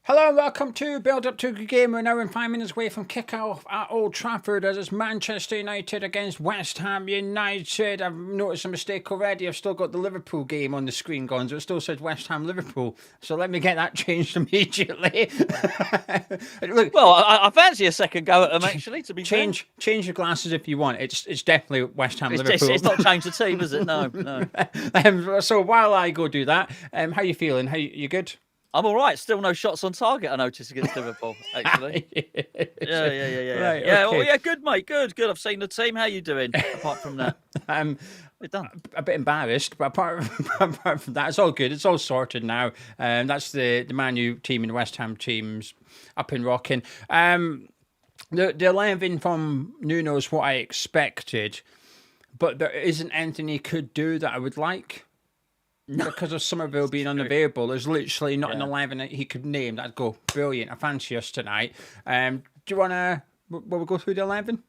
Hello and welcome to Build Up to a Good Game. We're now in 5 minutes away from kick-off at Old Trafford as it's Manchester United against West Ham United. I've noticed a mistake already. I've still got the Liverpool game on the screen, Gonzo. It still says West Ham Liverpool. So let me get that changed immediately. Look, well, I fancy a second go at them, actually, to be fair. Change your glasses if you want. It's definitely West Ham Liverpool. It's not changed the team, is it? No. So while I go do that, how you feeling? You good? I'm all right. Still no shots on target, I noticed, against Liverpool, actually. Yeah. Right, yeah, okay. well, yeah, good, mate. Good. I've seen the team. How you doing, apart from that? We're done. A bit embarrassed, but apart from that, it's all good. It's all sorted now. That's the MUNWHU team and the West Ham teams up and rocking. The 11 from Nuno is what I expected, but there isn't anything he could do that I would like. Because of Somerville being unavailable, there's literally not an 11 that he could name that'd go, brilliant, I fancy us tonight. Do you want to, will we go through the 11?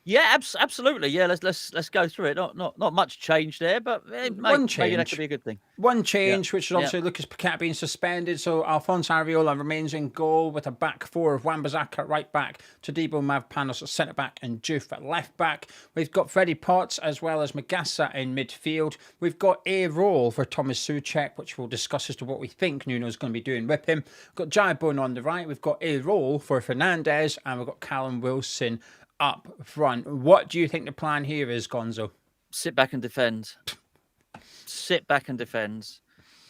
Yeah, absolutely. Yeah, let's go through it. Not much change there, but one change. Maybe that could be a good thing. One change, which is obviously Lucas Paqueta being suspended. So Alphonse Areola remains in goal with a back four of Wan-Bissaka at right back, Todibo Mavropanos at centre back, and Diouf at left back. We've got Freddie Potts as well as Magassa in midfield. We've got a role for Thomas Souček, which we'll discuss as to what we think Nuno's going to be doing with him. We've got Jai Bowen on the right. We've got a role for Fernandes, and we've got Callum Wilson up front. What do you think the plan here is, Gonzo? Sit back and defend.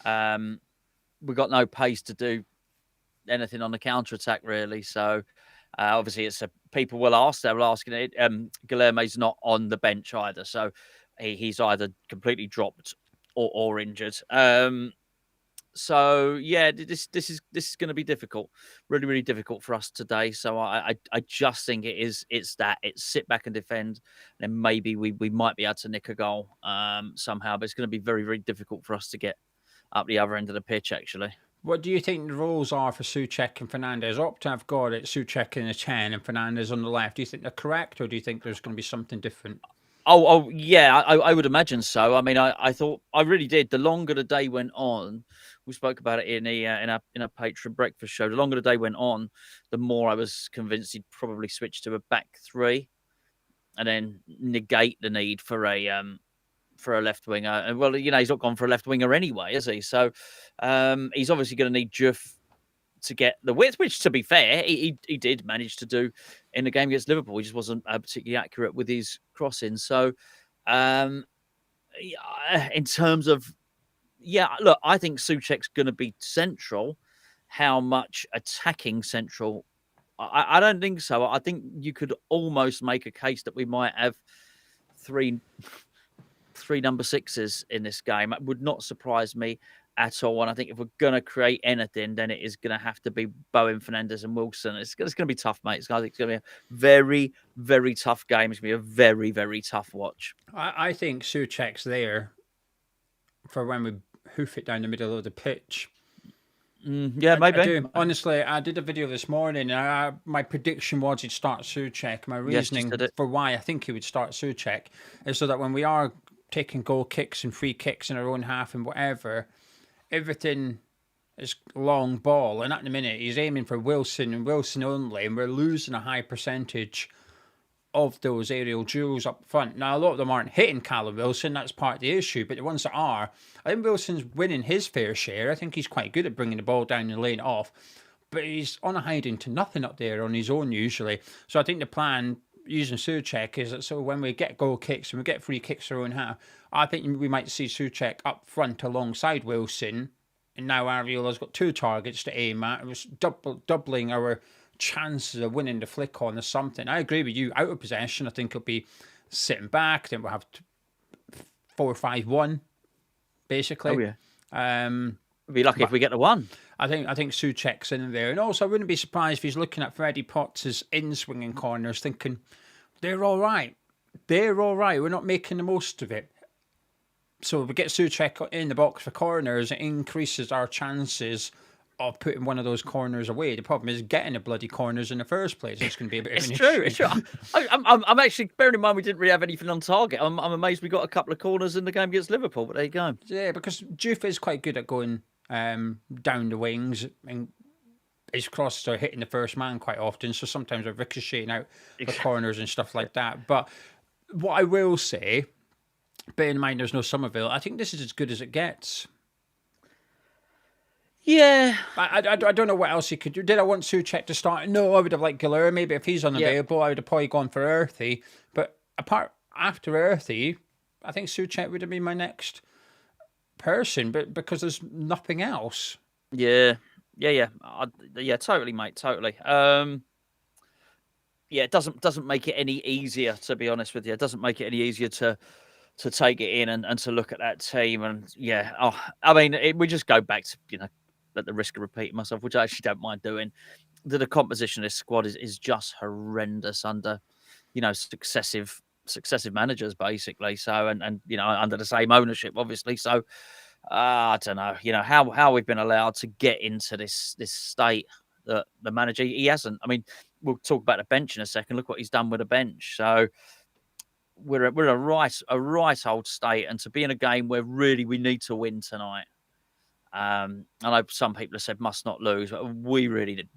We've got no pace to do anything on the counter-attack, really. So, obviously, people will ask. They're asking it. Guilherme's not on the bench either. So, he's either completely dropped or injured. So yeah, this is going to be difficult, really difficult for us today. So I just think it's sit back and defend, and then maybe we might be able to nick a goal somehow. But it's going to be very difficult for us to get up the other end of the pitch, actually. What do you think the roles are for Souček and Fernandes? Opta have got it, Souček in the 10 and Fernandes on the left. Do you think they're correct, or do you think there's going to be something different? Oh yeah, I would imagine so. I mean, I thought I really did. The longer the day went on, we spoke about it in a patron breakfast show. The longer the day went on, the more I was convinced he'd probably switch to a back three, and then negate the need for a left winger. And well, he's not gone for a left winger anyway, is he? So he's obviously going to need Diouf to get the width, which, to be fair, he did manage to do in the game against Liverpool. He just wasn't particularly accurate with his crossing. So, in terms of, look, I think Souček's going to be central. How much attacking central? I don't think so. I think you could almost make a case that we might have three number sixes in this game. It would not surprise me at all. And I think if we're going to create anything, then it is going to have to be Bowen, Fernandes and Wilson. It's going to be tough, mate. I think it's going to be a very tough game. It's going to be a very tough watch. I think Souček's there for when we hoof it down the middle of the pitch. Yeah, maybe. I do. Honestly, I did a video this morning. My prediction was he'd start Souček. My reasoning for why I think he would start Souček is so that when we are taking goal kicks and free kicks in our own half and whatever, everything is long ball. And at the minute, he's aiming for Wilson and Wilson only, and we're losing a high percentage of those aerial duels up front. Now, a lot of them aren't hitting Callum Wilson. That's part of the issue. But the ones that are, I think Wilson's winning his fair share. I think he's quite good at bringing the ball down and laying it off. But he's on a hiding to nothing up there on his own usually. So I think the plan using Souček is that so when we get goal kicks and we get free kicks our own half, I think we might see Souček up front alongside Wilson. And now Areola's got two targets to aim at. It was doubling our chances of winning the flick on or something. I agree with you. Out of possession, I think it'll be sitting back. Then we'll have 4-5-1, basically. Oh yeah. We'll be lucky if we get the one. I think Souček's in there. And also, I wouldn't be surprised if he's looking at Freddie Potts' in-swinging corners thinking, they're all right. We're not making the most of it. So if we get Souček in the box for corners, it increases our chances of putting one of those corners away. The problem is getting the bloody corners in the first place. It's going to be a bit of an issue. It's true. I'm actually, bearing in mind we didn't really have anything on target. I'm amazed we got a couple of corners in the game against Liverpool, but there you go. Yeah, because Diouf is quite good at going down the wings and his crosses are hitting the first man quite often, so sometimes they're ricocheting out the corners and stuff like that. But what I will say, bear in mind there's no Somerville, I think this is as good as it gets. Yeah. I don't know what else he could do. Did I want Souček to start? No, I would have liked Gallagher. Maybe if he's unavailable, I would have probably gone for Earthy. But after Earthy, I think Souček would have been my next person, but because there's nothing else. Yeah. Totally, mate. Totally. It doesn't make it any easier, to be honest with you. It doesn't make it any easier to take it in and to look at that team. And we just go back to, at the risk of repeating myself, which I actually don't mind doing. The composition of this squad is just horrendous under, successive managers, basically. So, and under the same ownership, obviously. So, I don't know, how we've been allowed to get into this state that the manager, he hasn't. I mean, we'll talk about the bench in a second. Look what he's done with the bench. So we're a right old state, and to be in a game where really we need to win tonight. I know some people have said must not lose, but we really did.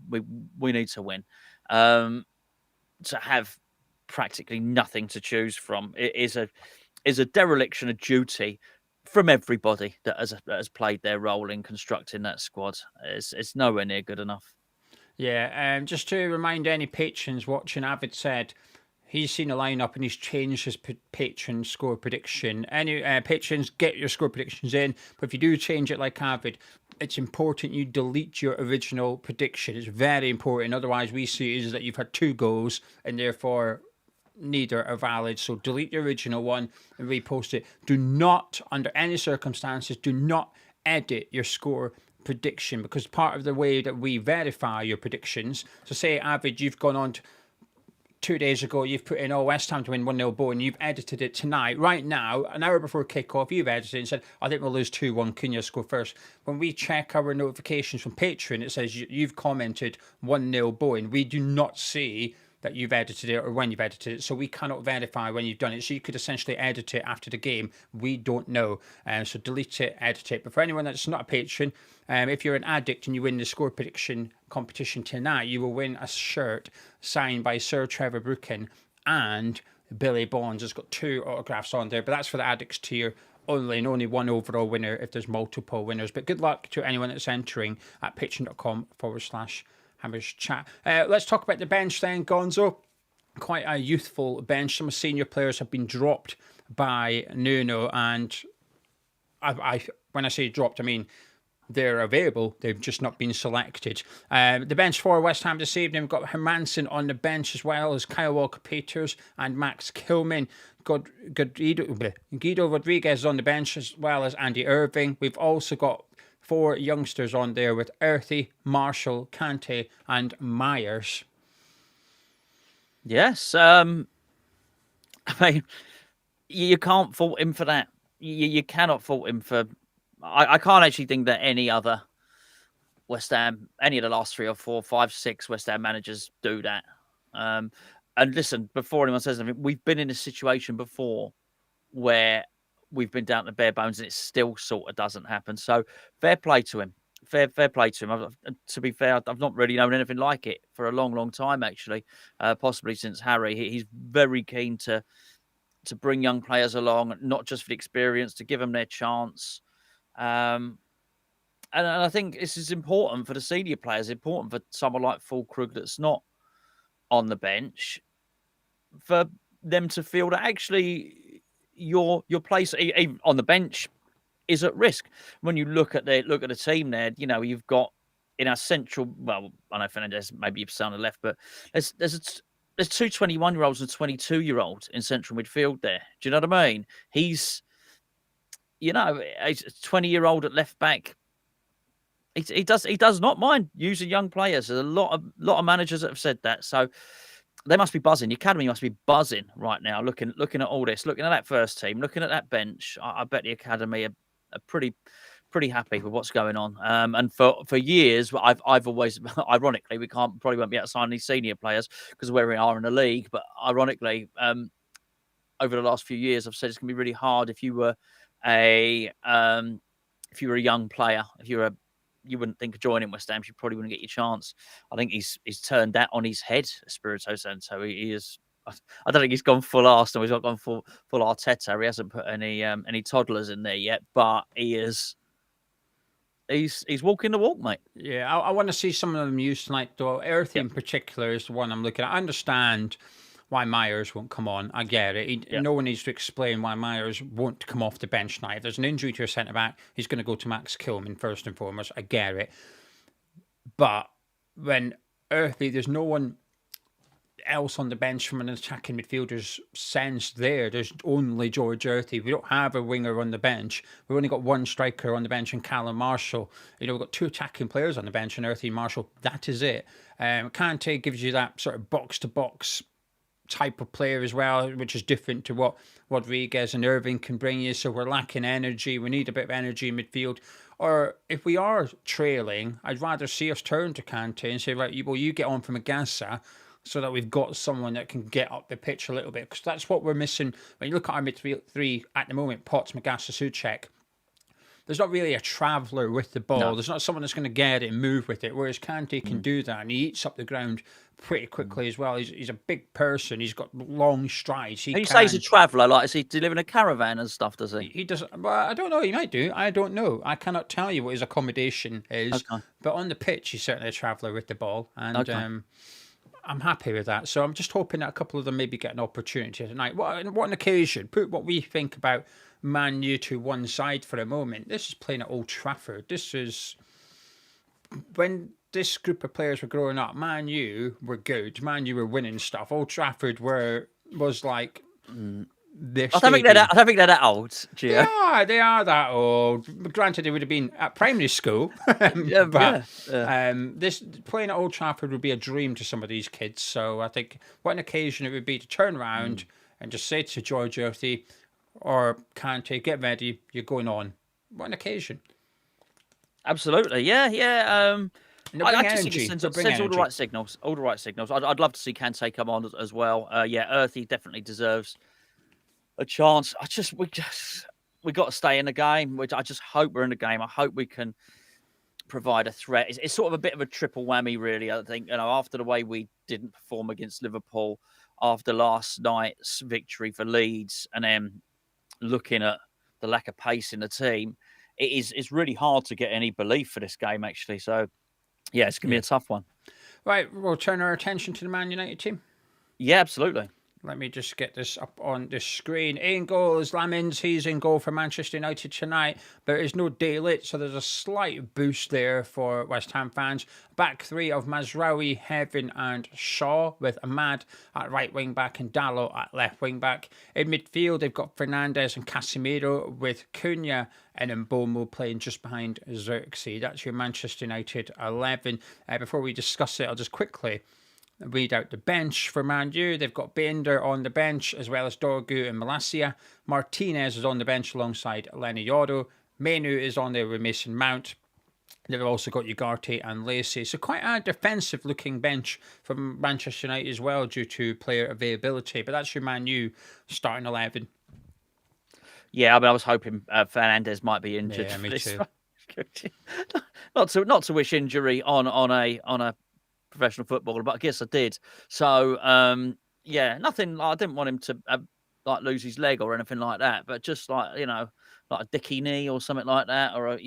We need to win. To have practically nothing to choose from is a dereliction of duty from everybody that has played their role in constructing that squad. It's nowhere near good enough. Yeah, just to remind any patrons watching, Avid said he's seen a lineup and he's changed his patron score prediction. Any patrons, get your score predictions in, but if you do change it like Avid, it's important you delete your original prediction. It's very important. Otherwise, we see it as that you've had 2 goals and therefore neither are valid. So delete the original one and repost it. Do not, under any circumstances, do not edit your score prediction, because part of the way that we verify your predictions, so say Avid, you've gone on 2 days ago, you've put in, West Ham to win 1-0 Bowen, you've edited it tonight. Right now, an hour before kick-off, you've edited it and said, I think we'll lose 2-1, Cunha score first. When we check our notifications from Patreon, it says you've commented 1-0 Bowen. We do not see that you've edited it or when you've edited it, so we cannot verify when you've done it. So you could essentially edit it after the game. We don't know. So delete it, edit it. But for anyone that's not a patron, if you're an addict and you win the score prediction competition tonight, you will win a shirt signed by Sir Trevor Brooken and Billy Bonds. It's got 2 autographs on there, but that's for the addicts tier only, and only 1 overall winner if there's multiple winners. But good luck to anyone that's entering at patreon.com/Hammers Chat. Let's talk about the bench then, Gonzo. Quite a youthful bench. Some senior players have been dropped by Nuno, and I when I say dropped, I mean they're available. They've just not been selected. The bench for West Ham this evening, we've got Hermansen on the bench, as well as Kyle Walker-Peters and Max Kilman. Guido Rodriguez on the bench, as well as Andy Irving. We've also got 4 youngsters on there with Earthy, Marshall, Kante, and Myers. Yes. I mean, you can't fault him for that. You cannot fault him for... I can't actually think that any other West Ham, any of the last 3 or 4, 5, 6 West Ham managers do that. And listen, before anyone says anything, we've been in a situation before where we've been down to bare bones and it still sort of doesn't happen. So fair play to him. Fair play to him. To be fair, I've not really known anything like it for a long, long time, actually, possibly since Harry. He's very keen to bring young players along, not just for the experience, to give them their chance. And I think this is important for the senior players, important for someone like Fulkrug that's not on the bench, for them to feel that actually your place on the bench is at risk. When you look at the team there, you've got in our central. Well, I know Fernandez maybe you've on the left, but there's 2 21-year-olds and 22-year-olds in central midfield there. Do you know what I mean? He's a 20-year-old at left back. He does not mind using young players. There's a lot of managers that have said that. So they must be buzzing. The academy must be buzzing right now, looking at all this, looking at that first team, looking at that bench. I bet the academy are pretty happy with what's going on. And for years, I've always, ironically, we probably won't be able to sign these senior players because of where we are in the league. But ironically, over the last few years, I've said it's going to be really hard if you were a young player, if you're a you wouldn't think of joining West Ham, you probably wouldn't get your chance. I think he's turned that on his head, Espirito Santo. He is. I don't think he's gone full Arsenal. He's not gone full Arteta. He hasn't put any toddlers in there yet, but he is. He's walking the walk, mate. Yeah, I want to see some of them used tonight, though. Earthy in particular is the one I'm looking at. I understand why Myers won't come on. I get it. No one needs to explain why Myers won't come off the bench tonight. If there's an injury to a centre-back, he's going to go to Max Kilman first and foremost. I get it. But when Earthy, there's no one else on the bench from an attacking midfielder's sense there. There's only George Earthy. We don't have a winger on the bench. We've only got one striker on the bench in Callum Marshall. We've got two attacking players on the bench in Earthy and Marshall. That is it. Kante gives you that sort of box-to-box type of player as well, which is different to what Rodriguez and Irving can bring you. So we're lacking energy. We need a bit of energy in midfield. Or if we are trailing, I'd rather see us turn to Kante and say, right, well, you get on from Agassa, so that we've got someone that can get up the pitch a little bit. Because that's what we're missing. When you look at our midfield three at the moment, Potts, Magassa, Souček, there's not really a traveller with the ball. No. There's not someone that's going to get it and move with it, whereas Kante can do that, and he eats up the ground pretty quickly as well. He's a big person. He's got long strides. You say he's a traveller, like, is he delivering a caravan and stuff, does he? He does. Well, I don't know. He might do. I don't know. I cannot tell you what his accommodation is. Okay. But on the pitch, he's certainly a traveller with the ball. And I'm happy with that. So I'm just hoping that a couple of them maybe get an opportunity tonight. What an occasion. Put what we think about Man U to one side for a moment. This is playing at Old Trafford. This is when this group of players were growing up. Man U were good. Man U were winning stuff. Old Trafford was like I don't think they're that old, Gio. They are that old. Granted, they would have been at primary school. This playing at Old Trafford would be a dream to some of these kids. So I think what an occasion it would be to turn around and just say to George Earthy or Kante, get ready, you're going on. What an occasion. Absolutely, yeah. I just think it sends all the right signals. All the right signals. I'd love to see Kante come on as well. Earthy definitely deserves a chance. We got to stay in the game. Which I just hope we're in the game. I hope we can provide a threat. It's sort of a bit of a triple whammy, really. I think after the way we didn't perform against Liverpool, after last night's victory for Leeds, and then looking at the lack of pace in the team, it's really hard to get any belief for this game, actually. So, yeah, it's going to be a tough one. Right, we'll turn our attention to the Man United team. Yeah, absolutely. Let me just get this up on the screen. In goal is Lamins. He's in goal for Manchester United tonight. There is no Dalit, so there's a slight boost there for West Ham fans. Back three of Mazraoui, Heaven and Shaw, with Ahmad at right wing back and Dalot at left wing back. In midfield, they've got Fernandes and Casemiro, with Cunha and Mbomo playing just behind Xerxes. That's your Manchester United 11. Before we discuss it, I'll just quickly read out the bench for Man U. They've got Bender on the bench, as well as Dorgu and Malacia. Martinez is on the bench alongside Lenny Yoro. Menu is on there with Mason Mount. They've also got Ugarte and Lacey. So quite a defensive-looking bench from Manchester United as well, due to player availability. But that's your Man U starting 11. Yeah, I was hoping Fernandes might be injured. Yeah, me too. not to wish injury on a professional footballer, but I guess I did. So nothing. I didn't want him to lose his leg or anything like that, but just like a dicky knee or something like that, or a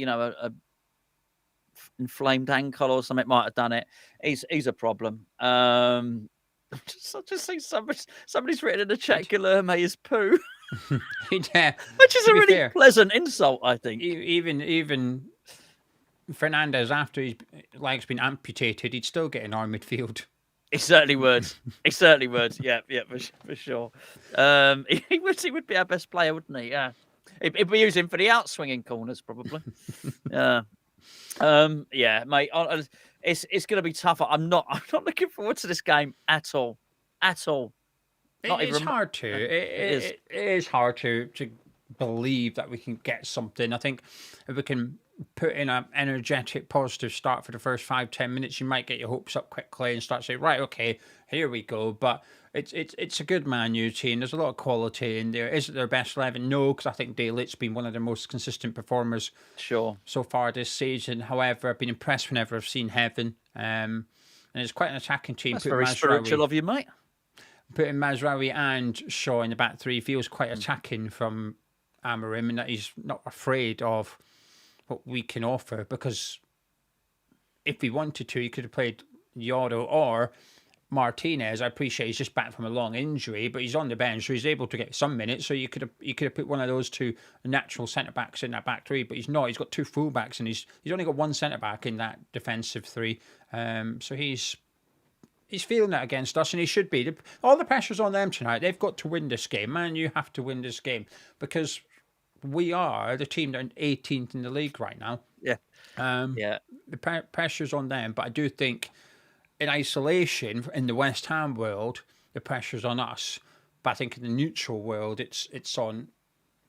inflamed ankle or something might have done it. He's a problem. I just see somebody's written in the chat, Guilherme is poo. Yeah, which is a really pleasant insult, I think. Even Fernandes, after his leg's been amputated, he'd still get in our midfield. He certainly would. Yeah, for sure. He would be our best player, wouldn't he? Yeah. If we use him for the outswinging corners, probably. Yeah, mate. It's going to be tough. I'm not looking forward to this game at all. It's hard to. It is hard to believe that we can get something. I think if we can put in an energetic, positive start for the first 5-10 minutes, you might get your hopes up quickly and start saying, right, okay, here we go. But It's a good Man U team. There's a lot of quality in there. Is it their best 11? No, because I think Daley's been one of their most consistent performers so far this season. However, I've been impressed whenever I've seen Heaven. And it's quite an attacking team. That's very spiritual of you, mate. Putting Mazraoui and Shaw in the back three feels quite attacking from Amorim, and that he's not afraid of what we can offer, because if he wanted to, he could have played Yoro or Martinez. I appreciate he's just back from a long injury, but he's on the bench, so he's able to get some minutes. So you could have put one of those two natural centre backs in that back three, but he's not. He's got two full backs, and he's only got one centre back in that defensive three. So he's feeling that against us, and he should be. All the pressure's on them tonight. They've got to win this game. Man, you have to win this game, because we are the team that are 18th in the league right now. Yeah. The pressure's on them, but I do think in isolation in the West Ham world, the pressure's on us. But I think in the neutral world, it's on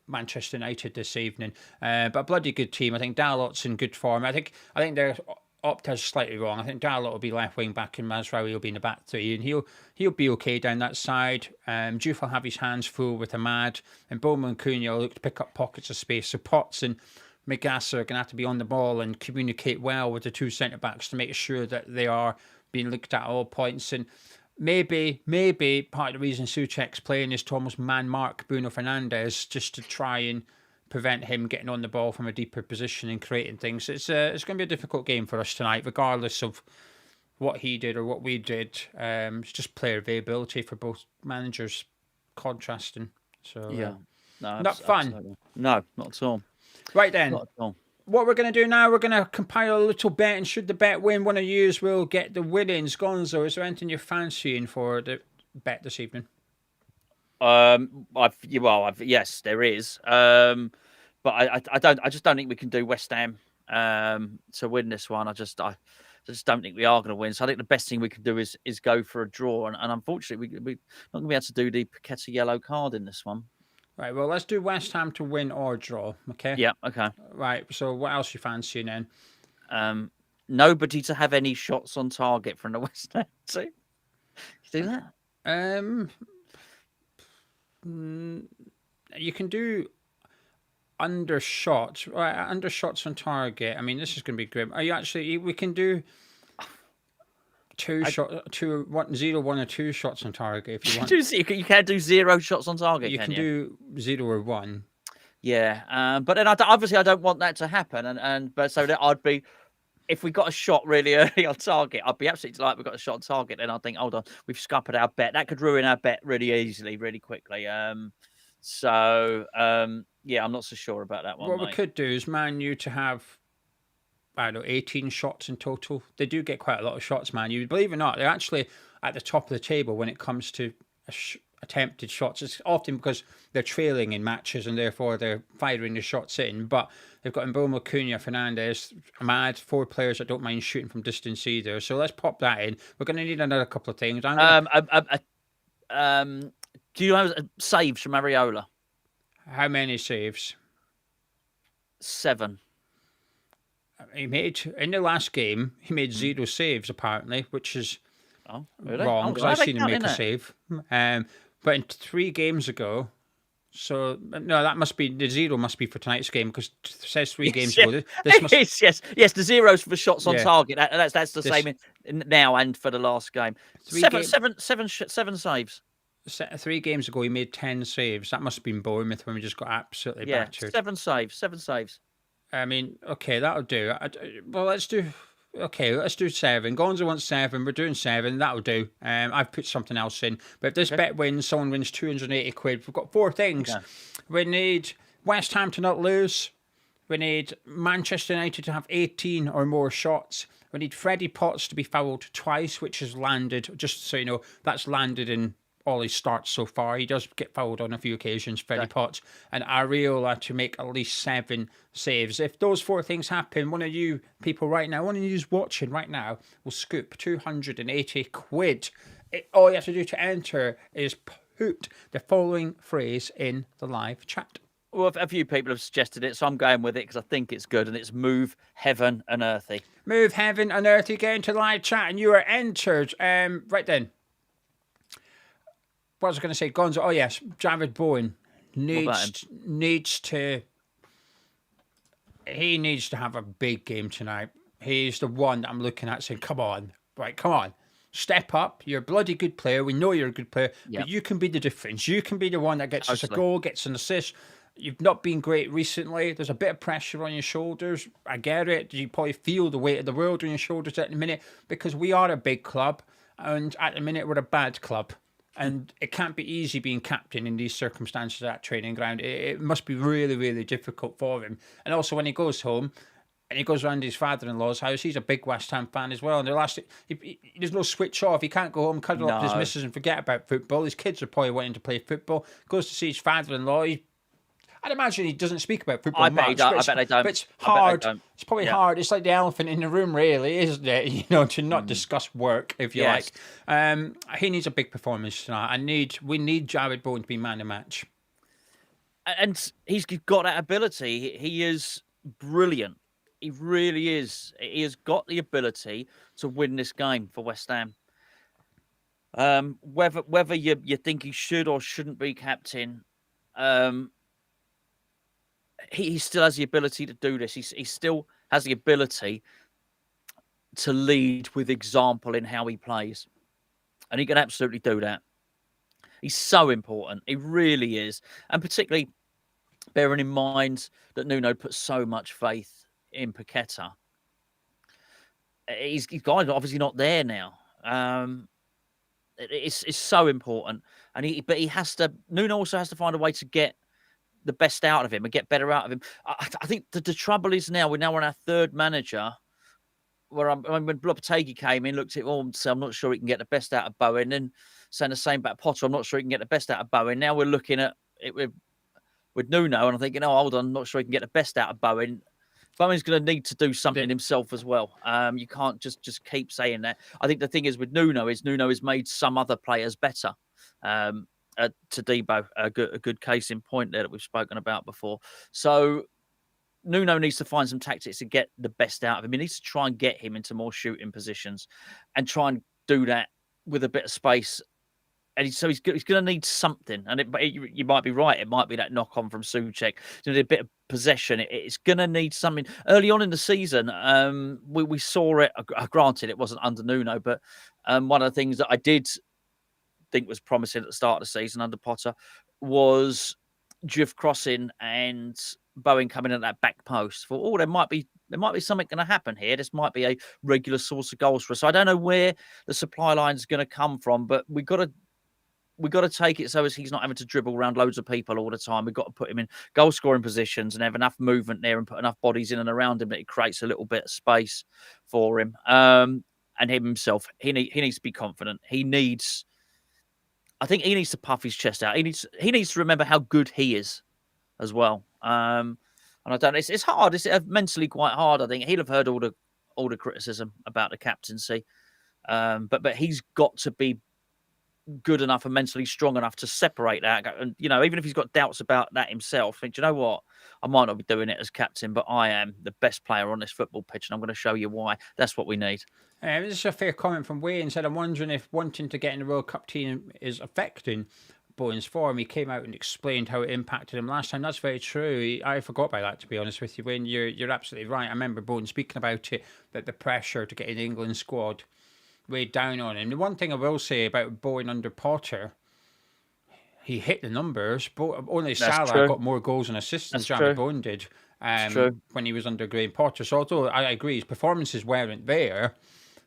Manchester United this evening. But a bloody good team. I think Dalot's in good form. I think they're Opta's slightly wrong. I think Dalot will be left wing back and Mazraoui will be in the back three, and he'll be okay down that side. Juve will have his hands full with Ahmad, and Bowen and Cunha will look to pick up pockets of space. So Potts and Megassa are going to have to be on the ball and communicate well with the two centre backs to make sure that they are being looked at all points. And maybe part of the reason Souček's playing is to almost man mark Bruno Fernandes, just to try and prevent him getting on the ball from a deeper position and creating things. It's going to be a difficult game for us tonight, regardless of what he did or what we did. It's just player availability for both managers contrasting. So yeah, no, not fun. Absolutely. No, not at all. Right then. Not at all. What we're going to do now, we're going to compile a little bet, and should the bet win, one of you will get the winnings. Gonzo, is there anything you're fancying for the bet this evening? Yes, there is. But I just don't think we can do West Ham to win this one. I just don't think we are going to win. So I think the best thing we can do is go for a draw. And unfortunately, we're not going to be able to do the Paqueta yellow card in this one. Right, well, let's do West Ham to win or draw, okay? Yeah, okay. Right, so what else are you fancying then? Nobody to have any shots on target from the West Ham team. You do that? You can do undershots. Right, undershots on target. I mean, this is going to be grim. Are you actually... We can do... 0, 1 or 2 shots on target if you want. You can't do 0 shots on target. You can do 0 or 1. Yeah, but then obviously I don't want that to happen, but so that I'd be, if we got a shot really early on target, I'd be absolutely delighted we got a shot on target. Then I think, hold on, we've scuppered our bet. That could ruin our bet really easily, really quickly. Yeah, I'm not so sure about that one. What we could do is Man U to have, I don't know, 18 shots in total. They do get quite a lot of shots, Man U. Believe it or not, they're actually at the top of the table when it comes to attempted shots. It's often because they're trailing in matches and therefore they're firing the shots in. But they've got Mbeumo, Cunha, Fernandes, Ahmad, 4 players that don't mind shooting from distance either. So let's pop that in. We're going to need another couple of things. Do you have saves from Areola? How many saves? 7. He made, in the last game, he made 0 saves apparently, which is wrong because I've seen him make a save. But in 3 games ago, so no, that must be the 0 must be for tonight's game because it says 3 games ago. This must... yes, the 0's for shots on target. That's the same now and for the last game. 7 saves. 3 games ago, he made 10 saves. That must have been Bournemouth when we just got absolutely battered. 7 saves. I mean, okay, that'll do. Well, let's do 7. Gonzo wants 7. We're doing 7. That'll do. I've put something else in. But if this bet wins, someone wins 280 quid. We've got 4 things. Okay. We need West Ham to not lose. We need Manchester United to have 18 or more shots. We need Freddie Potts to be fouled twice, which has landed. Just so you know, that's landed in all his starts so far. He does get fouled on a few occasions, Freddie Potts. And Areola to make at least 7 saves. If those 4 things happen, one of you people right now, one of you watching right now, will scoop 280 quid. All you have to do to enter is put the following phrase in the live chat. Well, a few people have suggested it, so I'm going with it because I think it's good, and it's Move Heaven and Earthy. Move Heaven and Earthy, get into live chat, and you are entered. Right then. what was I going to say? Gonzo. Oh yes, Jared Bowen needs to. He needs to have a big game tonight. He's the one that I'm looking at saying, come on, step up. You're a bloody good player. We know you're a good player, but you can be the difference. You can be the one that gets us a goal, gets an assist. You've not been great recently. There's a bit of pressure on your shoulders. I get it. You probably feel the weight of the world on your shoulders at the minute because we are a big club, and at the minute we're a bad club. And it can't be easy being captain in these circumstances at that training ground. It must be really, really difficult for him. And also when he goes home and he goes around his father-in-law's house, he's a big West Ham fan as well. And there's no switch off. He can't go home, cuddle up with his missus and forget about football. His kids are probably wanting to play football. Goes to see his father-in-law. I'd imagine he doesn't speak about football much. I bet they don't. But it's hard. It's probably hard. It's like the elephant in the room, really, isn't it? To not discuss work, if you like. He needs a big performance tonight. We need Jared Bowen to be man of the match. And he's got that ability. He is brilliant. He really is. He has got the ability to win this game for West Ham. Whether you think he should or shouldn't be captain, he still has the ability to do this. He still has the ability to lead with example in how he plays. And he can absolutely do that. He's so important. He really is. And particularly bearing in mind that Nuno put so much faith in Paqueta. He's obviously not there now. It's so important. But he has to, Nuno also has to find a way to get the best out of him and get better out of him. I think the trouble is now, we're now on our third manager, where when Lopetegui came in, looked at all and said, I'm not sure he can get the best out of Bowen. And saying the same about Potter, I'm not sure he can get the best out of Bowen. Now we're looking at it with Nuno, and I'm thinking, oh, hold on, I'm not sure he can get the best out of Bowen. Bowen's going to need to do something himself as well. You can't just keep saying that. I think the thing is with Nuno has made some other players better. To Debo, a good case in point there that we've spoken about before. So Nuno needs to find some tactics to get the best out of him. He needs to try and get him into more shooting positions and try and do that with a bit of space. And he's going to need something. And you might be right. It might be that knock on from Souček. A bit of possession. It's going to need something. Early on in the season, we saw it. Granted, it wasn't under Nuno, but one of the things that I did think was promising at the start of the season under Potter was Juve crossing and Bowen coming at that back post. For there might be something going to happen here. This might be a regular source of goals for us. So I don't know where the supply line is going to come from, but we got to take it so as he's not having to dribble around loads of people all the time. We've got to put him in goal scoring positions and have enough movement there and put enough bodies in and around him that it creates a little bit of space for him. And him himself, he needs to be confident. I think he needs to puff his chest out. He needs to remember how good he is as well. And I don't. It's hard. It's mentally quite hard. I think he'll have heard all the criticism about the captaincy, but he's got to be good enough and mentally strong enough to separate that. And even if he's got doubts about that himself, think, you know what? I might not be doing it as captain, but I am the best player on this football pitch, and I'm going to show you why. That's what we need. This is a fair comment from Wayne. Said, I'm wondering if wanting to get in the World Cup team is affecting Bowen's form. He came out and explained how it impacted him last time. That's very true. I forgot about that, to be honest with you, Wayne. You're absolutely right. I remember Bowen speaking about it, that the pressure to get in the England squad weighed down on him. The one thing I will say about Bowen under Potter, he hit the numbers, but only Salah got more goals and assists than Jared Bowen did when he was under Graham Potter. So although I agree his performances weren't there,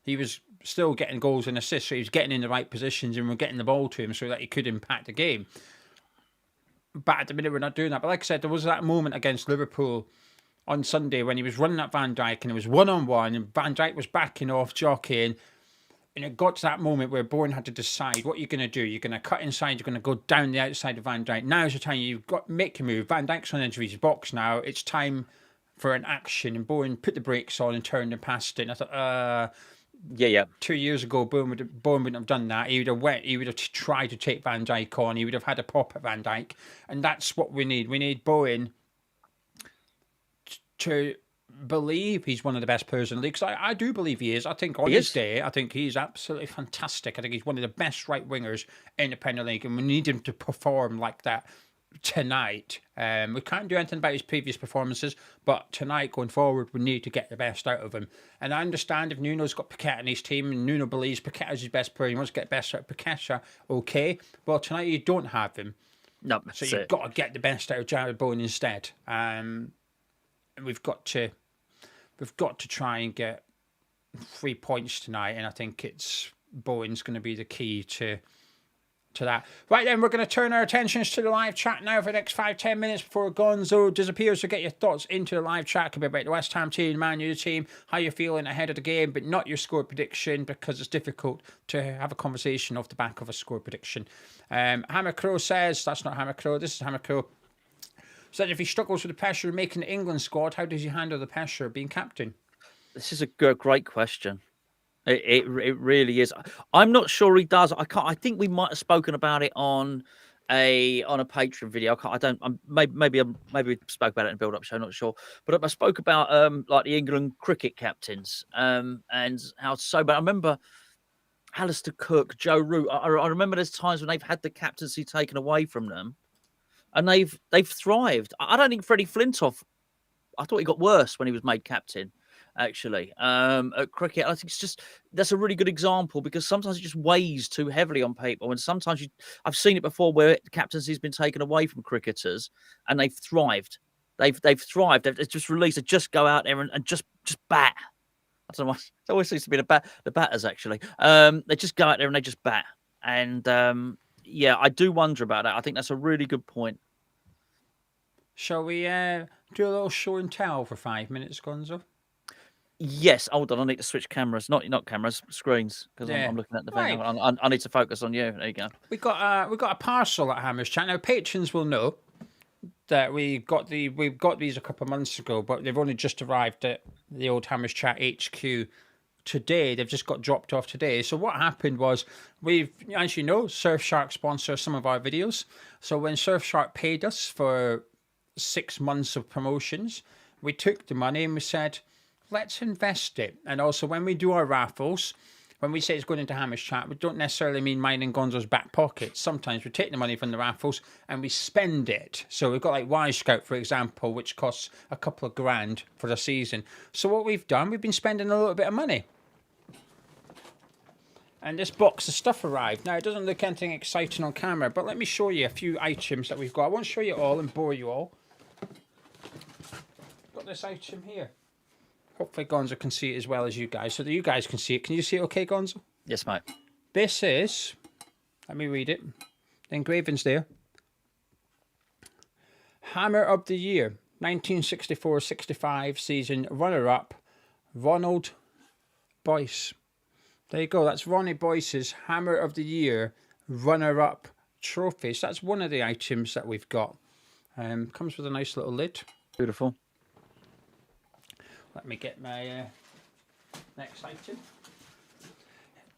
he was still getting goals and assists. So he was getting in the right positions and we're getting the ball to him so that he could impact the game. But at the minute we're not doing that. But like I said, there was that moment against Liverpool on Sunday when he was running at Van Dijk and it was one-on-one and Van Dijk was backing off, jockeying. And it got to that moment where Bowen had to decide what you're going to do. You're going to cut inside. You're going to go down the outside of Van Dijk. Now's the time you've got to make your move. Van Dijk's on the edge of his box now. It's time for an action. And Bowen put the brakes on and turned and passed it. And I thought, 2 years ago, Bowen wouldn't have done that. He would have tried to take Van Dijk on. He would have had a pop at Van Dijk. And that's what we need. We need Bowen to believe he's one of the best players in the league. Because I do believe he is. I think on his day, I think he's absolutely fantastic. I think he's one of the best right wingers in the Premier League, and we need him to perform like that tonight. We can't do anything about his previous performances, but tonight going forward, we need to get the best out of him. And I understand if Nuno's got Paqueta in his team and Nuno believes Paqueta's his best player, he wants to get the best out of Paqueta, okay. Well, tonight you don't have him. No, so you've got to get the best out of Jared Bowen instead. We've got to try and get 3 points tonight, and I think Bowen's going to be the key to that. Right then, we're going to turn our attentions to the live chat now for the next 5-10 minutes before Gonzo disappears. So get your thoughts into the live chat. It could be about the West Ham team, Man U team, how you're feeling ahead of the game, but not your score prediction, because it's difficult to have a conversation off the back of a score prediction. Hammer Crow says, that's not Hammer Crow, this is Hammer Crow. Said if he struggles with the pressure of making the England squad, how does he handle the pressure of being captain? This is a great question. It really is. I'm not sure he does. I think we might have spoken about it on a Patreon video. Maybe we spoke about it in a build-up show. Not sure, but I spoke about like the England cricket captains and how so. But I remember Alistair Cook, Joe Root. I remember there's times when they've had the captaincy taken away from them, and they've thrived. I don't think Freddie Flintoff. I thought he got worse when he was made captain. Actually, at cricket, I think that's a really good example, because sometimes it just weighs too heavily on people, and sometimes I've seen it before where captaincy has been taken away from cricketers and they've thrived. They've thrived. They've just released. They just go out there and just bat. I don't know why. It always seems to be the batters actually. They just go out there and they just bat. And yeah, I do wonder about that. I think that's a really good point. Shall we do a little show and tell for 5 minutes, Gonzo? Yes, hold on. I need to switch cameras, not cameras, screens, because I'm looking at the thing. Right. I need to focus on you. There you go. We got a parcel at Hammers Chat. Now patrons will know that we got these a couple of months ago, but they've only just arrived at the old Hammers Chat HQ today. They've just got dropped off today. So what happened was, as you know, Surfshark sponsors some of our videos. So when Surfshark paid us for 6 months of promotions, we took the money and we said, let's invest it. And also, when we do our raffles, when we say it's going into Hammers Chat, we don't necessarily mean mine and Gonzo's back pockets. Sometimes we take the money from the raffles and we spend it. So we've got like Y Scout, for example, which costs a couple of grand for the season. So what we've done, we've been spending a little bit of money. And this box of stuff arrived. Now, it doesn't look anything exciting on camera, but let me show you a few items that we've got. I won't show you all and bore you all. Got this item here. Hopefully Gonzo can see it as well as you guys, so that you guys can see it. Can you see it okay, Gonzo? Yes, mate. This is, let me read it. The engraving's there. Hammer of the Year, 1964-65 season runner-up, Ronald Boyce. There you go. That's Ronnie Boyce's Hammer of the Year runner-up trophy. So that's one of the items that we've got. Comes with a nice little lid. Beautiful. Let me get my next item.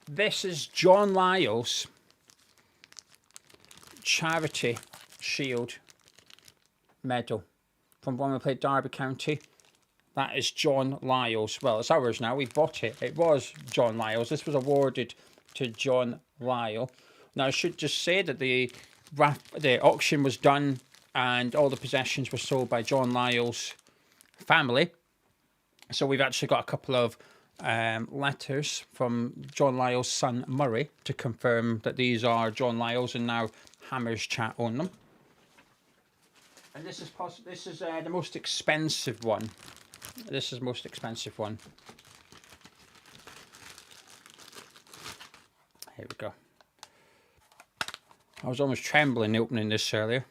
This is John Lyle's Charity Shield medal from when we played Derby County. That is John Lyle's. Well, it's ours now. We bought it. It was John Lyle's. This was awarded to John Lyle. Now, I should just say that the auction was done and all the possessions were sold by John Lyle's family. So we've actually got a couple of letters from John Lyle's son Murray to confirm that these are John Lyle's, and now Hammers Chat own them. And this is the most expensive one. This is the most expensive one. Here we go. I was almost trembling opening this earlier.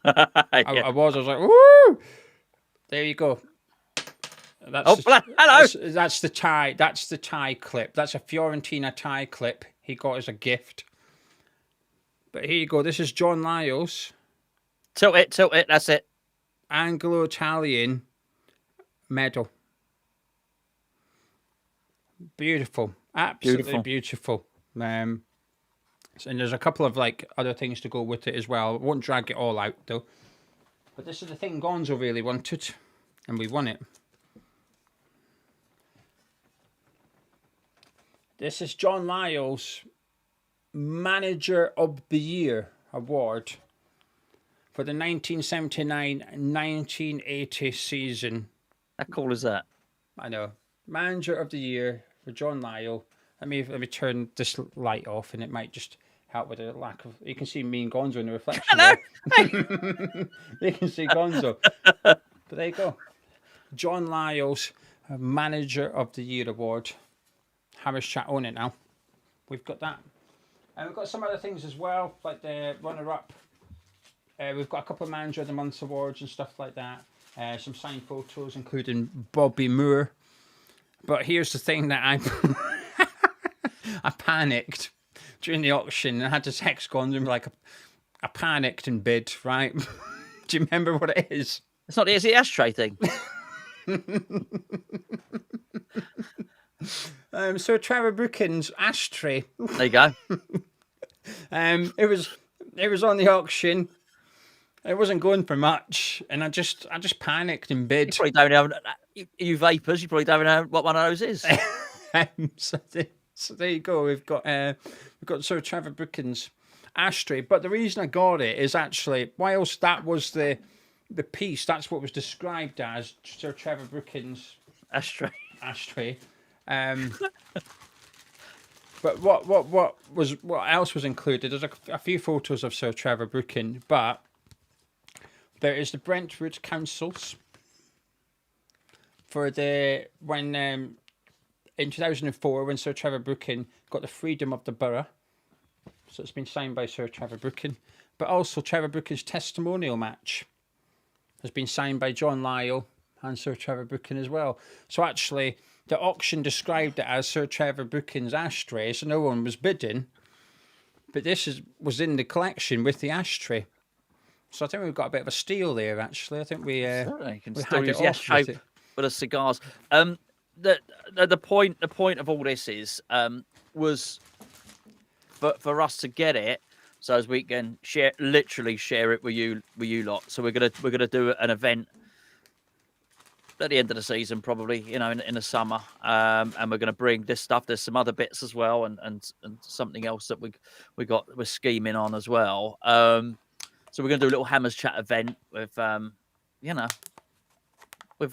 Yeah. I was like, woo! There you go. Hello. That's the tie. That's the tie clip. That's a Fiorentina tie clip he got as a gift. But here you go. This is John Lyle's. Tilt it. That's it. Anglo-Italian medal. Beautiful. Absolutely beautiful. And there's a couple of like other things to go with it as well. I won't drag it all out though. But this is the thing Gonzo really wanted, and we won it. This is John Lyall's Manager of the Year award for the 1979-1980 season. How cool is that? I know. Manager of the Year for John Lyall. Let me turn this light off, and it might just help with the lack of. You can see me and Gonzo in the reflection. You can see Gonzo. But there you go. John Lyall's Manager of the Year award. Hammers Chat own it now. We've got that. And we've got some other things as well, like the runner-up. We've got a couple of Manager of the Month awards and stuff like that. Some signed photos, including Bobby Moore. But here's the thing that I panicked during the auction. I had to text Gonzo like I panicked and bid, right? Do you remember what it is? It's not the ashtray thing. So Trevor Brookin's ashtray. There you go. It was on the auction. It wasn't going for much, and I just panicked and bid. You probably don't have you vapors. You probably don't know what one of those is. So there you go. We've got Sir Trevor Brookin's ashtray. But the reason I got it is actually, whilst that was the piece, that's what was described as Sir Trevor Brookin's ashtray. But what else was included? There's a few photos of Sir Trevor Brookin, but there is the Brentwood Councils for when in 2004 when Sir Trevor Brookin got the freedom of the borough. So it's been signed by Sir Trevor Brookin, but also Trevor Brookin's testimonial match has been signed by John Lyall and Sir Trevor Brookin as well. So actually, the auction described it as Sir Trevor Brookin's ashtray, so no one was bidding. But this was in the collection with the ashtray. So I think we've got a bit of a steal there, actually. I think we had it off with it. With the cigars. The point of all this was for us to get it, so as we can literally share it with you lot. So we're gonna do an event at the end of the season, probably, in the summer, and we're going to bring this stuff. There's some other bits as well, and something else that we're scheming on as well. So we're going to do a little Hammers Chat event with,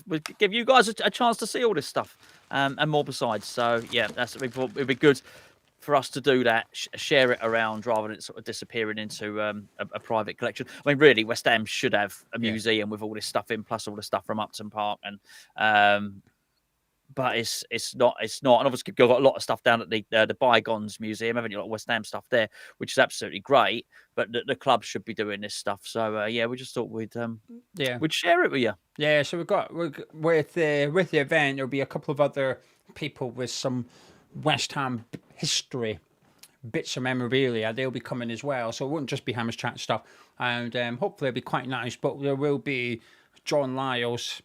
with give you guys a chance to see all this stuff, and more besides. So yeah, it'd be good for us to do that, share it around rather than it sort of disappearing into a private collection. I mean, really, West Ham should have a museum with all this stuff in, plus all the stuff from Upton Park, and but it's not. And obviously, you've got a lot of stuff down at the Bygones Museum, haven't you? A lot of West Ham stuff there, which is absolutely great. But the club should be doing this stuff. So yeah, we just thought we'd share it with you. Yeah. So we've got with the event, there'll be a couple of other people with some West Ham history bits of memorabilia. They'll be coming as well, so it won't just be Hammers Chat stuff, and hopefully it'll be quite nice. But there will be John Lyall's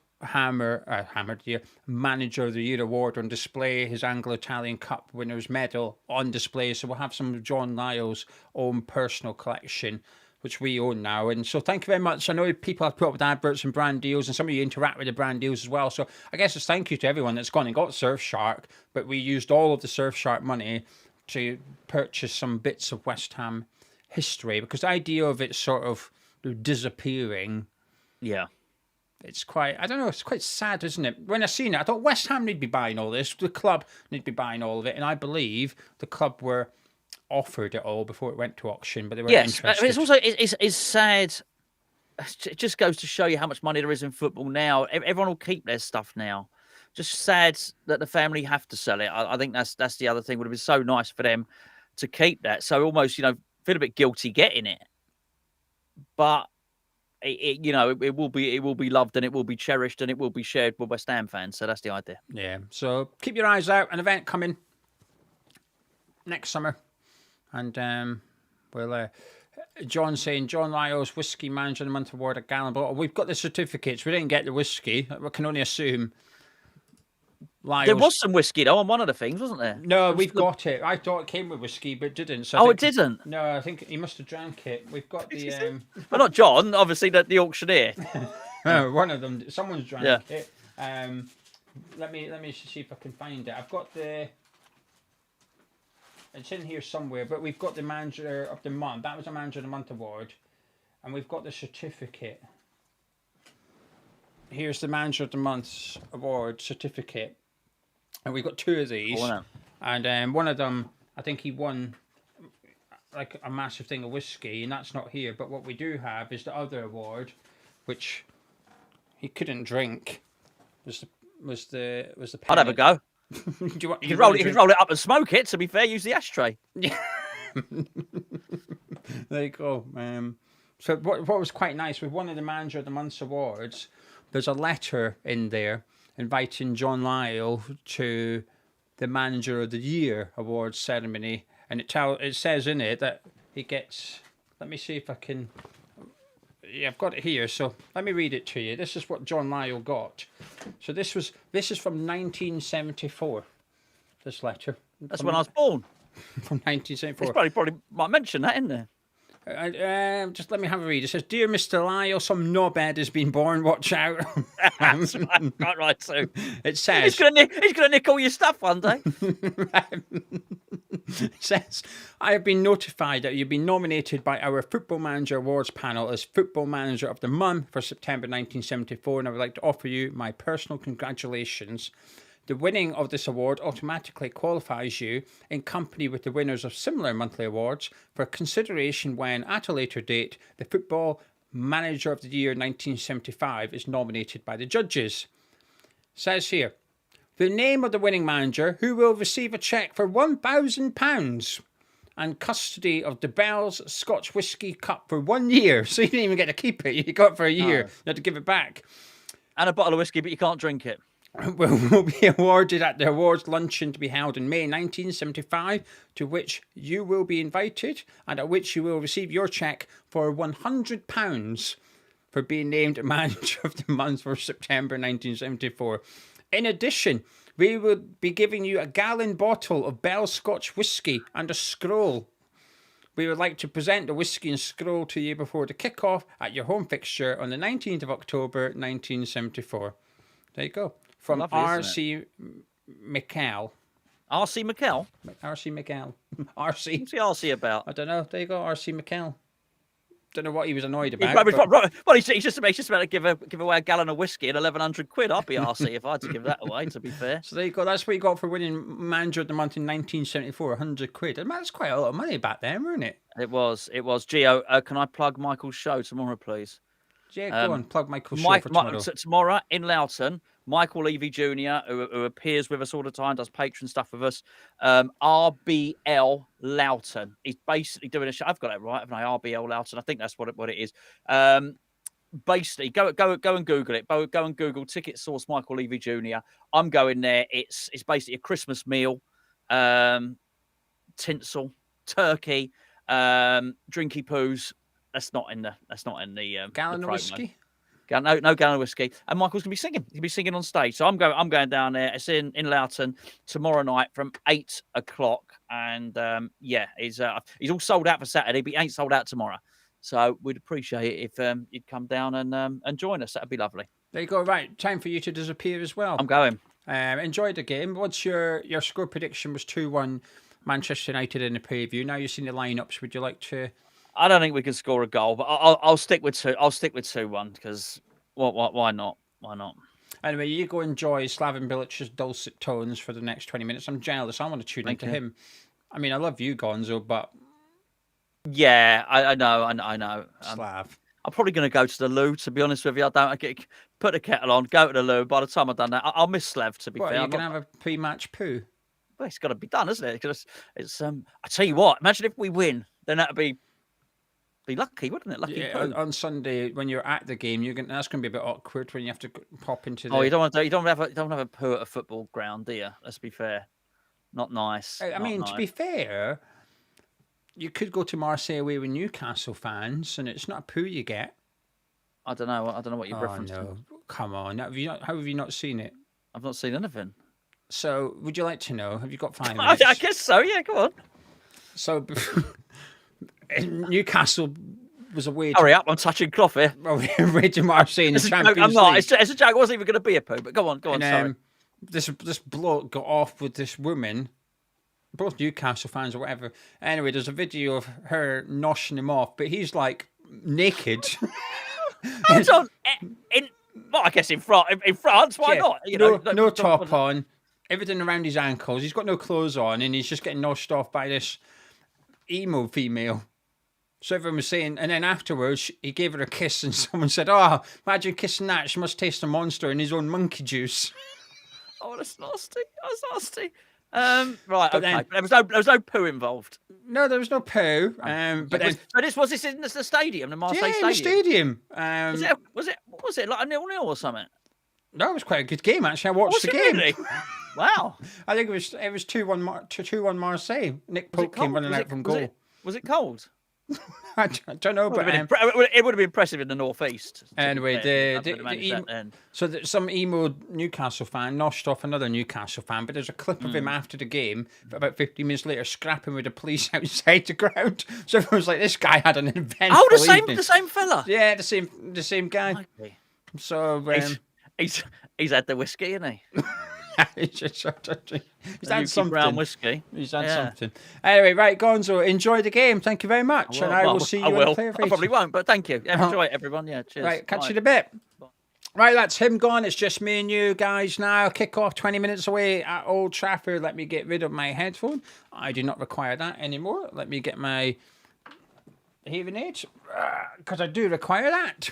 Manager of the Year award on display, his Anglo-Italian Cup winners medal on display, so we'll have some of John Lyall's own personal collection, which we own now. And so thank you very much. I know people have put up with adverts and brand deals, and some of you interact with the brand deals as well. So I guess it's thank you to everyone that's gone and got Surfshark, but we used all of the Surfshark money to purchase some bits of West Ham history, because the idea of it sort of disappearing, it's quite, I don't know, it's quite sad, isn't it? When I seen it, I thought West Ham need to be buying all this, the club need to be buying all of it, and I believe the club were offered it all before it went to auction, but they weren't interested. It's also it's sad. It just goes to show you how much money there is in football now. Everyone will keep their stuff now. Just sad that the family have to sell it. I think that's the other thing. Would have been so nice for them to keep that. So almost feel a bit guilty getting it, but it will be loved, and it will be cherished, and it will be shared with West Ham fans. So that's the idea. Yeah. So keep your eyes out. An event coming next summer. And John saying John Lyall's Whiskey Manager of the Month award at Gallenbottle. We've got the certificates. We didn't get the whiskey. We can only assume. Lyall's... There was some whiskey though on one of the things, wasn't there? No, we've got it. I thought it came with whiskey, but it didn't. So it didn't. No, I think he must have drank it. We've got the. Well, not John. Obviously, the auctioneer. One of them. Someone's drank it. Let me see if I can find it. I've got the. It's in here somewhere, but we've got the manager of the month. That was a manager of the month award, and we've got the certificate. Here's the manager of the month award certificate, and we've got 2 of these. Oh, and one of them, I think he won like a massive thing of whiskey, and that's not here. But what we do have is the other award, which he couldn't drink. Was the I'd have a go. You can roll it up and smoke it. To be fair, use the ashtray. Yeah. There you go. So what was quite nice with one of the Manager of the Month's awards, there's a letter in there inviting John Lyle to the Manager of the Year awards ceremony, and it says in it that he gets. Let me see if I can. Yeah, I've got it here. So let me read it to you. This is what John Lyle got. So this is from 1974. This letter. That's when I was born. From 1974. It's probably might mention that in there. Just let me have a read. It says, "Dear Mr. Lyle, some knobhead has been born. Watch out." That's right too. It says he's gonna nick all your stuff one day. It says, "I have been notified that you've been nominated by our Football Manager Awards panel as Football Manager of the Month for September 1974, and I would like to offer you my personal congratulations. The winning of this award automatically qualifies you, in company with the winners of similar monthly awards, for consideration when, at a later date, the Football Manager of the Year 1975 is nominated by the judges." Says here, "The name of the winning manager, who will receive a cheque for £1,000 and custody of the Bell's Scotch Whisky Cup for 1 year." So you didn't even get to keep it. You got it for a year. You had to give it back. And a bottle of whiskey, but you can't drink it. Will be awarded at the awards luncheon to be held in May 1975, to which you will be invited, and at which you will receive your cheque for £100 for being named Manager of the Month for September 1974. In addition, we will be giving you a gallon bottle of Bell's Scotch whisky and a scroll. We would like to present the whisky and scroll to you before the kick-off at your home fixture on the 19th of October 1974. There you go. From R.C. McCall. R.C. McCall? R.C. McCall. R.C. What's the R.C. about? I don't know. There you go, R.C. McCall. Don't know what he was annoyed about. Well, he's just about to give away a gallon of whiskey and 1,100 quid. I'd be R.C. if I had to give that away, to be fair. So there you go. That's what you got for winning Manager of the Month in 1974, 100 quid. That's quite a lot of money back then, wasn't it? It was. Gio, can I plug Michael's show tomorrow, please? Yeah, go on. Plug Michael's show for tomorrow. Tomorrow in Loughton, Michael Levy Jr., who appears with us all the time, does Patreon stuff with us. RBL Loughton. He's basically doing a show. I've got it right, haven't I? RBL Loughton. I think that's what it is. Basically, go and Google it. Go and Google Ticket Source Michael Levy Jr. I'm going there. It's basically a Christmas meal, tinsel, turkey, drinky poos. That's not in the gallon of whiskey. No gallon of whiskey. And Michael's gonna be singing. He'll be singing on stage. So I'm going down there. It's in Loughton tomorrow night from 8 o'clock. And he's all sold out for Saturday, but he ain't sold out tomorrow. So we'd appreciate it if you'd come down and join us. That'd be lovely. There you go. Right, time for you to disappear as well. I'm going. Enjoyed the game. What's your score prediction? Was 2-1 Manchester United in the preview. Now you've seen the lineups. Would you like to? I don't think we can score a goal, but I'll stick with 2. I'll stick with 2-1 because why not? Why not? Anyway, you go enjoy Slaven Bilic's dulcet tones for the next 20 minutes. I'm jealous. I want to tune into him. I mean, I love you, Gonzo, but yeah, I know. Slav. I'm probably going to go to the loo, to be honest with you. Put the kettle on, go to the loo. By the time I've done that, I'll miss Slav, to be fair. Are you going to have a pre-match poo? Well, it's got to be done, isn't it? Because it's I tell you what, imagine if we win, then that'd be lucky, wouldn't it? Lucky on Sunday when you're at the game, that's going to be a bit awkward when you have to pop into the. Oh, you don't have a poo at a football ground, do you? Let's be fair. Not nice. I mean, to be fair, you could go to Marseille away with Newcastle fans, and it's not a poo you get. I don't know what you're referencing. No, come on! How have you not seen it? I've not seen anything. So, would you like to know? Have you got 5 minutes? I guess so. Yeah, come on. So. Newcastle was away. Hurry up! I'm touching cloth here. Away to Marseille in the Champions League. I'm not. It's a joke. It wasn't even going to be a poo. But go on. And, sorry. This bloke got off with this woman both Newcastle fans or whatever. Anyway, there's a video of her noshing him off, but he's like naked. Hold on. Well, I guess in France, why not? No top on, everything around his ankles. He's got no clothes on, and he's just getting noshed off by this emo female. So everyone was saying, and then afterwards, he gave her a kiss, and someone said, "Oh, imagine kissing that. She must taste a monster in his own monkey juice." Oh, that's nasty. That's nasty. Right, okay. Then, there was no poo involved. No, there was no poo. But was this in the stadium, the Marseille stadium? Stadium. Was it like a 0-0 or something? No, it was quite a good game actually. I watched the game. Really? Wow. I think it was 2-1 Marseille. Nick Pope came running out from goal. Was it cold? I don't know, but it would have been impressive in the northeast. Anyway, some emo Newcastle fan noshed off another Newcastle fan, but there's a clip of him after the game, about 15 minutes later, scrapping with the police outside the ground. So everyone's like, "This guy had an eventful evening." The same fella. Yeah, the same guy. Okay. So he's had the whiskey, hasn't he? He's had something. Brown whiskey. He's had something. Anyway, right, Gonzo, enjoy the game. Thank you very much. I will see you in the player feed. I probably won't, but thank you. Enjoy it, everyone. Yeah, cheers. Right, catch you in a bit. Bye. Right, that's him gone. It's just me and you guys now. Kick off 20 minutes away at Old Trafford. Let me get rid of my headphone. I do not require that anymore. Let me get my hearing aids, because I do require that,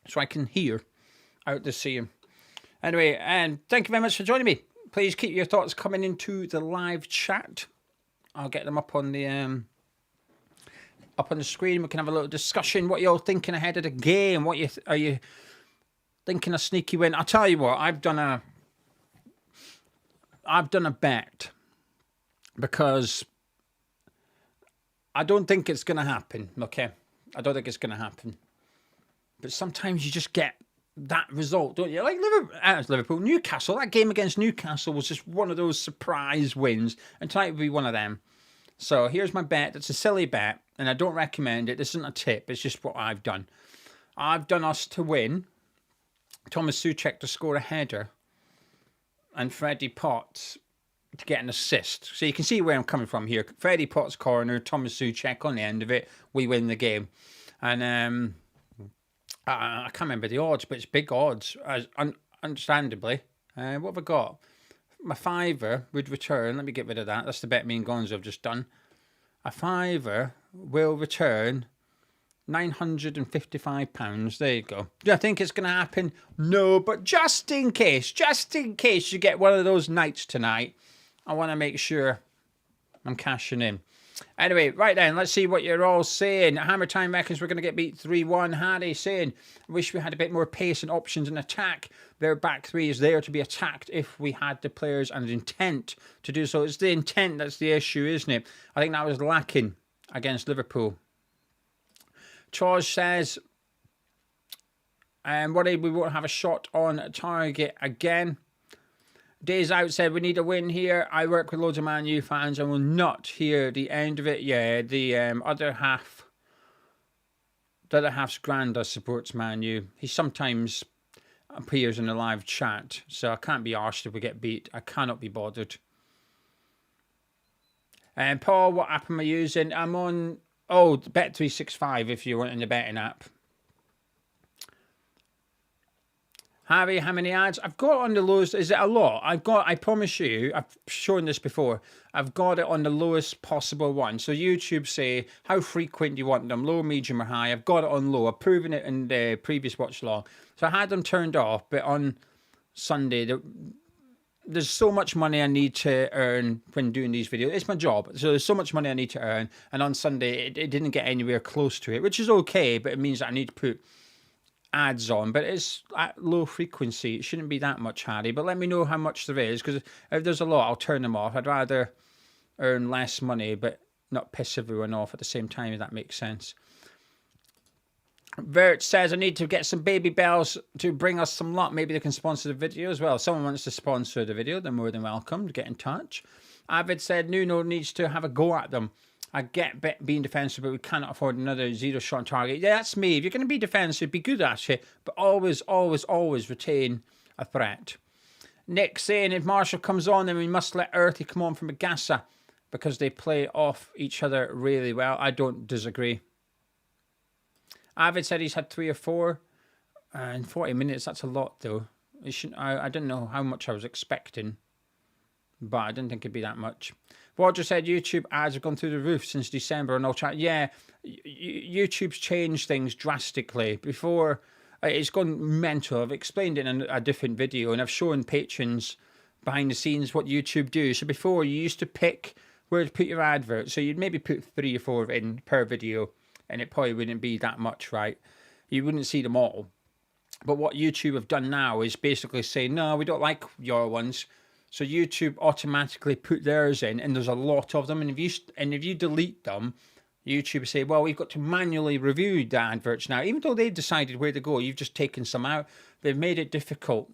so I can hear out the sea. Anyway, and thank you very much for joining me. Please keep your thoughts coming into the live chat. I'll get them up on the screen. We can have a little discussion. What you're thinking ahead of the game? Are you thinking a sneaky win? I'll tell you what. I've done a bet because I don't think it's going to happen. Okay, I don't think it's going to happen. But sometimes you just get that result, don't you? Like Liverpool, Newcastle. That game against Newcastle was just one of those surprise wins, and tonight will be one of them. So here's my bet. It's a silly bet, and I don't recommend it. This isn't a tip. It's just what I've done. I've done us to win, Thomas Souček to score a header, and Freddie Potts to get an assist. So you can see where I'm coming from here. Freddie Potts corner, Thomas Souček on the end of it. We win the game, and I can't remember the odds, but it's big odds, understandably. What have I got? My fiver would return. Let me get rid of that. That's the bet me and Gonzo have just done. A fiver will return £955. There you go. Do I think it's going to happen? No, but just in case you get one of those nights tonight, I want to make sure I'm cashing in. Anyway, right then, let's see what you're all saying. Hammer Time reckons we're going to get beat 3-1. Harry saying, wish we had a bit more pace and options in attack. Their back three is there to be attacked if we had the players and intent to do so. It's the intent that's the issue, isn't it? I think that was lacking against Liverpool. Charles says, worried we won't have a shot on target again. Days Out said, we need a win here. I work with loads of Man U fans and will not hear the end of it. Yeah, the other half's Granda supports Man U. He sometimes appears in a live chat, so I can't be arsed if we get beat. I cannot be bothered. And Paul, what app am I using? I'm on Bet365 if you want in the betting app. Harry, how many ads? I've got on the lowest. Is it a lot? I promise you, I've shown this before. I've got it on the lowest possible one. So YouTube say, how frequent do you want them? Low, medium, or high? I've got it on low. I've proven it in the previous watch log. So I had them turned off, but on Sunday, there's so much money I need to earn when doing these videos. It's my job. So there's so much money I need to earn. And on Sunday, it didn't get anywhere close to it, which is okay, but it means that I need to put ads on, but it's at low frequency. It shouldn't be that much, Harry, but let me know how much there is, because if there's a lot, I'll turn them off. I'd rather earn less money but not piss everyone off at the same time, if that makes sense. Vert says, I need to get some baby bells to bring us some luck. Maybe they can sponsor the video as well. If someone wants to sponsor the video, they're more than welcome to get in touch. Avid said, Nuno needs to have a go at them. I get being defensive, but we cannot afford another zero shot on target. Yeah, that's me. If you're going to be defensive, be good at it, but always, always, always retain a threat. Nick saying if Marshall comes on, then we must let Earthy come on from Agassa because they play off each other really well. I don't disagree. Avid said he's had 3 or 4 in 40 minutes. That's a lot, though. I don't know how much I was expecting, but I didn't think it'd be that much. Roger said YouTube ads have gone through the roof since December on Old Trafford. Yeah, YouTube's changed things drastically. Before, it's gone mental. I've explained it in a different video, and I've shown patrons behind the scenes what YouTube do. So before, you used to pick where to put your advert. So you'd maybe put 3 or 4 in per video, and it probably wouldn't be that much, right? You wouldn't see them all. But what YouTube have done now is basically say, no, we don't like your ones. So YouTube automatically put theirs in, and there's a lot of them. And if you delete them, YouTube say, well, we've got to manually review the adverts now. Even though they've decided where to go, you've just taken some out. They've made it difficult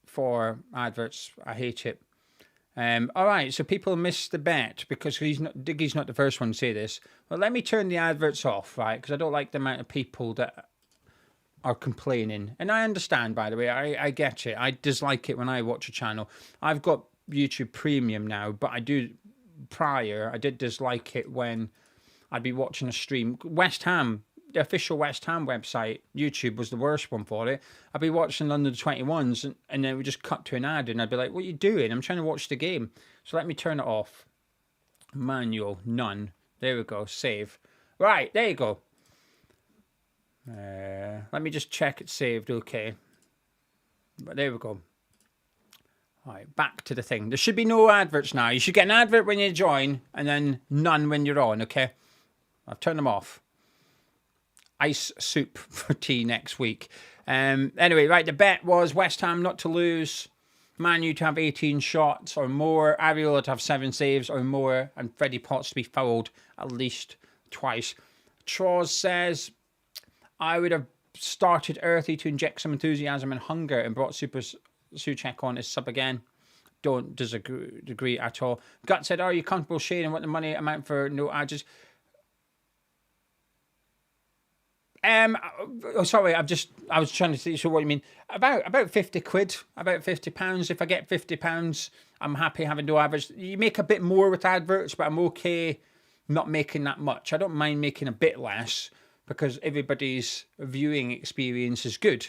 for adverts. I hate it. All right, so people miss the bet because Diggy's not the first one to say this. Well, let me turn the adverts off, right? Because I don't like the amount of people that are complaining. And I understand, by the way, I get it. I dislike it when I watch a channel. I've got YouTube Premium now, but I did dislike it when I'd be watching a stream. West Ham, the official West Ham website, YouTube was the worst one for it. I'd be watching under the 21s and then we just cut to an ad and I'd be like, what are you doing? I'm trying to watch the game. So let me turn it off. Manual, none. There we go, save. Right, there you go. Let me just check it's saved, okay. But there we go. All right, back to the thing. There should be no adverts now. You should get an advert when you join and then none when you're on, okay? I've turned them off. Ice soup for tea next week. Anyway, right, the bet was West Ham not to lose, Man U to have 18 shots or more, Ariola to have 7 saves or more, and Freddie Potts to be fouled at least twice. Troz says, I would have started Earthy to inject some enthusiasm and hunger and brought Super Suchek on as sub again. Don't disagree at all. Gut said, are you comfortable sharing what the money amount for no ads? Sorry, I was trying to see what you mean. About 50 quid, about £50. If I get £50, I'm happy having no average. You make a bit more with adverts, but I'm okay not making that much. I don't mind making a bit less because everybody's viewing experience is good,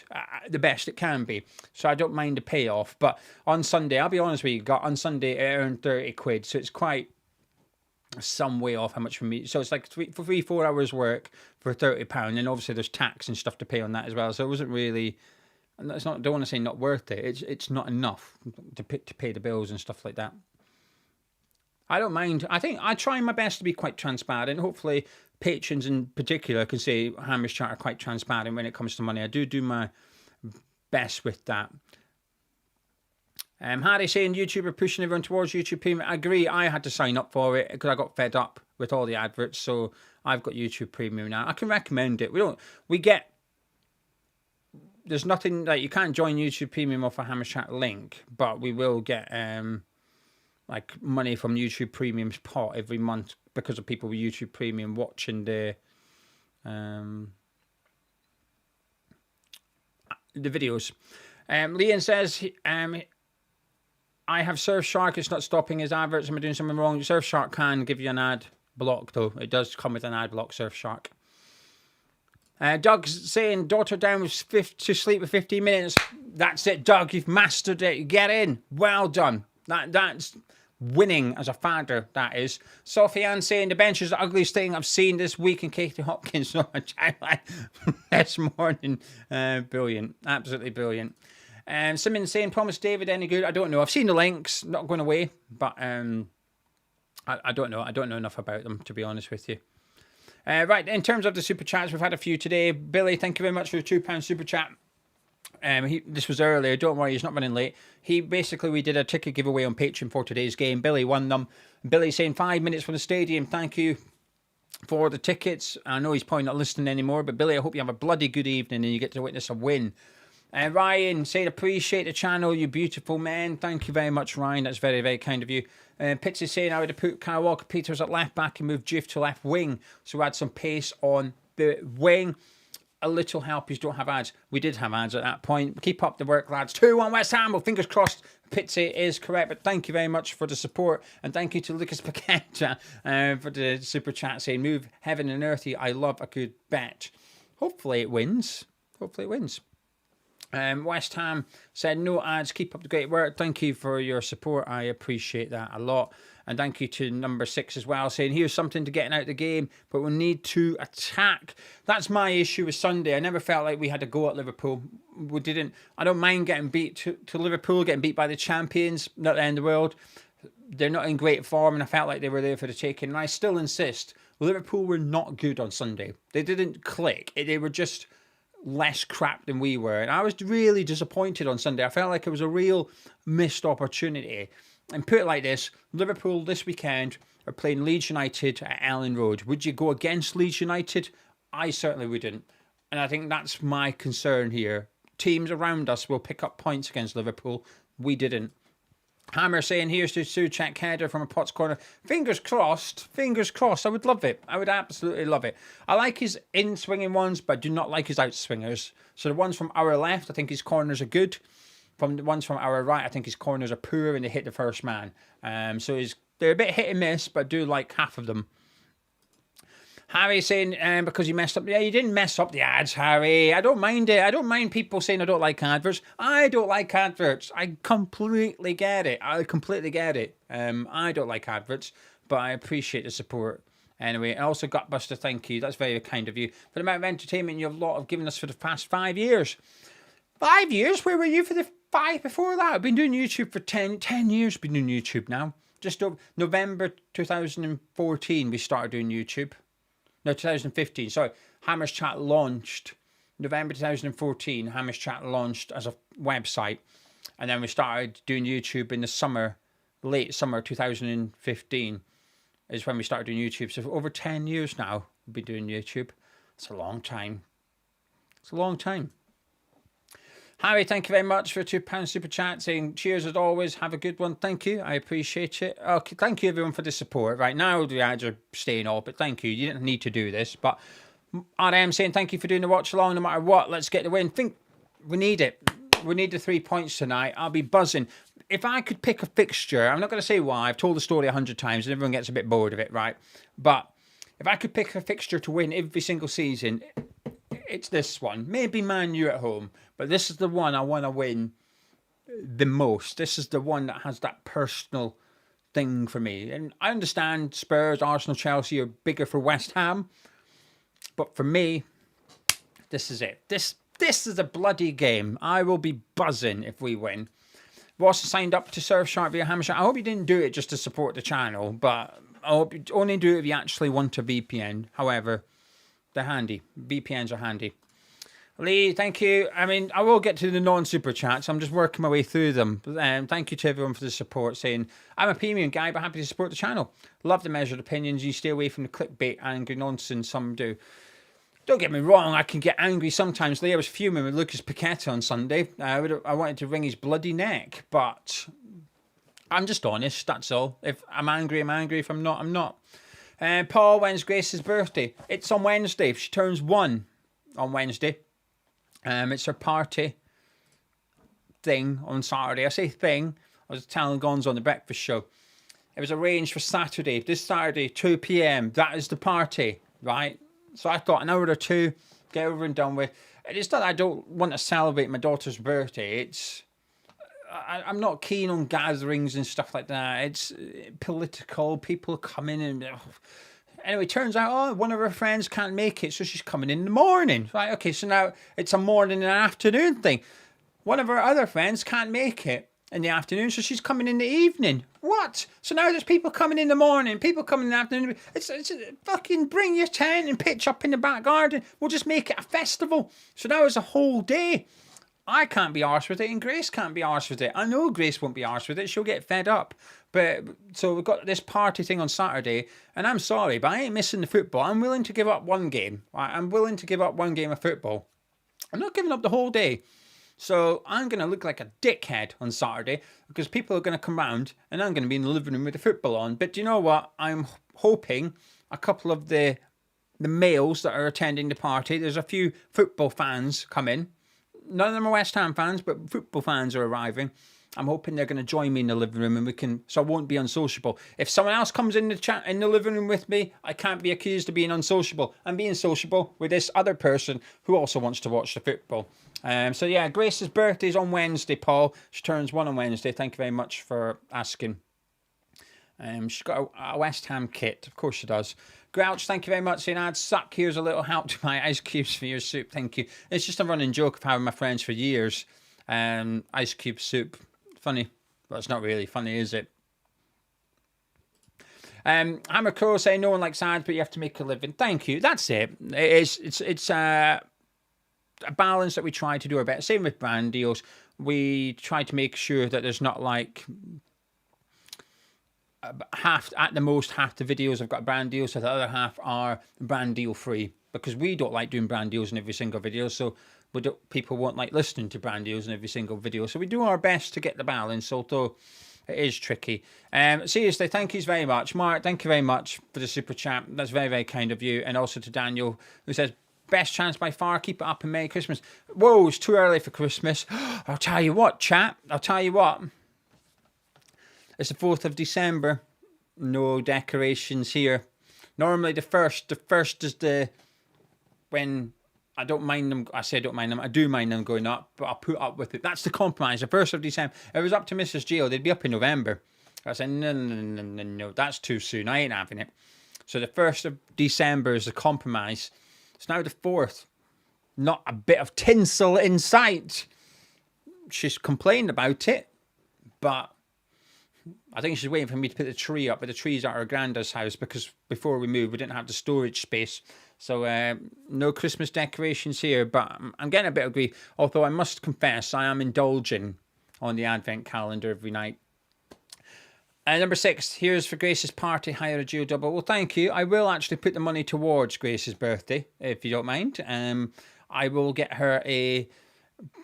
the best it can be. So I don't mind the payoff. But on Sunday, I'll be honest with you, on Sunday I earned 30 quid, so it's quite some way off how much for me. So it's like 3-4 hours work for £30, and obviously there's tax and stuff to pay on that as well. So it wasn't really, and it's not, don't want to say not worth it. It's not enough to pay the bills and stuff like that. I don't mind. I think I try my best to be quite transparent. Hopefully patrons in particular can say Hammers Chat are quite transparent when it comes to money. I do my best with that. Harry saying YouTube are pushing everyone towards YouTube Premium. I agree. I had to sign up for it because I got fed up with all the adverts. So I've got YouTube Premium now. I can recommend it. There's nothing like you can't join YouTube Premium off a Hammer Chat link, but we will get like money from YouTube Premium's pot every month because of people with YouTube Premium watching the videos. Leon says, I have Surfshark. It's not stopping his adverts. Am I doing something wrong? Surfshark can give you an ad block, though. It does come with an ad block, Surfshark. Doug's saying, daughter down to sleep with 15 minutes. That's it, Doug. You've mastered it. Get in. Well done. That's winning as a father, that is. Sophie Ann saying, the bench is the ugliest thing I've seen this week in Katie Hopkins. This morning. Brilliant. Absolutely brilliant. Simmons saying, promise David any good? I don't know. I've seen the links, not going away, but I don't know. I don't know enough about them, to be honest with you. Right, in terms of the super chats, we've had a few today. Billy, thank you very much for the £2 super chat. This was earlier. Don't worry, he's not running late. We did a ticket giveaway on Patreon for today's game. Billy won them. Billy saying 5 minutes from the stadium. Thank you for the tickets. I know he's probably not listening anymore, but Billy, I hope you have a bloody good evening and you get to witness a win. Ryan saying, appreciate the channel, you beautiful man. Thank you very much, Ryan. That's very, very kind of you. Pitts is saying, I would have put Kyle Walker Peters at left back and moved Jiff to left wing. So add some pace on the wing. a little help is don't have ads. We did have ads at that point. Keep up the work, lads. 2-1 West Ham. Well, fingers crossed. Pizzi is correct, but thank you very much for the support, and thank you to Lucas Paqueta for the super chat saying, "Move heaven and earthy. I love a good bet." Hopefully it wins. Hopefully it wins. West Ham said, "No ads. Keep up the great work. Thank you for your support. I appreciate that a lot." And thank you to number 6 as well, saying, "Here's something to getting out of the game, but we need to attack." That's my issue with Sunday. I never felt like we had to go at Liverpool. We didn't. I don't mind getting beat to Liverpool, getting beat by the champions, not the end of the world. They're not in great form, and I felt like they were there for the taking. And I still insist, Liverpool were not good on Sunday. They didn't click. They were just less crap than we were. And I was really disappointed on Sunday. I felt like it was a real missed opportunity. And put it like this, Liverpool this weekend are playing Leeds United at Ellen Road. Would you go against Leeds United? I certainly wouldn't. And I think that's my concern here. Teams around us will pick up points against Liverpool. We didn't. Hammer saying, "Here's to Souček header from a Potts corner." Fingers crossed. Fingers crossed. I would love it. I would absolutely love it. I like his in-swinging ones, but I do not like his out-swingers. So the ones from our left, I think his corners are good. From the ones from our right, I think his corners are poor and they hit the first man. So they're a bit hit and miss, but I do like half of them. Harry saying, because you messed up. Yeah, you didn't mess up the ads, Harry. I don't mind it. I don't mind people saying I don't like adverts. I don't like adverts. I completely get it. I don't like adverts, but I appreciate the support. Anyway, I also got Buster, thank you. That's very kind of you. For the amount of entertainment you have a lot of given us for the past 5 years. 5 years? Where were you for the 5 before that? I've been doing YouTube for 10 years. Been doing YouTube now. Just over November 2014 we started doing YouTube. No, 2015. Sorry. Hammer's Chat launched November 2014. Hammer's Chat launched as a website. And then we started doing YouTube in the summer, late summer 2015 is when we started doing YouTube. So for over 10 years now we've been doing YouTube. It's a long time. It's a long time. Harry, thank you very much for a £2 super chat saying, "Cheers as always, have a good one." Thank you, I appreciate it. Okay, thank you everyone for the support. Right now the ads are staying off, but thank you. You didn't need to do this, but RM saying thank you for doing the watch along no matter what. Let's get the win. Think we need it. We need the 3 points tonight. I'll be buzzing. If I could pick a fixture, I'm not going to say why. I've told the story 100 times and everyone gets a bit bored of it, right? But if I could pick a fixture to win every single season, it's this one. Maybe MUNWHU at home, but this is the one I want to win the most. This is the one that has that personal thing for me. And I understand Spurs, Arsenal, Chelsea are bigger for West Ham, but for me, this is it. This is a bloody game. I will be buzzing if we win. Ross signed up to Surfshark via Hammershot. I hope you didn't do it just to support the channel, but I hope you only do it if you actually want a VPN. However, they're handy. VPNs are handy. Lee, thank you. I mean, I will get to the non-super chats. I'm just working my way through them. Thank you to everyone for the support, saying, "I'm a premium guy, but happy to support the channel. Love the measured opinions. You stay away from the clickbait, angry nonsense some do." Don't get me wrong, I can get angry sometimes. Lee, I was fuming with Lucas Paqueta on Sunday. I wanted to wring his bloody neck, but I'm just honest, that's all. If I'm angry, I'm angry. If I'm not, I'm not. Paul, when's Grace's birthday? It's on Wednesday. She turns 1 on Wednesday. It's her party thing on Saturday. I say thing. I was telling Gonzo on the breakfast show. It was arranged for Saturday. This Saturday, 2 p.m. That is the party, right? So I thought an hour or two, get over and done with. It's not that I don't want to celebrate my daughter's birthday. It's I'm not keen on gatherings and stuff like that. It's political. People come in and... Anyway, turns out, one of her friends can't make it, so she's coming in the morning. Right, okay, so now it's a morning and afternoon thing. One of her other friends can't make it in the afternoon, so she's coming in the evening. What? So now there's people coming in the morning, people coming in the afternoon. It's fucking bring your tent and pitch up in the back garden. We'll just make it a festival. So now it's a whole day. I can't be arsed with it, and Grace can't be arsed with it. I know Grace won't be arsed with it. She'll get fed up. But so we've got this party thing on Saturday, and I'm sorry, but I ain't missing the football. I'm willing to give up one game. I'm willing to give up one game of football. I'm not giving up the whole day. So I'm going to look like a dickhead on Saturday because people are going to come round and I'm going to be in the living room with the football on. But do you know what? I'm hoping a couple of the the males that are attending the party. There's a few football fans come in. None of them are West Ham fans, but football fans are arriving. I'm hoping they're going to join me in the living room, and so I won't be unsociable. If someone else comes in the chat in the living room with me, I can't be accused of being unsociable. I'm being sociable with this other person who also wants to watch the football. So yeah, Grace's birthday is on Wednesday, Paul. She turns 1 on Wednesday. Thank you very much for asking. She's got a West Ham kit. Of course she does. Grouch, thank you very much. Saying I'd suck. Here's a little help to my ice cubes for your soup. Thank you. It's just a running joke of having my friends for years. Ice cube soup. Funny. Well, it's not really funny, is it? Hammer Crow saying no one likes ads, but you have to make a living. Thank you. That's it. It's a balance that we try to do our best. Same with brand deals. We try to make sure that there's not like at the most half the videos have got brand deals, so the other half are brand deal free, because we don't like doing brand deals in every single video, so people won't like listening to brand deals in every single video. So we do our best to get the balance, although it is tricky. Seriously, thank you very much. Mark, thank you very much for the super chat. That's very, very kind of you. And also to Daniel, who says, best chance by far, keep it up and Merry Christmas. Whoa, it's too early for Christmas. I'll tell you what, chat. I'll tell you what. It's the 4th of December. No decorations here. Normally the first is when I don't mind them. I say I don't mind them. I do mind them going up, but I'll put up with it. That's the compromise. The 1st of December. If it was up to Mrs. Gio, they'd be up in November. I said, no, that's too soon. I ain't having it. So the 1st of December is the compromise. It's now the 4th. Not a bit of tinsel in sight. She's complained about it, but I think she's waiting for me to put the tree up, but the tree's at our granddad's house, because before we moved, we didn't have the storage space. So no Christmas decorations here, but I'm getting a bit of grief. Although I must confess, I am indulging on the advent calendar every night. Number 6, here's for Grace's party, hire a Geo double. Well, thank you. I will actually put the money towards Grace's birthday, if you don't mind. I will get her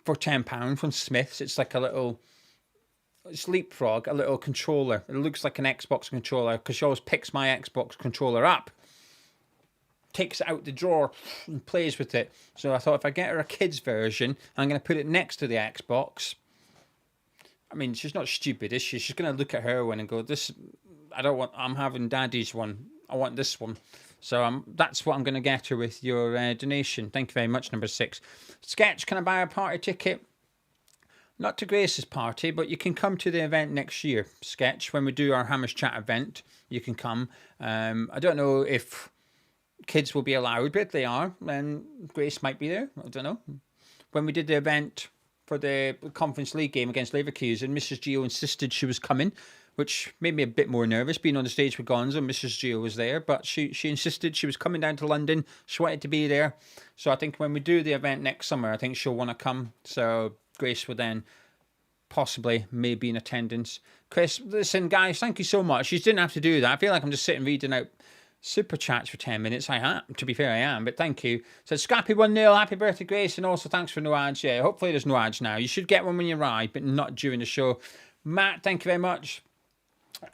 for £10 from Smith's. It's like a little Leapfrog, a little controller. It looks like an Xbox controller, because she always picks my Xbox controller up, takes it out the drawer and plays with it. So I thought if I get her a kid's version, I'm going to put it next to the Xbox. I mean, she's not stupid, is she? She's going to look at her one and go, I'm having daddy's one. I want this one. So that's what I'm going to get her with your donation. Thank you very much, number 6. Sketch, can I buy a party ticket? Not to Grace's party, but you can come to the event next year, Sketch. When we do our Hammers Chat event, you can come. I don't know if kids will be allowed, but if they are, then Grace might be there. I don't know. When we did the event for the Conference League game against Leverkusen, Mrs. Gio insisted she was coming, which made me a bit more nervous, being on the stage with Gonzo. Mrs. Gio was there, but she insisted she was coming down to London. She wanted to be there. So I think when we do the event next summer, I think she'll want to come. So Grace will then possibly maybe in attendance. Chris, listen, guys, thank you so much. You didn't have to do that. I feel like I'm just sitting reading out super chats for 10 minutes. I am, to be fair, I am, but thank you. So Scrappy 1-0, happy birthday, Grace, and also thanks for no ads. Yeah, hopefully there's no ads now. You should get one when you arrive, but not during the show. Matt, thank you very much.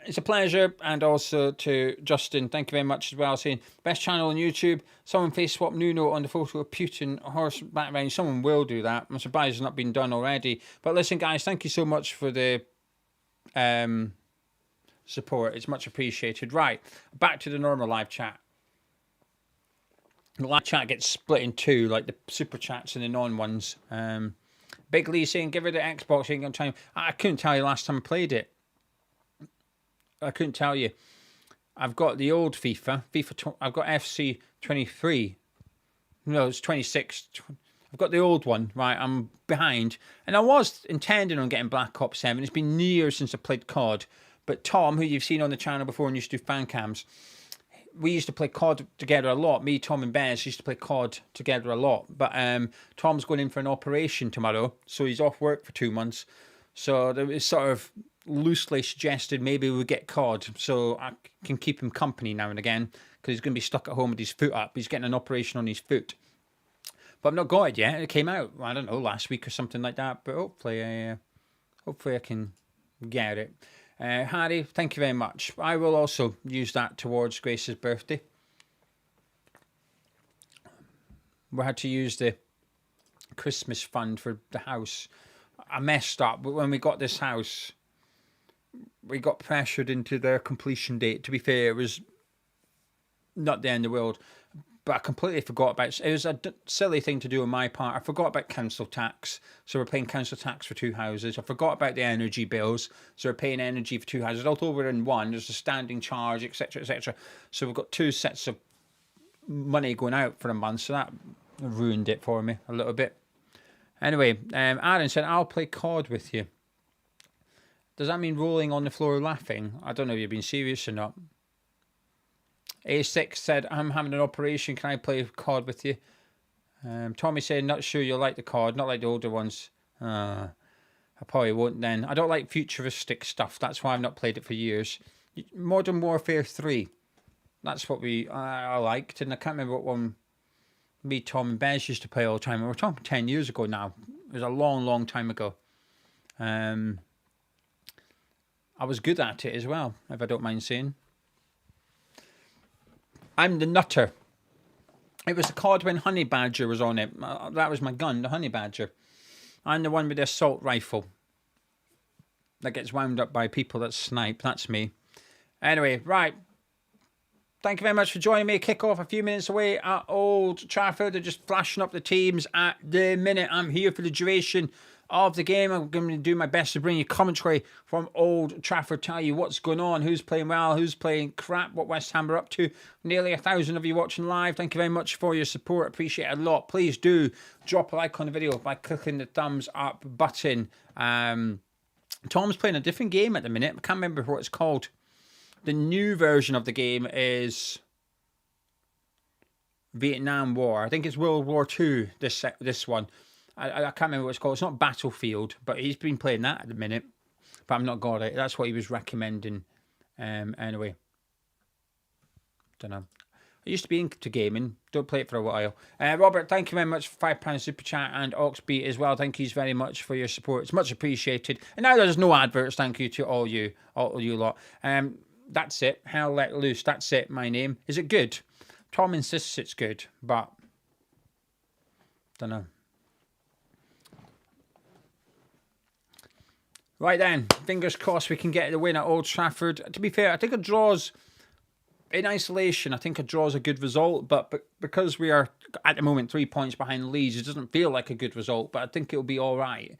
It's a pleasure. And also to Justin, thank you very much as well, saying best channel on YouTube. Someone face swap Nuno on the photo of Putin horseback range. Someone will do that. I'm surprised it's not been done already. But listen, guys, thank you so much for the support. It's much appreciated. Right, back to the normal live chat. The live chat gets split in two, like the super chats and the non ones. Big Lee saying, give her the Xbox. Ain't got time. I couldn't tell you last time I played it. I couldn't tell you. I've got the old FIFA. I've got FC 23. No, it's 26. I've got the old one. Right, I'm behind. And I was intending on getting Black Ops 7. It's been years since I played COD. But Tom, who you've seen on the channel before and used to do fan cams, we used to play COD together a lot. Me, Tom, and Bez used to play COD together a lot. But Tom's going in for an operation tomorrow, so he's off work for 2 months. So there was sort of loosely suggested maybe we'll get COD, so I can keep him company now and again, because he's going to be stuck at home with his foot up. He's getting an operation on his foot. But I've not got it yet. It came out, I don't know, last week or something like that. But hopefully I can get it. Harry, thank you very much. I will also use that towards Grace's birthday. We had to use the Christmas fund for the house. I messed up, but when we got this house, we got pressured into their completion date. To be fair, it was not the end of the world, but I completely forgot about it. It was a silly thing to do on my part. I forgot about council tax, so we're paying council tax for 2 houses. I forgot about the energy bills, so we're paying energy for 2 houses. Although we're in one, there's a standing charge, etc., etc. So we've got 2 sets of money going out for a month, so that ruined it for me a little bit. Anyway, Aaron said, I'll play COD with you. Does that mean rolling on the floor laughing? I don't know if you've been serious or not. A6 said, I'm having an operation. Can I play COD with you? Tommy said, not sure you'll like the COD, not like the older ones. I probably won't then. I don't like futuristic stuff. That's why I've not played it for years. Modern Warfare 3. That's what I liked. And I can't remember what one me, Tom, and Bez used to play all the time. We're talking 10 years ago now. It was a long, long time ago. I was good at it as well, if I don't mind saying. I'm the nutter. It was the COD when Honey Badger was on it. That was my gun, the Honey Badger. I'm the one with the assault rifle that gets wound up by people that snipe. That's me. Anyway, right. Thank you very much for joining me. Kick off a few minutes away at Old Trafford. They're just flashing up the teams at the minute. I'm here for the duration of the game. I'm going to do my best to bring you commentary from Old Trafford, tell you what's going on, who's playing well, who's playing crap, what West Ham are up to. Nearly 1,000 of you watching live. Thank you very much for your support. Appreciate it a lot. Please do drop a like on the video by clicking the thumbs up button. Tom's playing a different game at the minute. I can't remember what it's called. The new version of the game is Vietnam War. I think it's World War II, this one. I can't remember what it's called. It's not Battlefield, but he's been playing that at the minute. But I've not got it. That's what he was recommending. Anyway. Don't know. I used to be into gaming. Don't play it for a while. Robert, thank you very much for £5 super chat, and Oxbeat as well. Thank you very much for your support. It's much appreciated. And now there's no adverts. Thank you to all you lot. That's it. Hell Let Loose. That's it. My name. Is it good? Tom insists it's good, but don't know. Right then, fingers crossed we can get the win at Old Trafford. To be fair, I think a draw's in isolation. I think a draw's a good result, but because we are at the moment 3 points behind Leeds, it doesn't feel like a good result. But I think it'll be all right.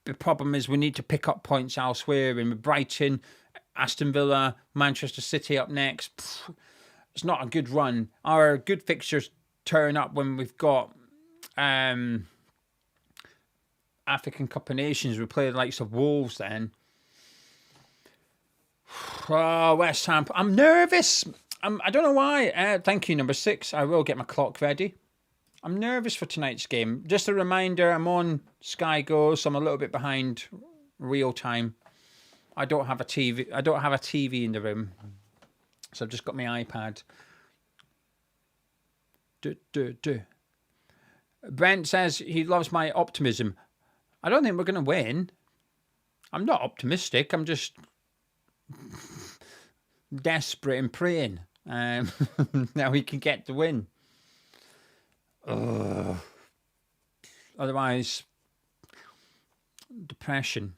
The problem is we need to pick up points elsewhere, and with Brighton, Aston Villa, Manchester City up next. It's not a good run. Our good fixtures turn up when we've got African Cup of Nations. We play the likes of Wolves then. Oh, West Ham. I'm nervous. I don't know why. Thank you, number 6. I will get my clock ready. I'm nervous for tonight's game. Just a reminder, I'm on Sky Go, so I'm a little bit behind real time. I don't have a TV. I don't have a TV in the room, so I've just got my iPad. Brent says he loves my optimism. I don't think we're going to win. I'm not optimistic. I'm just desperate and praying. Now we can get the win. Otherwise, depression.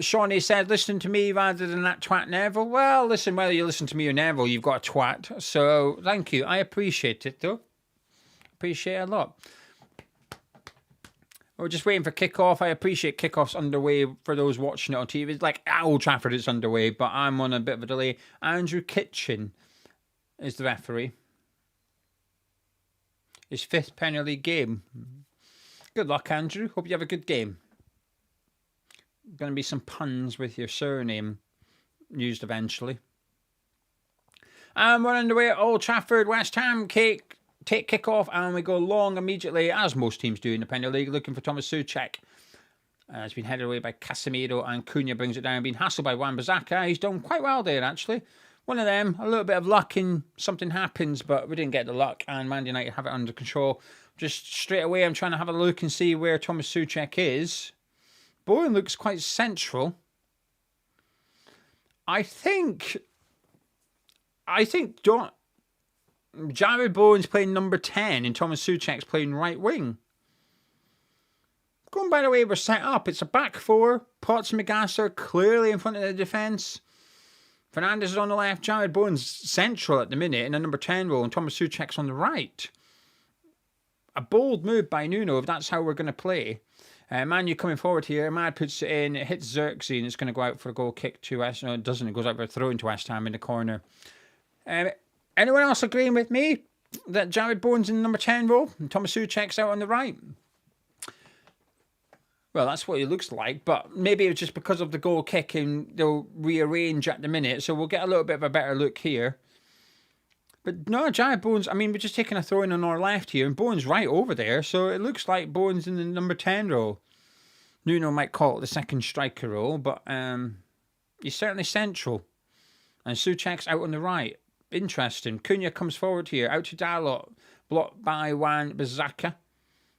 Shawnee said, listen to me rather than that twat Neville. Well, listen, whether you listen to me or Neville, you've got a twat. So, thank you. I appreciate it, though. Appreciate it a lot. We're just waiting for kickoff. I appreciate kickoff's underway for those watching it on TV. It's like at Old Trafford, it's underway, but I'm on a bit of a delay. Andrew Kitchen is the referee. His 5th Premier League game. Good luck, Andrew. Hope you have a good game. Going to be some puns with your surname used eventually. And we're underway at Old Trafford. West Ham take kick-off, and we go long immediately, as most teams do in the Premier League, looking for Thomas Souček. It's been headed away by Casemiro, and Cunha brings it down, being hassled by Wan-Bissaka. He's done quite well there, actually. One of them, a little bit of luck and something happens, but we didn't get the luck, and Man United have it under control. Just straight away, I'm trying to have a look and see where Thomas Souček is. Bowen looks quite central. I think Jared Bowen's playing number 10 and Thomas Souček's playing right wing. Going by the way we're set up, it's a back four. Potts and Magassa clearly in front of the defence. Fernandes is on the left. Jared Bowen's central at the minute in the number 10 role, and Thomas Souček's on the right. A bold move by Nuno if that's how we're going to play. MUNWHU coming forward here. Ahmad puts it in. It hits Xerxes and it's going to go out for a goal kick to West. No, it doesn't. It goes out for a throw into West Ham in the corner. Anyone else agreeing with me that Jared Bowen's in the number 10 role and Thomas Souček's out on the right? Well, that's what it looks like, but maybe it's just because of the goal kick and they'll rearrange at the minute, so we'll get a little bit of a better look here. But no, Jared Bowen's, I mean, we're just taking a throw in on our left here, and Bowen's right over there, so it looks like Bowen's in the number 10 role. Nuno might call it the second striker role, but he's certainly central. And Souček's out on the right. Interesting. Cunha comes forward here, out to Dalot, blocked by Wan-Bissaka,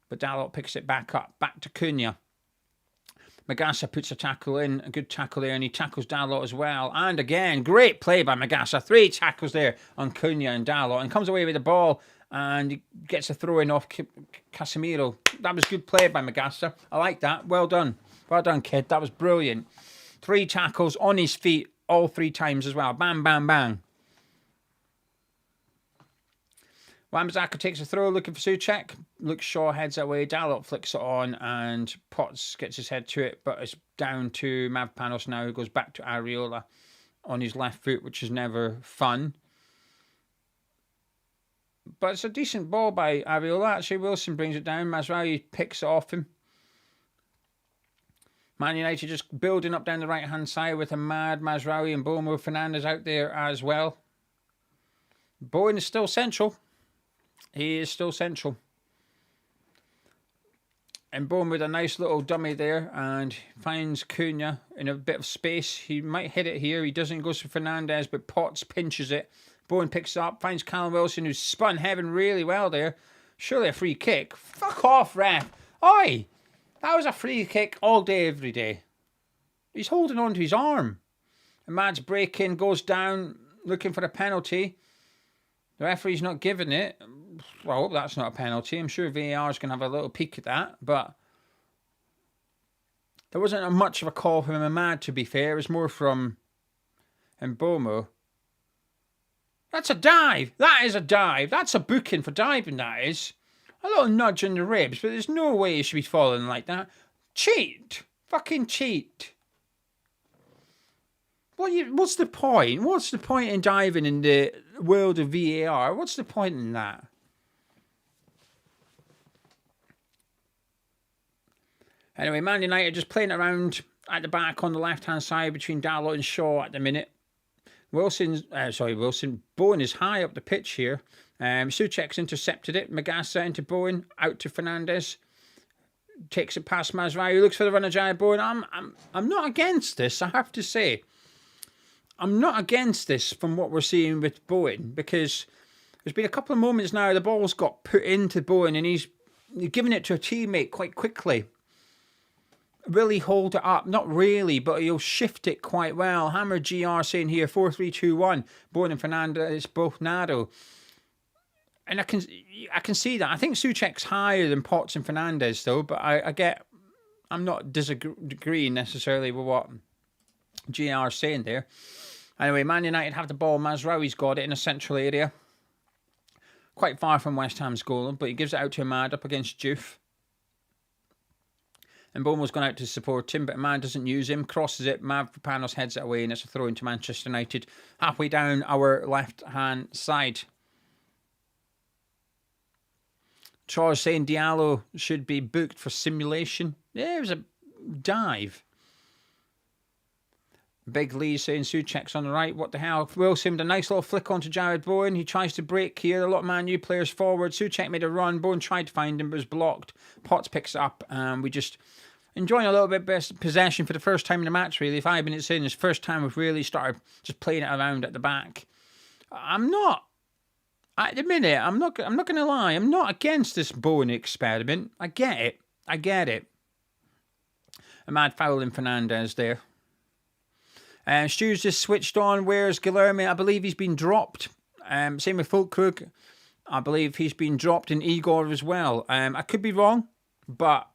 but Dalot picks it back up, back to Cunha. Magassa puts a tackle in, a good tackle there, and he tackles Dalot as well. And again, great play by Magassa. 3 tackles there on Cunha and Dalot, and comes away with the ball and he gets a throw in off Casemiro. That was good play by Magassa. I like that. Well done. Well done, kid. That was brilliant. 3 tackles on his feet all 3 times as well. Bang, bang, bang. Wan-Bissaka takes a throw looking for Souček. Luke Shaw heads away. Dalot flicks it on and Potts gets his head to it, but it's down to Mavropanos now, who goes back to Areola on his left foot, which is never fun. But it's a decent ball by Areola. Actually, Wilson brings it down. Mazraoui picks it off him. Man United just building up down the right-hand side with Ahmad, Mazraoui and Bowen with Fernandes out there as well. Bowen is still central. He is still central. And Bowen with a nice little dummy there and finds Cunha in a bit of space. He might hit it here. He doesn't. Goes for Fernandes, but Potts pinches it. Bowen picks it up, finds Callum Wilson, who's spun heaven really well there. Surely a free kick. Fuck off, ref. Oi! That was a free kick all day, every day. He's holding on to his arm. Ahmad's breaking, goes down, looking for a penalty. The referee's not giving it. Well, I hope that's not a penalty. I'm sure VAR is going to have a little peek at that. But there wasn't much of a call from Ahmad, to be fair. It was more from Mbeumo. That's a dive. That is a dive. That's a booking for diving, that is. A little nudge in the ribs, but there's no way he should be falling like that. Cheat. Fucking cheat. What's the point? What's the point in diving in the world of VAR? What's the point in that? Anyway, Man United just playing around at the back on the left-hand side between Dalot and Shaw at the minute. Bowen is high up the pitch here. Souček's intercepted it. Magassa into Bowen, out to Fernandes. Takes it past Mazraoui, looks for the run of Jared Bowen. I'm not against this, I have to say. I'm not against this from what we're seeing with Bowen, because there's been a couple of moments now the ball's got put into Bowen and he's giving it to a teammate quite quickly. Really hold it up. Not really, but he'll shift it quite well. Hammer GR saying here 4-3-2-1. Bowen and Fernandes both narrow. And I can see that. I think Souček's higher than Potts and Fernandes though, but I'm not disagreeing necessarily with what GR is saying there. Anyway, Man United have the ball. Mazraoui's got it in a central area. Quite far from West Ham's goal, but he gives it out to Ahmad up against Diouf. And Bowen was gone out to support him, but Ahmad doesn't use him. Crosses it. Mavropanos heads it away, and it's a throw into Manchester United. Halfway down our left-hand side. Charles saying Diallo should be booked for simulation. Yeah, it was a dive. Big Lee saying Souček's on the right. What the hell? Wilson with a nice little flick onto Jared Bowen. He tries to break here. A lot of MUNWHU players forward. Souček made a run. Bowen tried to find him, but was blocked. Potts picks it up, and we just enjoying a little bit best possession for the first time in the match, really. 5 minutes in, it's the first time we've really started just playing it around at the back. At the minute, I'm not going to lie. I'm not against this Bowen experiment. I get it. Ahmad fouling Fernandes there. Stu's just switched on. Where's Guilherme? I believe he's been dropped. Same with Fulkrug. I believe he's been dropped in Igor as well. I could be wrong, but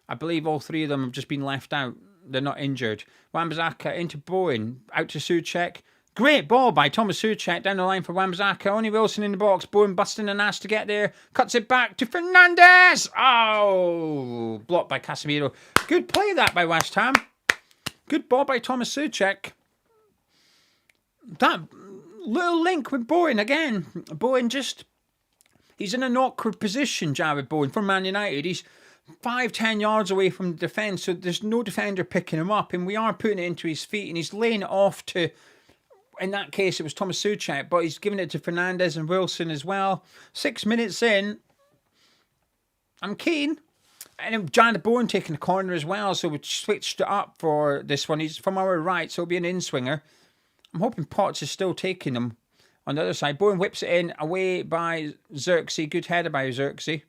I believe all three of them have just been left out. They're not injured. Wan-Bissaka into Bowen, out to Souček. Great ball by Thomas Souček down the line for Wan-Bissaka. Only Wilson in the box. Bowen busting an ass to get there. Cuts it back to Fernandes. Oh, blocked by Casemiro. Good play that by West Ham. Good ball by Thomas Souček. That little link with Bowen again. Bowen just... He's in an awkward position, Jared Bowen, for Man United. He's 5-10 yards away from the defence, so there's no defender picking him up, and we are putting it into his feet, and he's laying it off to... In that case, it was Thomas Souček, but he's giving it to Fernandes and Wilson as well. 6 minutes in. I'm keen. And Jared Bowen taking the corner as well, so we switched it up for this one. He's from our right, so it'll be an in-swinger. I'm hoping Potts is still taking them on the other side. Bowen whips it in, away by Xerxes. Good header by Xerxes.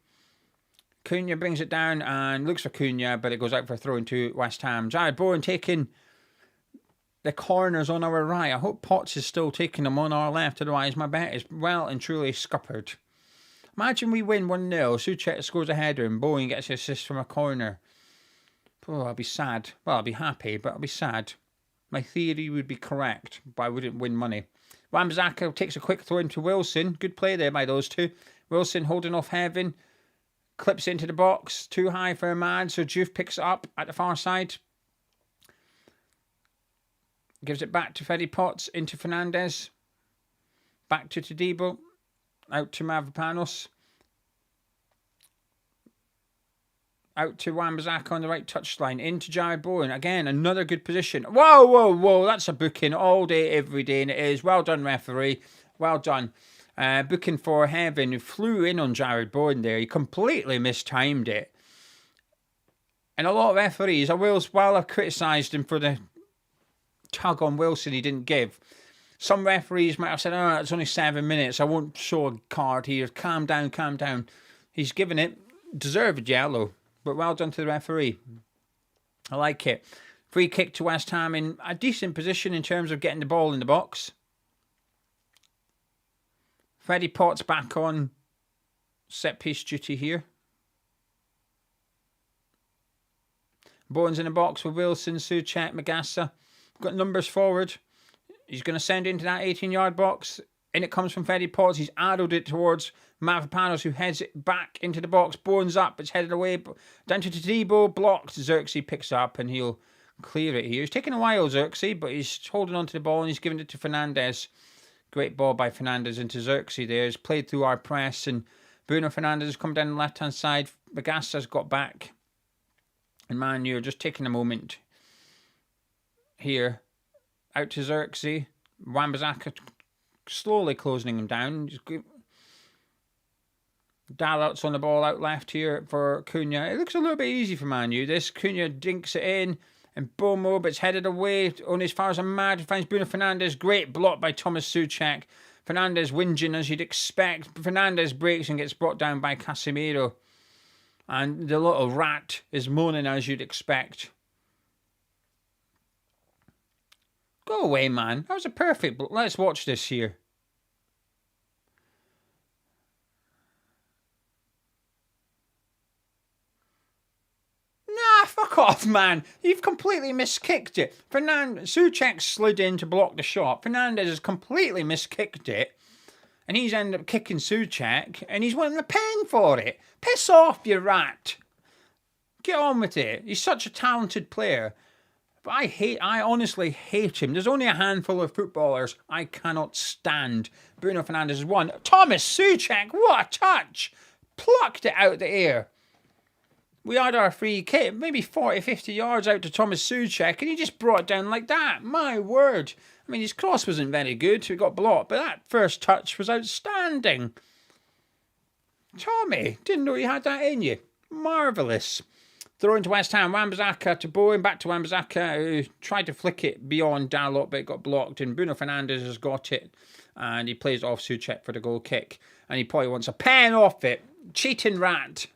Cunha brings it down and looks for Cunha, but it goes out for a throw into West Ham. Jared Bowen taking the corners on our right. I hope Potts is still taking them on our left, otherwise my bet is well and truly scuppered. Imagine we win 1-0, Souček scores a header and Bowen gets an assist from a corner. Oh, I'll be sad. Well, I'll be happy, but I'll be sad. My theory would be correct, but I wouldn't win money. Wan-Bissaka takes a quick throw into Wilson. Good play there by those two. Wilson holding off Heaven. Clips into the box. Too high for a man, so Juve picks it up at the far side. Gives it back to Freddy Potts, into Fernandes. Back to Todibo. Out to Mavropanos. Out to Wan-Bissaka on the right touchline. Into Jared Bowen. Again, another good position. Whoa, whoa, whoa. That's a booking all day, every day. And it is. Well done, referee. Well done. Booking for Heaven, who flew in on Jared Bowen there. He completely mistimed it. And a lot of referees, while I've criticised him for the tug on Wilson he didn't give, some referees might have said, oh, it's only 7 minutes, I won't show a card here, calm down, calm down. He's given it, deserved yellow, but well done to the referee. I like it. Free kick to West Ham in a decent position in terms of getting the ball in the box. Freddy Potts back on set piece duty here. Bowen's in the box with Wilson, Souček, Magassa. Got numbers forward. He's going to send into that 18-yard box. In it comes from Freddy Potts. He's arrowed it towards Mavropanos, who heads it back into the box. Bowen's up. It's headed away. Down to Todibo. Blocked. Xerxes picks up and he'll clear it here. He's taking a while, Xerxes, but he's holding on to the ball and he's giving it to Fernandes. Great ball by Fernandes into Xerxes there. He's played through our press and Bruno Fernandes has come down the left-hand side. Magassa's got back. And MUNWHU are just taking a moment here. Out to Xerxes. Wan-Bissaka slowly closing him down. Dalot's on the ball out left here for Cunha. It looks a little bit easy for MUNWHU. This Cunha dinks it in. And Bomo, but it's headed away only as far as I'm mad. Finds Bruno Fernandes. Great block by Thomas Souček. Fernandes whinging as you'd expect. Fernandes breaks and gets brought down by Casemiro. And the little rat is moaning as you'd expect. Go away, man. That was a perfect block. Let's watch this here. Nah, fuck off, man. You've completely miskicked it. Souček slid in to block the shot. Fernandes has completely miskicked it. And he's ended up kicking Souček. And he's winning the pen for it. Piss off, you rat. Get on with it. He's such a talented player. But I honestly hate him. There's only a handful of footballers I cannot stand. Bruno Fernandes is one. Thomas Souček, what a touch. Plucked it out the air. We had our free kick, maybe 40, 50 yards out to Thomas Souček, and he just brought it down like that. My word. I mean, his cross wasn't very good, so he got blocked, but that first touch was outstanding. Tommy, didn't know you had that in you. Marvellous. Throw into West Ham. Wan-Bissaka to Bowen. Back to Wan-Bissaka, who tried to flick it beyond Dalot, but it got blocked, and Bruno Fernandes has got it, and he plays off Souček for the goal kick, and he probably wants a pen off it. Cheating rat.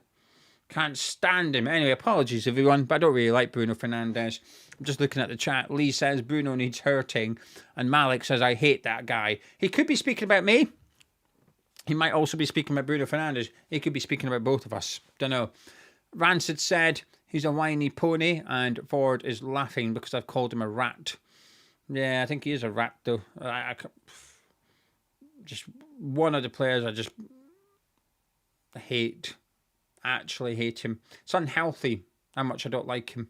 Can't stand him. Anyway, apologies everyone, but I don't really like Bruno Fernandes. I'm just looking at the chat. Lee says Bruno needs hurting, and Malik says I hate that guy. He could be speaking about me. He might also be speaking about Bruno Fernandes. He could be speaking about both of us. Don't know. Rancid said he's a whiny pony, and Ford is laughing because I've called him a rat. Yeah, I think he is a rat, though. Just one of the players I just hate. Actually hate him. It's unhealthy how much I don't like him.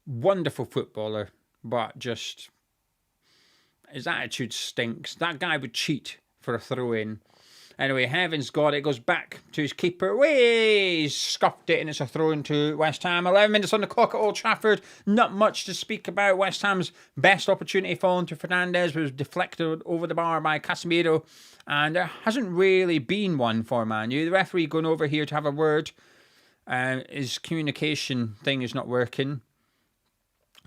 Wonderful footballer, but just his attitude stinks. That guy would cheat for a throw-in. Anyway, Heaven's got it. Goes back to his keeper. He's scuffed it, and it's a throw-in to West Ham. 11 minutes on the clock at Old Trafford. Not much to speak about. West Ham's best opportunity falling to Fernandes was deflected over the bar by Casemiro, and there hasn't really been one for Man U. The referee going over here to have a word. His communication thing is not working.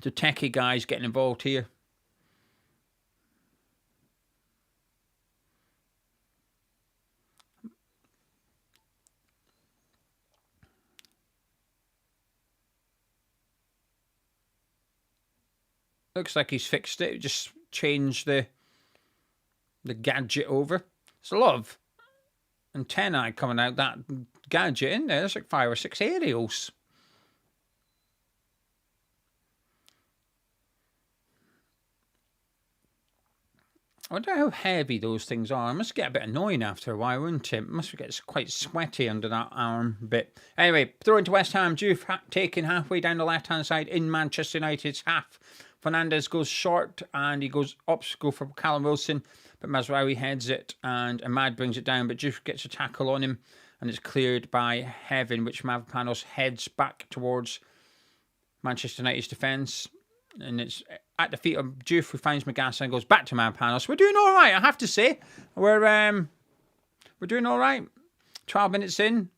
The techie guys getting involved here. Looks like he's fixed it. Just changed the gadget over. There's a lot of antennae coming out that gadget in there. There's like 5 or 6 aerials. I wonder how heavy those things are. It must get a bit annoying after a while, wouldn't it? It must get quite sweaty under that arm bit. Anyway, throw into West Ham. Juve taken halfway down the left-hand side in Manchester United's half. Fernandes goes short and he goes up to go for Callum Wilson, but Mazraoui heads it and Ahmad brings it down, but Juve gets a tackle on him and it's cleared by Heaven, which Mavropanos heads back towards Manchester United's defence. And it's at the feet of Juve, who finds Magassa and goes back to Mavropanos. We're doing all right, I have to say. We're doing all right. 12 minutes in.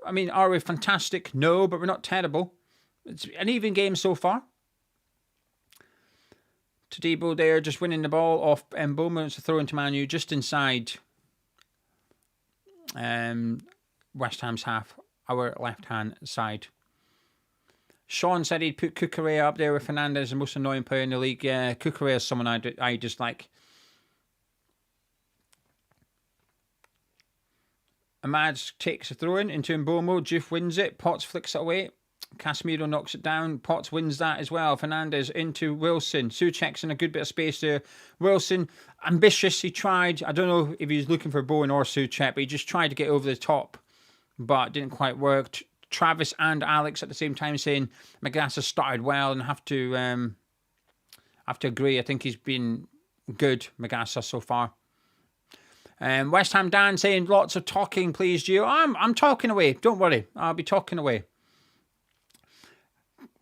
I mean, are we fantastic? No, but we're not terrible. It's an even game so far. Todibo there, just winning the ball off Bowen. It's a throw into Man U just inside West Ham's half, our left-hand side. Sean said he'd put Cucurella up there with Fernandes, the most annoying player in the league. Yeah, Cucurella is someone I dislike. Ahmad takes a throw-in into Mbomo. Juve wins it. Potts flicks it away. Casemiro knocks it down. Potts wins that as well. Fernandes into Wilson. Souček's in a good bit of space there. Wilson, ambitious. He tried. I don't know if he was looking for Bowen or Souček, but he just tried to get over the top, but didn't quite work. Travis and Alex at the same time saying Magassa started well, and have to agree. I think he's been good, Magassa, so far. West Ham Dan saying lots of talking, please, Gio. I'm talking away. Don't worry. I'll be talking away.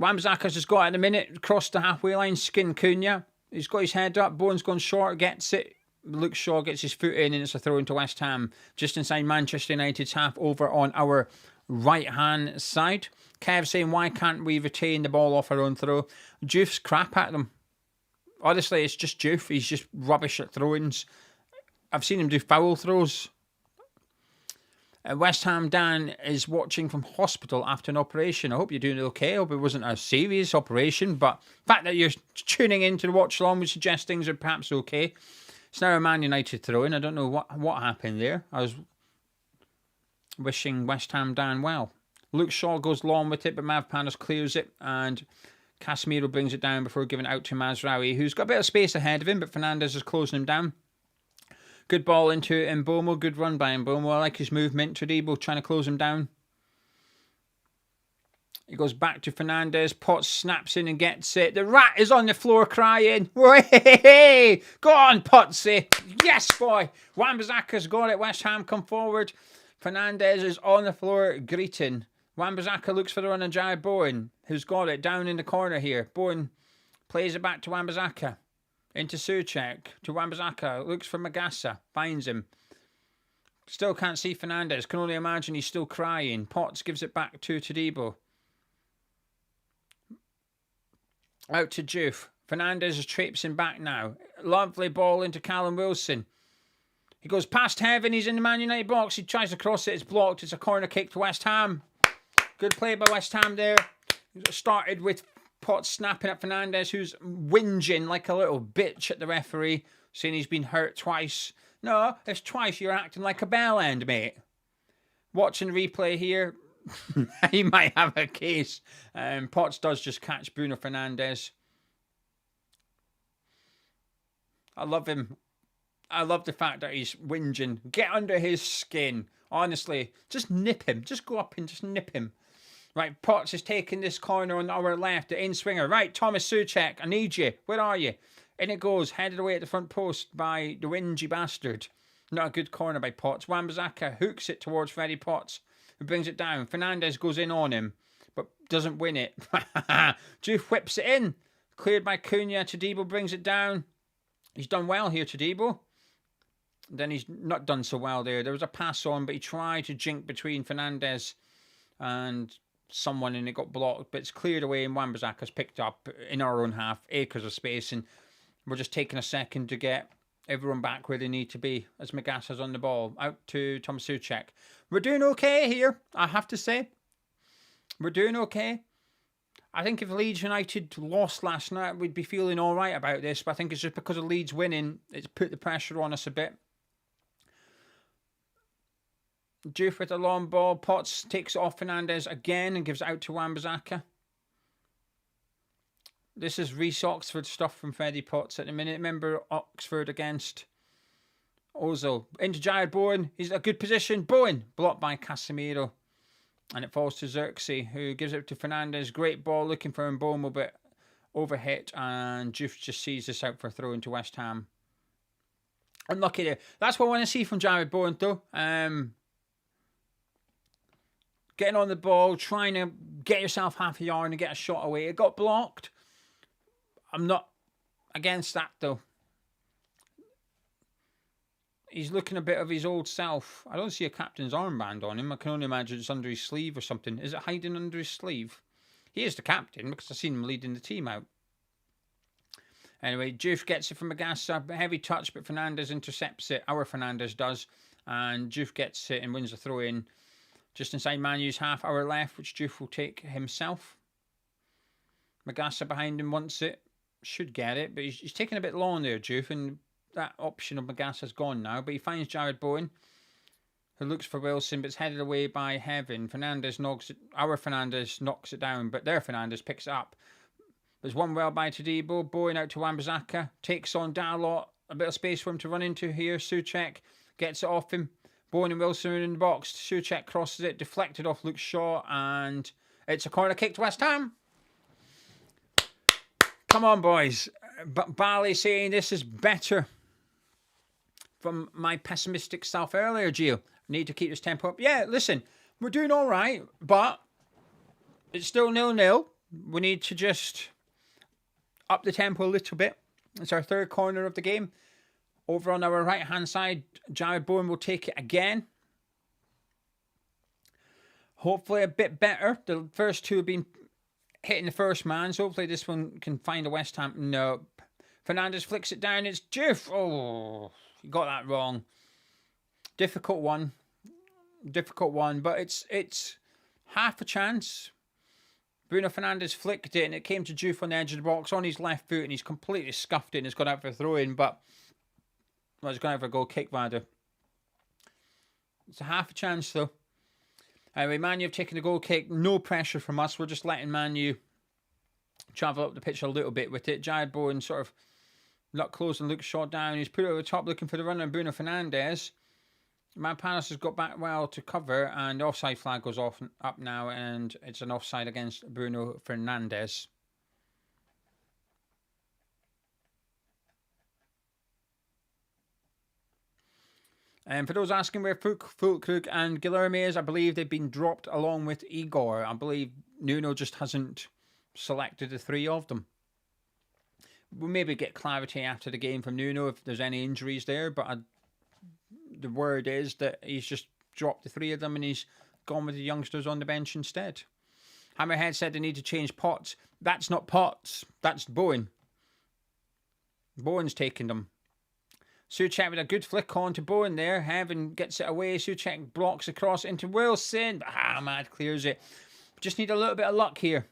Wan-Bissaka's just got it in a minute, across the halfway line, skin Cunha. He's got his head up, Bowen's gone short, gets it. Luke Shaw gets his foot in, and it's a throw into West Ham, just inside Manchester United's half, over on our right-hand side. Kev saying, why can't we retain the ball off our own throw? Juve's crap at them. Honestly, it's just Juve. He's just rubbish at throw-ins. I've seen him do foul throws. West Ham Dan is watching from hospital after an operation. I hope you're doing okay. I hope it wasn't a serious operation, but the fact that you're tuning in to watch along would suggest things are perhaps okay. It's now a Man United throw-in. I don't know what happened there. I was wishing West Ham Dan well. Luke Shaw goes long with it, but Mavropanos clears it, and Casemiro brings it down before giving it out to Mazraoui, who's got a bit of space ahead of him, but Fernandes is closing him down. Good ball into Mbomo. Good run by Mbomo. I like his movement. Todibo trying to close him down. He goes back to Fernandes. Potts snaps in and gets it. The rat is on the floor crying. Way! Go on, Potsy. Yes, boy. Wan-Bissaka's got it. West Ham come forward. Fernandes is on the floor greeting. Wan-Bissaka looks for the run on Jared Bowen, who's got it down in the corner here. Bowen plays it back to Wan-Bissaka. Into Souček, to Wan-Bissaka, looks for Magassa, finds him. Still can't see Fernandes, can only imagine he's still crying. Potts gives it back to Todibo. Out to Juve. Fernandes is traipsing back now. Lovely ball into Callum Wilson. He goes past Heaven, he's in the Man United box. He tries to cross it, it's blocked. It's a corner kick to West Ham. Good play by West Ham there. Started with Potts snapping at Fernandes, who's whinging like a little bitch at the referee, saying he's been hurt twice. No, it's twice. You're acting like a bell end, mate. Watching replay here, he might have a case. Potts does just catch Bruno Fernandes. I love him. I love the fact that he's whinging. Get under his skin. Honestly, just nip him. Just go up and just nip him. Right, Potts is taking this corner on our left. The in-swinger. Right, Thomas Souček, I need you. Where are you? In it goes. Headed away at the front post by the whingy bastard. Not a good corner by Potts. Wan-Bissaka hooks it towards Freddie Potts, who brings it down. Fernandes goes in on him, but doesn't win it. Juve whips it in. Cleared by Cunha. Todibo brings it down. He's done well here, Todibo. Then he's not done so well there. There was a pass on, but he tried to jink between Fernandes and someone, and it got blocked. But it's cleared away, and Wan-Bissaka's picked up in our own half. Acres of space, and we're just taking a second to get everyone back where they need to be as Magassa's on the ball. Out to Thomas Souček. We're doing okay here, I have to say. We're doing okay. I think if Leeds United lost last night, we'd be feeling all right about this. But I think it's just because of Leeds winning, it's put the pressure on us a bit. Juve with a long ball. Potts takes it off Fernandes again and gives it out to Wan-Bissaka. This is Reece Oxford stuff from Freddie Potts at the minute. Remember Oxford against Ozil. Into Jared Bowen. He's in a good position. Bowen blocked by Casemiro. And it falls to Xerxes, who gives it to Fernandes. Great ball, looking for him. Bowen will be overhit, and Juve just sees this out for a throw into West Ham. Unlucky there. That's what I want to see from Jared Bowen, though. Getting on the ball, trying to get yourself half a yard and get a shot away. It got blocked. I'm not against that, though. He's looking a bit of his old self. I don't see a captain's armband on him. I can only imagine it's under his sleeve or something. Is it hiding under his sleeve? He is the captain because I've seen him leading the team out. Anyway, Juve gets it from Magassa. Heavy touch, but Fernandes intercepts it. Our Fernandes does. And Juve gets it and wins the throw-in just inside MUNWHU's half. Our left, which Juve will take himself. Magassa behind him wants it. Should get it, but he's taking a bit long there, Juve, and that option of Magassa's gone now, but he finds Jared Bowen, who looks for Wilson, but it's headed away by Heaven. Our Fernandes knocks it down, but their Fernandes picks it up. There's one well by Todibo. Bowen out to Wan-Bissaka, takes on Dalot. A bit of space for him to run into here. Souček gets it off him. Bowen and Wilson are in the box. Souček crosses it, deflected off Luke Shaw, and it's a corner kick to West Ham. Come on, boys. Bali saying this is better. From my pessimistic self earlier, Gio. Need to keep this tempo up. Yeah, listen, we're doing all right, but it's still 0-0. We need to just up the tempo a little bit. It's our third corner of the game. Over on our right-hand side, Jared Bowen will take it again. Hopefully a bit better. The first two have been hitting the first man, so hopefully this one can find a West Ham. No. Fernandes flicks it down. It's Juve. Oh, you got that wrong. Difficult one, but it's half a chance. Bruno Fernandes flicked it, and it came to Juve on the edge of the box on his left foot, and he's completely scuffed it, and it's gone out for a throw-in, but it's gone out for a goal kick, rather. It's a half a chance, though. Anyway, MUNWHU have taken the goal kick. No pressure from us. We're just letting MUNWHU travel up the pitch a little bit with it. Jared Bowen sort of not close and Luke Shaw down. He's put it over the top looking for the runner, Bruno Fernandes. Panos has got back well to cover, and the offside flag goes off up now, and it's an offside against Bruno Fernandes. And for those asking where Fulkrug and Guilherme is, I believe they've been dropped along with Igor. I believe Nuno just hasn't selected the three of them. We'll maybe get clarity after the game from Nuno if there's any injuries there, but the word is that he's just dropped the three of them and he's gone with the youngsters on the bench instead. Hammerhead said they need to change Potts. That's not Potts. That's Bowen. Bowen's taking them. Souček with a good flick on to Bowen there. Heaven gets it away. Souček blocks across into Wilson. Mad clears it. Just need a little bit of luck here.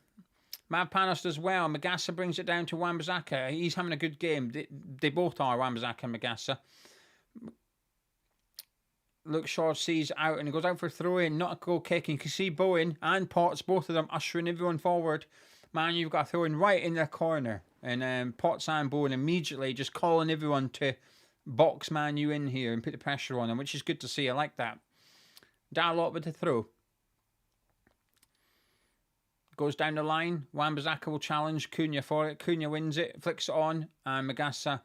Panos does well. Magassa brings it down to Wan-Bissaka. He's having a good game. They both are, Wan-Bissaka and Magassa. Luke Shaw sees out and he goes out for a throw-in, not a goal kick. And you can see Bowen and Potts, both of them, ushering everyone forward. Man, you've got a throw-in right in their corner. And Potts and Bowen immediately just calling everyone to box Man U in here and put the pressure on them, which is good to see. I like that. Dalot with the throw. Goes down the line. Wan-Bissaka will challenge Cunha for it. Cunha wins it, flicks it on, and Magassa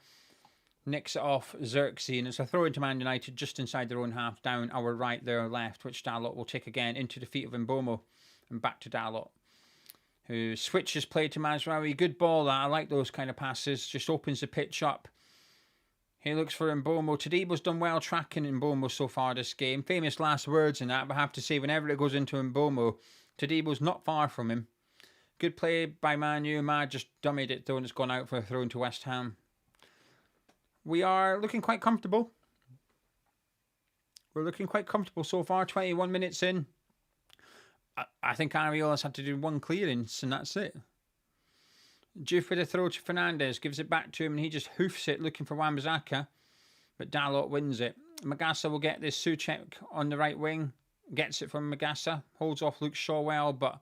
nicks it off Xerxes, and it's a throw into Man United just inside their own half, down our right, their left, which Dalot will take again into the feet of Mbeumo, and back to Dalot, who switches play to Mazraoui. Good ball, that. I like those kind of passes. Just opens the pitch up. He looks for Mbeumo. Tadebo's done well tracking Mbeumo so far this game. Famous last words in that, but I have to say, whenever it goes into Mbeumo, Tadebo's not far from him. Good play by Man U. Mad just dummied it though, and it's gone out for a throw into West Ham. We are looking quite comfortable. We're looking quite comfortable so far. 21 minutes in. I think Ariola's had to do one clearance, and that's it. Diouf with a throw to Fernandes. Gives it back to him, and he just hoofs it, looking for Wan-Bissaka. But Dalot wins it. Magassa will get this Souček on the right wing. Gets it from Magassa. Holds off Luke Shaw well, but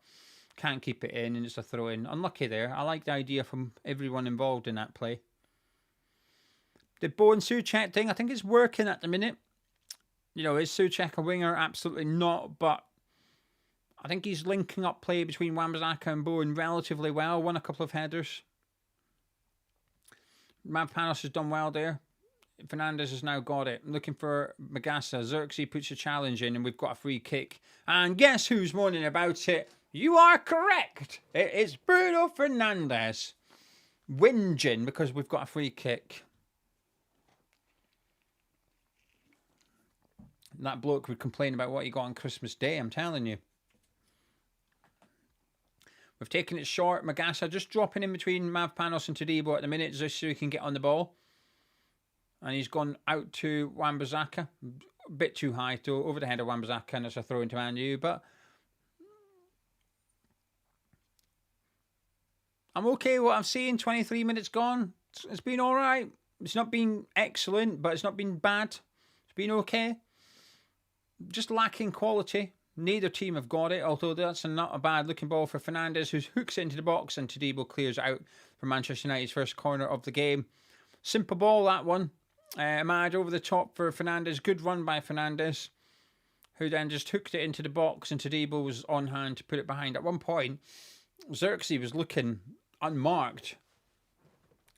can't keep it in, and it's a throw-in. Unlucky there. I like the idea from everyone involved in that play. The Bowen Souček thing, I think it's working at the minute. You know, is Souček a winger? Absolutely not, but I think he's linking up play between Wan-Bissaka and Bowen relatively well. Won a couple of headers. Mavpanos has done well there. Fernandes has now got it. Looking for Magassa. Xerxes puts a challenge in, and we've got a free kick. And guess who's moaning about it? You are correct. It's Bruno Fernandes. Whinging because we've got a free kick. That bloke would complain about what he got on Christmas Day, I'm telling you. We've taken it short. Magassa just dropping in between Mavpanos and Tadebo at the minute just so he can get on the ball. And he's gone out to Wan-Bissaka. A bit too high, though, over the head of Wan-Bissaka, and it's a throw into Man U. But I'm okay with what I've seen. 23 minutes gone. It's been all right. It's not been excellent, but it's not been bad. It's been okay. Just lacking quality. Neither team have got it, although that's not a bad looking ball for Fernandes, who hooks it into the box, and Tadebo clears out for Manchester United's first corner of the game. Simple ball, that one. Ahmad over the top for Fernandes. Good run by Fernandes, who then just hooked it into the box, and Tadebo was on hand to put it behind. At one point, Xerxes was looking unmarked,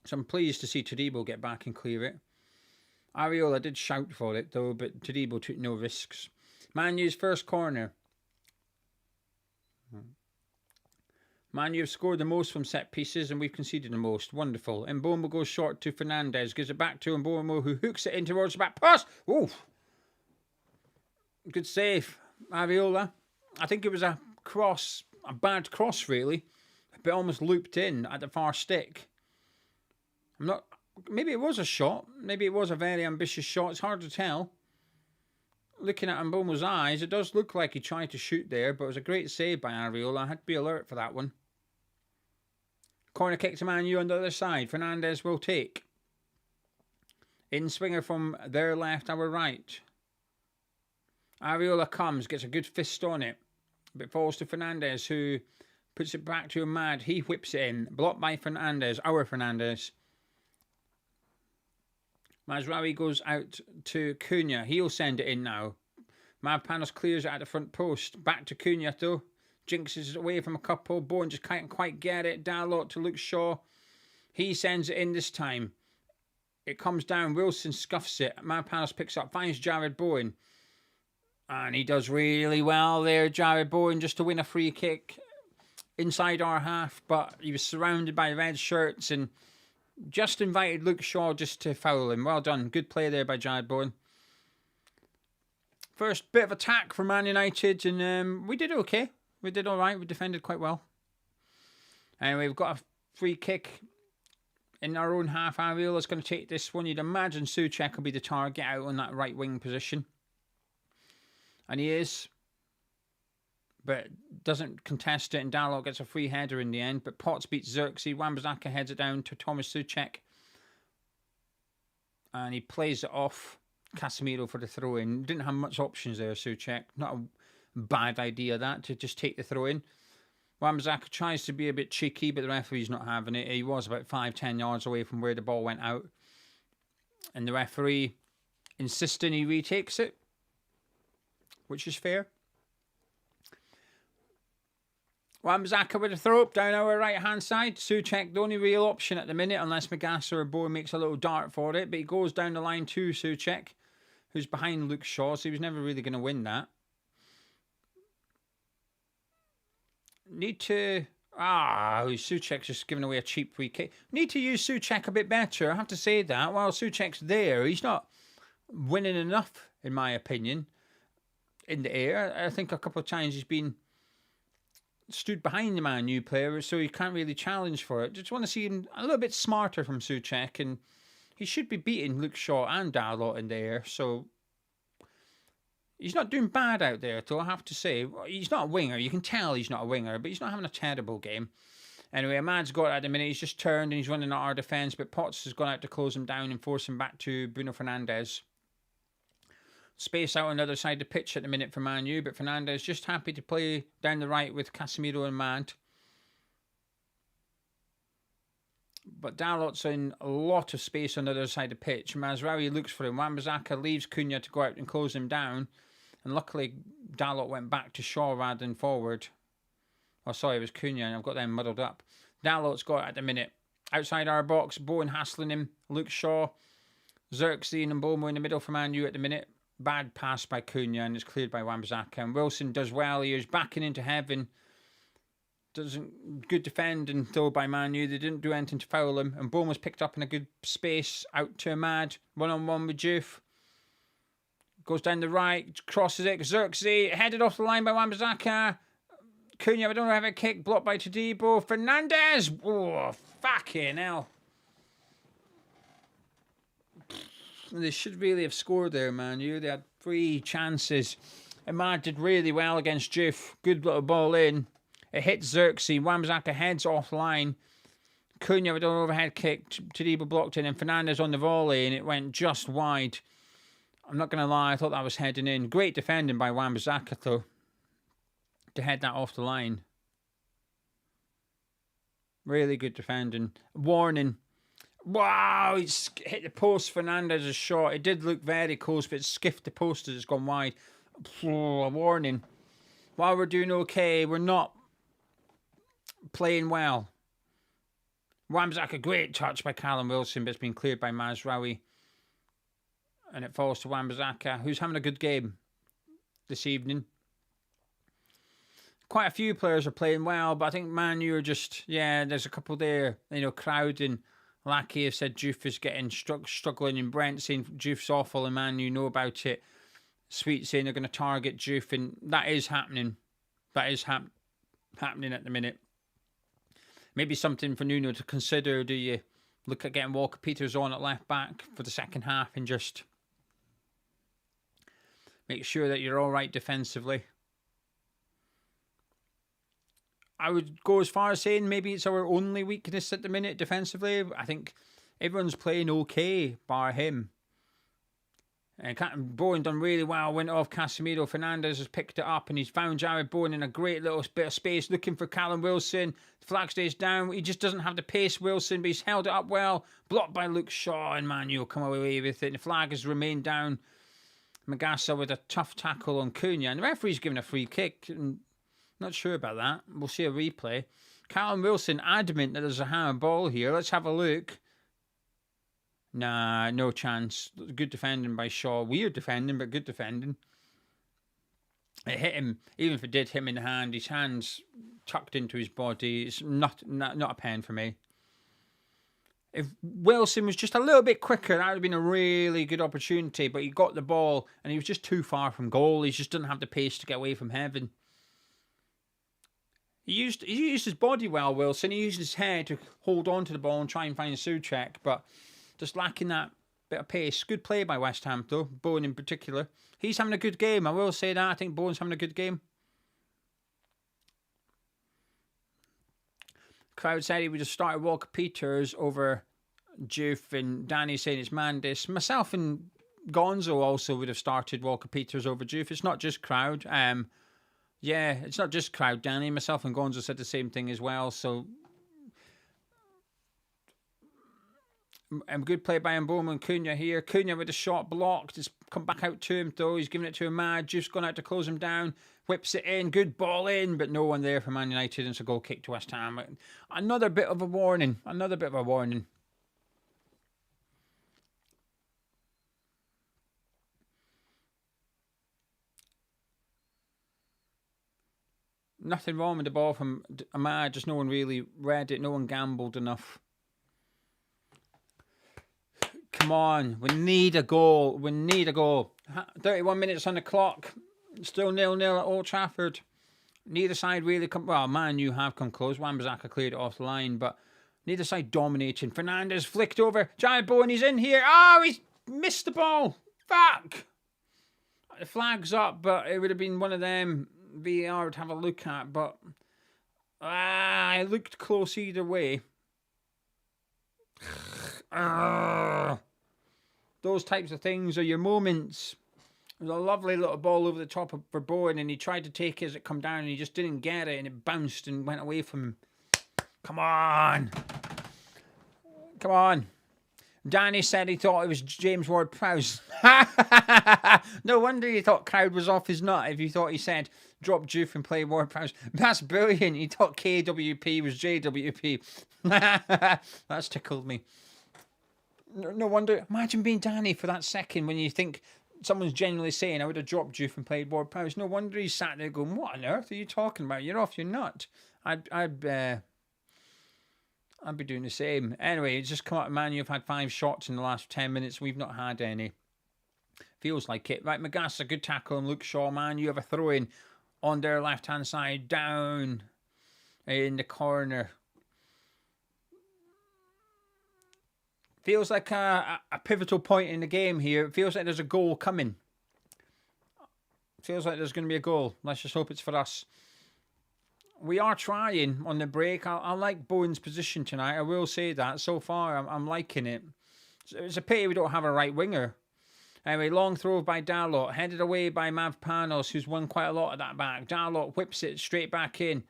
so I'm pleased to see Tadebo get back and clear it. Ariola did shout for it, though, but Tadebo took no risks. Man U's first corner. Man U have scored the most from set pieces, and we've conceded the most. Wonderful. Mbeumo goes short to Fernandes. Gives it back to Mbeumo, who hooks it in towards the back pass. Oof. Good save, Ariola. I think it was a bad cross, really. But almost looped in at the far stick. Maybe it was a shot. Maybe it was a very ambitious shot. It's hard to tell. Looking at Mbeumo's eyes, it does look like he tried to shoot there, but it was a great save by Ariola. I had to be alert for that one. Corner kick to Man U on the other side. Fernandes will take. In swinger from their left, our right. Ariola comes, gets a good fist on it, but falls to Fernandes, who puts it back to Ahmad. He whips it in. Blocked by Fernandes, our Fernandes. Mazraoui goes out to Cunha. He'll send it in now. Mavpanos clears it at the front post. Back to Cunha, though. Jinxes it away from a couple. Bowen just can't quite get it. Dalot to Luke Shaw. He sends it in this time. It comes down. Wilson scuffs it. Mavpanos picks up. Finds Jared Bowen. And he does really well there, Jared Bowen, just to win a free kick inside our half. But he was surrounded by red shirts and just invited Luke Shaw just to foul him. Well done. Good play there by Jared Bowen. First bit of attack for Man United, and we did okay. We did all right. We defended quite well. And we've got a free kick in our own half. Ariola's going to take this one. You'd imagine Souček will be the target out on that right wing position. And he is. But doesn't contest it, and Dalot gets a free header in the end. But Potts beats Xerxes. Wan-Bissaka heads it down to Thomas Souček. And he plays it off. Casemiro for the throw-in. Didn't have much options there, Souček. Not a bad idea, that, to just take the throw-in. Wan-Bissaka tries to be a bit cheeky, but the referee's not having it. He was about 5-10 yards away from where the ball went out. And the referee insisting he retakes it, which is fair. Wan-Bissaka with a throw up down our right-hand side. Souček, the only real option at the minute, unless Magassa or Bowen makes a little dart for it. But he goes down the line to Souček, who's behind Luke Shaw, so he was never really going to win that. Need to... Souček's just giving away a cheap free kick. Need to use Souček a bit better, I have to say that. While Souček's there, he's not winning enough, in my opinion, in the air. I think a couple of times he's been stood behind the MUNWHU player, so he can't really challenge for it. Just want to see him a little bit smarter from Souček, and he should be beating Luke Shaw and Dalot in the air, so he's not doing bad out there, though, I have to say. He's not a winger. You can tell he's not a winger, but he's not having a terrible game. Anyway, Ahmad's got it at the minute. He's just turned and he's running at our defence, but Potts has gone out to close him down and force him back to Bruno Fernandes. Space out on the other side of the pitch at the minute for MUNWHU, but Fernandes just happy to play down the right with Casemiro and Mant. But Dalot's in a lot of space on the other side of the pitch. Mazraoui looks for him. Wan-Bissaka leaves Cunha to go out and close him down. And luckily, Dalot went back to Shaw rather than forward. Oh, sorry, it was Cunha, and I've got them muddled up. Dalot's got it at the minute. Outside our box, Bowen hassling him. Luke Shaw, Xerxes and Bowen in the middle for MUNWHU at the minute. Bad pass by Cunha, and it's cleared by Wan-Bissaka. And Wilson does well. He is backing into heaven. Good defending, though, by MUNWHU. They didn't do anything to foul him. And Bowen was picked up in a good space. Out to Ahmad. One-on-one with Juve. Goes down the right. Crosses it. Xerxes headed off the line by Wan-Bissaka. Cunha, I don't have a kick. Blocked by Todibo. Fernandes. Oh, fucking hell. They should really have scored there, MUNWHU. They had 3 chances. Ahmad did really well against Juve. Good little ball in. It hits Xerxes. Wan-Bissaka heads offline. Cunha with an overhead kick. Todibo blocked it. And Fernandes on the volley. And it went just wide. I'm not going to lie. I thought that was heading in. Great defending by Wan-Bissaka, though, to head that off the line. Really good defending. Warning. Wow, it's hit the post. Fernandes' shot. It did look very close, but it skiffed the post as it's gone wide. Oh, a warning. While we're doing okay, we're not playing well. Wan-Bissaka, great touch by Callum Wilson, but it's been cleared by Mazraoui. And it falls to Wan-Bissaka, who's having a good game this evening. Quite a few players are playing well, but I think MUNWHU are just, there's a couple there. Crowd and Lackey have said Juve is getting struggling, and Brent saying Juve's awful and MUNWHU know about it. Sweet saying they're going to target Juve, and that is happening. That is happening at the minute. Maybe something for Nuno to consider. Do you look at getting Walker Peters on at left back for the second half and just make sure that you're all right defensively? I would go as far as saying maybe it's our only weakness at the minute defensively. I think everyone's playing okay, bar him. And Bowen done really well, went off Casemiro. Fernandes has picked it up and he's found Jared Bowen in a great little bit of space looking for Callum Wilson. The flag stays down. He just doesn't have the pace, Wilson, but he's held it up well. Blocked by Luke Shaw, and MUNWHU come away with it. The flag has remained down. Magassa with a tough tackle on Cunha. And the referee's given a free kick. And not sure about that. We'll see a replay. Callum Wilson adamant that there's a handball here. Let's have a look. Nah, no chance. Good defending by Shaw. Weird defending, but good defending. It hit him. Even if it did hit him in the hand, his hand's tucked into his body. It's not a pen for me. If Wilson was just a little bit quicker, that would have been a really good opportunity. But he got the ball and he was just too far from goal. He just didn't have the pace to get away from heaven. He used his body well, Wilson. He used his head to hold on to the ball and try and find Souček, but just lacking that bit of pace. Good play by West Ham, though. Bowen in particular. He's having a good game. I will say that. I think Bowen's having a good game. Crowd said he would have started Walker Peters over Juve, and Danny saying it's Mandis. Myself and Gonzo also would have started Walker Peters over Juve. It's not just crowd. Yeah, it's not just crowd, Danny. Myself and Gonzo said the same thing as well. So, good play by Bowen. Cunha here. Cunha with a shot blocked. It's come back out to him, though. He's giving it to Ahmad. Juve's gone out to close him down. Whips it in. Good ball in, but no one there for Man United. And it's a goal kick to West Ham. Another bit of a warning. Another bit of a warning. Nothing wrong with the ball from Ahmad, just no one really read it. No one gambled enough. Come on, we need a goal. We need a goal. 31 minutes on the clock. Still 0-0 at Old Trafford. Neither side really come... Well, MUNWHU have come close. Wan-Bissaka cleared it off the line, but neither side dominating. Fernandes flicked over. Giant Bowen, he's in here. Oh, he's missed the ball. Fuck. The flag's up, but it would have been one of them... VAR would have a look at, but it looked close either way. Those types of things are your moments. There's a lovely little ball over the top for Bowen, and he tried to take it as it come down, and he just didn't get it, and it bounced and went away from him. Come on. Come on. Danny said he thought it was James Ward-Prowse. No wonder he thought crowd was off his nut if you thought he said drop Juve and play Ward-Prowse. That's brilliant. He thought KWP was JWP. That's tickled me. No wonder. Imagine being Danny for that second when you think someone's genuinely saying I would have dropped Juve and played Ward-Prowse. No wonder he sat there going, what on earth are you talking about? You're off your nut. I'd be doing the same. Anyway, it's just come out of Man. You've had 5 shots in the last 10 minutes. We've not had any. Feels like it. Right, Magassa, good tackle. And Luke Shaw, man, you have a throw-in on their left-hand side. Down in the corner. Feels like a pivotal point in the game here. It feels like there's a goal coming. Feels like there's going to be a goal. Let's just hope it's for us. We are trying on the break. I like Bowen's position tonight. I will say that. So far, I'm liking it. It's a pity we don't have a right winger. Anyway, long throw by Dalot. Headed away by Mavpanos, who's won quite a lot of that back. Dalot whips it straight back in.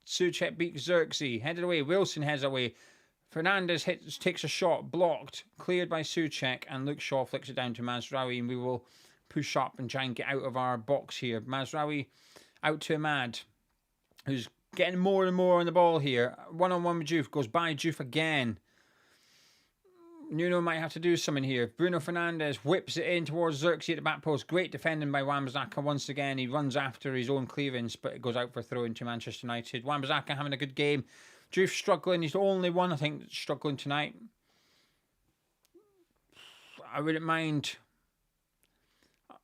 Souček beats Xerxes. Headed away. Wilson heads away. Fernandes takes a shot. Blocked. Cleared by Souček. And Luke Shaw flicks it down to Mazraoui. And we will push up and try and get out of our box here. Mazraoui out to Ahmad, who's getting more and more on the ball here. One-on-one with Juve. Goes by Juve again. Nuno might have to do something here. Bruno Fernandes whips it in towards Xerxes at the back post. Great defending by Wan-Bissaka once again. He runs after his own clearance, but it goes out for a throw into Manchester United. Wan-Bissaka having a good game. Juve struggling. He's the only one, I think, that's struggling tonight. I wouldn't mind...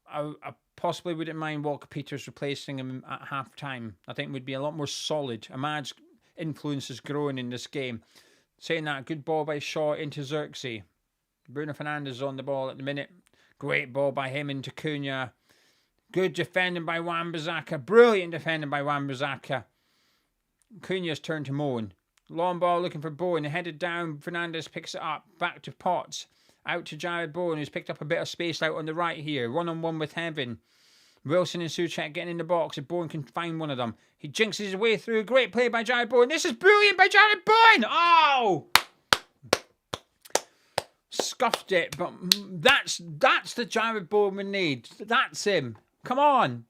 I possibly wouldn't mind Walker Peters replacing him at half-time. I think would be a lot more solid. Ahmad's influence is growing in this game. Saying that, good ball by Shaw into Xerxes. Bruno Fernandes on the ball at the minute. Great ball by him into Cunha. Good defending by Wan-Bissaka. Brilliant defending by Wan-Bissaka. Cunha's turn to Bowen. Long ball looking for Bowen. Headed down. Fernandes picks it up. Back to Potts. Out to Jared Bowen, who's picked up a bit of space out on the right here. One-on-one with Heaven. Wilson and Souček getting in the box. If Bowen can find one of them. He jinxes his way through. Great play by Jared Bowen. This is brilliant by Jared Bowen. Oh! Scuffed it. But that's the Jared Bowen we need. That's him. Come on.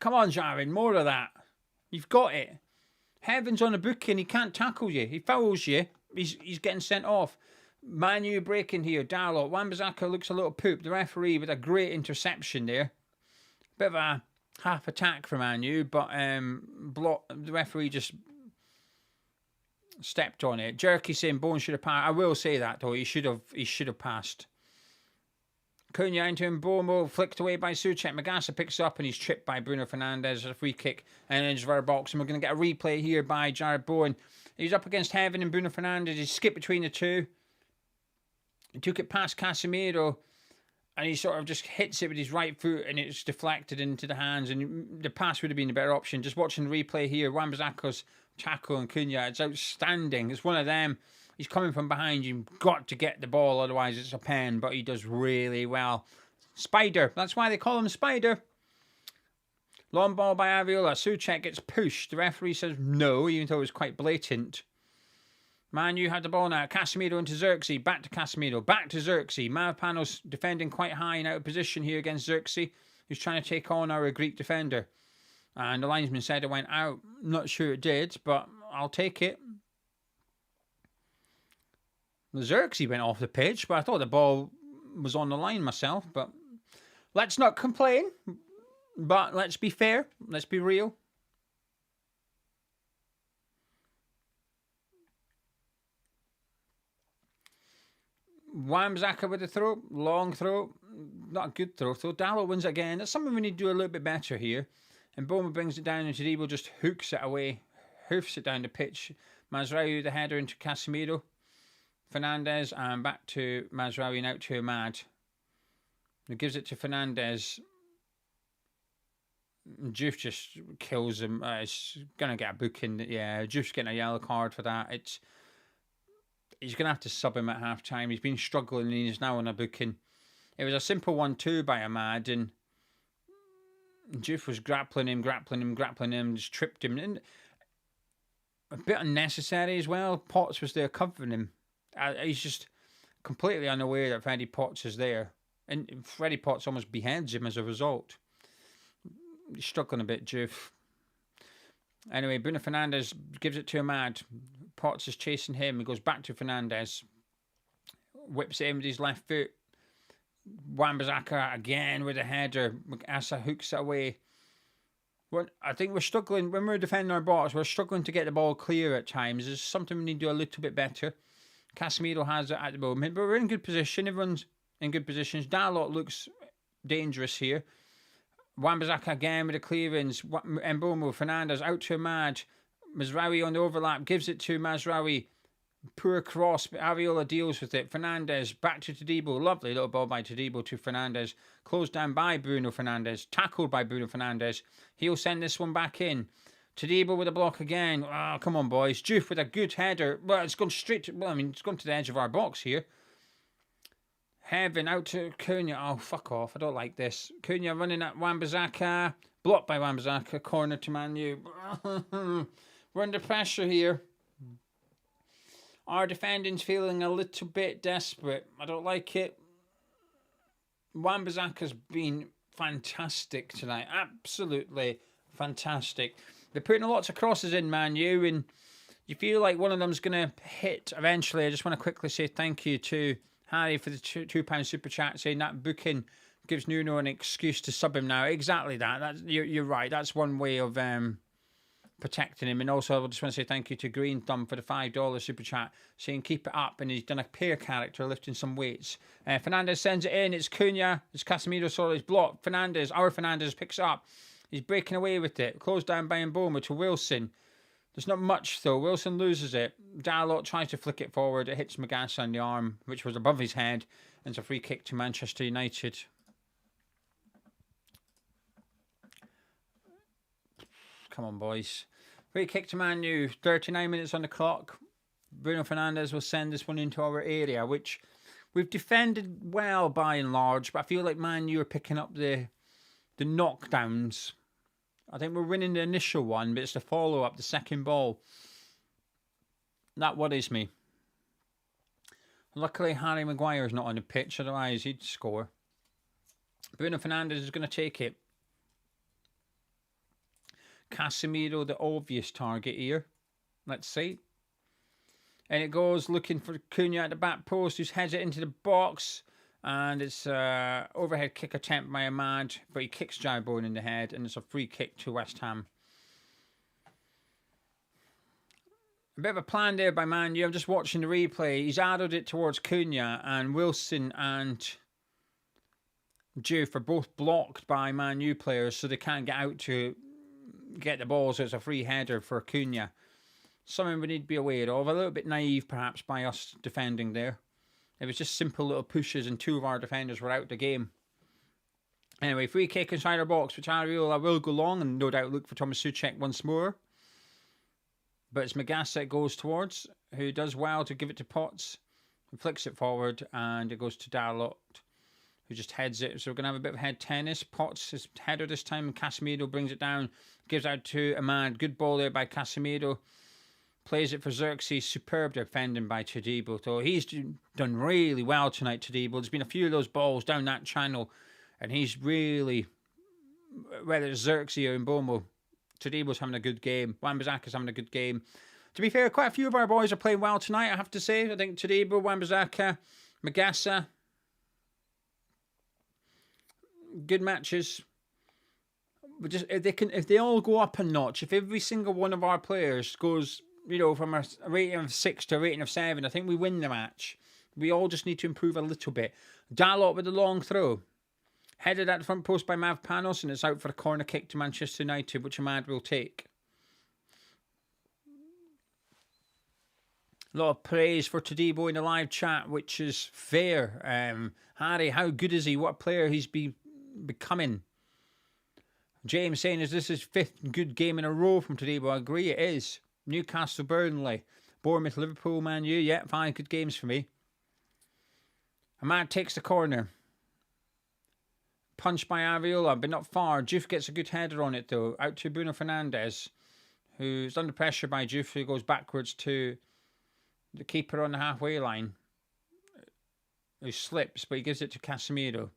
Come on, Jared. More of that. You've got it. Heaven's on a booking. He can't tackle you. He fouls you. He's getting sent off. MUNWHU breaking here. Dalot. Wan-Bissaka looks a little poop. The referee with a great interception there. Bit of a half attack from MUNWHU, but the referee just stepped on it. Jerky saying Bowen should have passed. I will say that though. He should have passed. Cunha into him. Bowen flicked away by Souček. Magassa picks up and he's tripped by Bruno Fernandes. A free kick and into our box. And we're going to get a replay here by Jared Bowen. He's up against Heaven and Bruno Fernandes. He skipped between the two. He took it past Casemiro and he sort of just hits it with his right foot and it's deflected into the hands, and the pass would have been a better option. Just watching the replay here, Wan-Bissaka's tackle and Cunha, it's outstanding. It's one of them. He's coming from behind. You've got to get the ball, otherwise it's a pen. But he does really well. Spider. That's why they call him Spider. Long ball by Ariola. Souček gets pushed. The referee says no, even though it was quite blatant. Man, you had the ball now. Casemiro into Xerxes. Back to Casemiro. Back to Xerxes. Mavropanos defending quite high and out of position here against Xerxes, who's trying to take on our Greek defender. And the linesman said it went out. Not sure it did, but I'll take it. Xerxes went off the pitch, but I thought the ball was on the line myself. But let's not complain. But let's be fair. Let's be real. Wan-Bissaka with the throw. Long throw. Not a good throw. Dalot wins it again. That's something we need to do a little bit better here. And Bowen brings it down, and Todibo just hooks it away. Hoofs it down the pitch. Mazraoui the header into Casemiro. Fernandes, and back to Mazraoui and out to Ahmad. He gives it to Fernandes. Juve just kills him. It's going to get a booking. Yeah, Juve's getting a yellow card for that. He's going to have to sub him at half-time. He's been struggling and he's now on a booking. It was a simple 1-2 by Ahmad, and Juve was grappling him, just tripped him. And a bit unnecessary as well. Potts was there covering him. He's just completely unaware that Freddie Potts is there. And Freddie Potts almost beheads him as a result. He's struggling a bit, Juve. Anyway, Bruno Fernandes gives it to Ahmad. Potts is chasing him. He goes back to Fernandes. Whips it in with his left foot. Wan-Bissaka again with a header. Asa hooks it away. I think we're struggling. When we're defending our box, we're struggling to get the ball clear at times. There's something we need to do a little bit better. Casemiro has it at the moment, but we're in good position. Everyone's in good positions. Dalot looks dangerous here. Wan-Bissaka again with the clearance. Mbomo, Fernandes out to Ahmad. Mazraoui on the overlap, gives it to Mazraoui. Poor cross, but Ariola deals with it. Fernandes back to Todibo. Lovely little ball by Todibo to Fernandes. Closed down by Bruno Fernandes. Tackled by Bruno Fernandes. He'll send this one back in. Todibo with a block again. Oh, come on, boys. Juve with a good header. Well, it's gone straight to... Well, I mean, it's gone to the edge of our box here. Heaven out to Cunha. Oh, fuck off. I don't like this. Cunha running at Wan-Bissaka. Blocked by Wan-Bissaka. Corner to MUNWHU. We're under pressure here. Our defending's feeling a little bit desperate. I don't like it. Wan-Bissaka's been fantastic tonight. Absolutely fantastic. They're putting lots of crosses in, MUNWHU, and you feel like one of them's going to hit eventually. I just want to quickly say thank you to Harry for the £2 super chat, saying that booking gives Nuno an excuse to sub him now. Exactly that. You're right. That's one way of protecting him. And also, I just want to say thank you to Green Thumb for the $5 super chat, saying keep it up. And he's done a pair character lifting some weights. Fernandes sends it in. It's Cunha. It's Casemiro. Sorry, it's blocked. Our Fernandes picks it up. He's breaking away with it. Closed down by Mbomo to Wilson. There's not much though. Wilson loses it. Dalot tries to flick it forward. It hits Magassa on the arm, which was above his head. And it's a free kick to Manchester United. Come on, boys. Free kick to MUNWHU. 39 minutes on the clock. Bruno Fernandes will send this one into our area, which we've defended well by and large. But I feel like MUNWHU are picking up the knockdowns. I think we're winning the initial one, but it's the follow-up, the second ball. That worries me. Luckily, Harry Maguire's not on the pitch, otherwise he'd score. Bruno Fernandes is going to take it. Casemiro, the obvious target here. Let's see. And it goes looking for Cunha at the back post, who's heads it into the box. And it's overhead kick attempt by Ahmad, but he kicks Jai Bowen in the head, and it's a free kick to West Ham. A bit of a plan there by MUNWHU. I'm just watching the replay. He's added it towards Cunha, and Wilson and Juve are both blocked by MUNWHU players, so they can't get out to get the ball, so it's a free header for Cunha. Something we need to be aware of. A little bit naive, perhaps, by us defending there. It was just simple little pushes and two of our defenders were out the game. Anyway, free kick inside our box, which Ariola will go long and no doubt look for Thomas Souček once more. But it's Magassa it goes towards, who does well to give it to Potts. He flicks it forward, and it goes to Darlot, who just heads it. So we're going to have a bit of head tennis. Potts is header this time, and Casemiro brings it down. Gives out to Ahmad. Good ball there by Casemiro. Plays it for Xerxes. Superb defending by Todibo. So he's done really well tonight, Todibo. There's been a few of those balls down that channel, and he's really, whether it's Xerxes or Mbeumo, Todibo's having a good game. Wan-Bissaka's having a good game. To be fair, quite a few of our boys are playing well tonight, I have to say. I think Todibo, Wan-Bissaka, Magassa, good matches. But just if they all go up a notch, if every single one of our players goes, from a rating of 6 to a rating of 7, I think we win the match. We all just need to improve a little bit. Dalot with the long throw. Headed at the front post by Mavropanos, and it's out for a corner kick to Manchester United, which Ahmad will take. A lot of praise for Todibo in the live chat, which is fair. Harry, how good is he? What a player he's becoming. James saying, is this his 5th good game in a row from Todibo? I agree, it is. Newcastle, Burnley, Bournemouth, Liverpool, Man U. Yeah, 5 good games for me. Ahmad takes the corner. Punched by Areola, but not far. Juve gets a good header on it, though. Out to Bruno Fernandes, who's under pressure by Juve, who goes backwards to the keeper on the halfway line, who slips, but he gives it to Casemiro.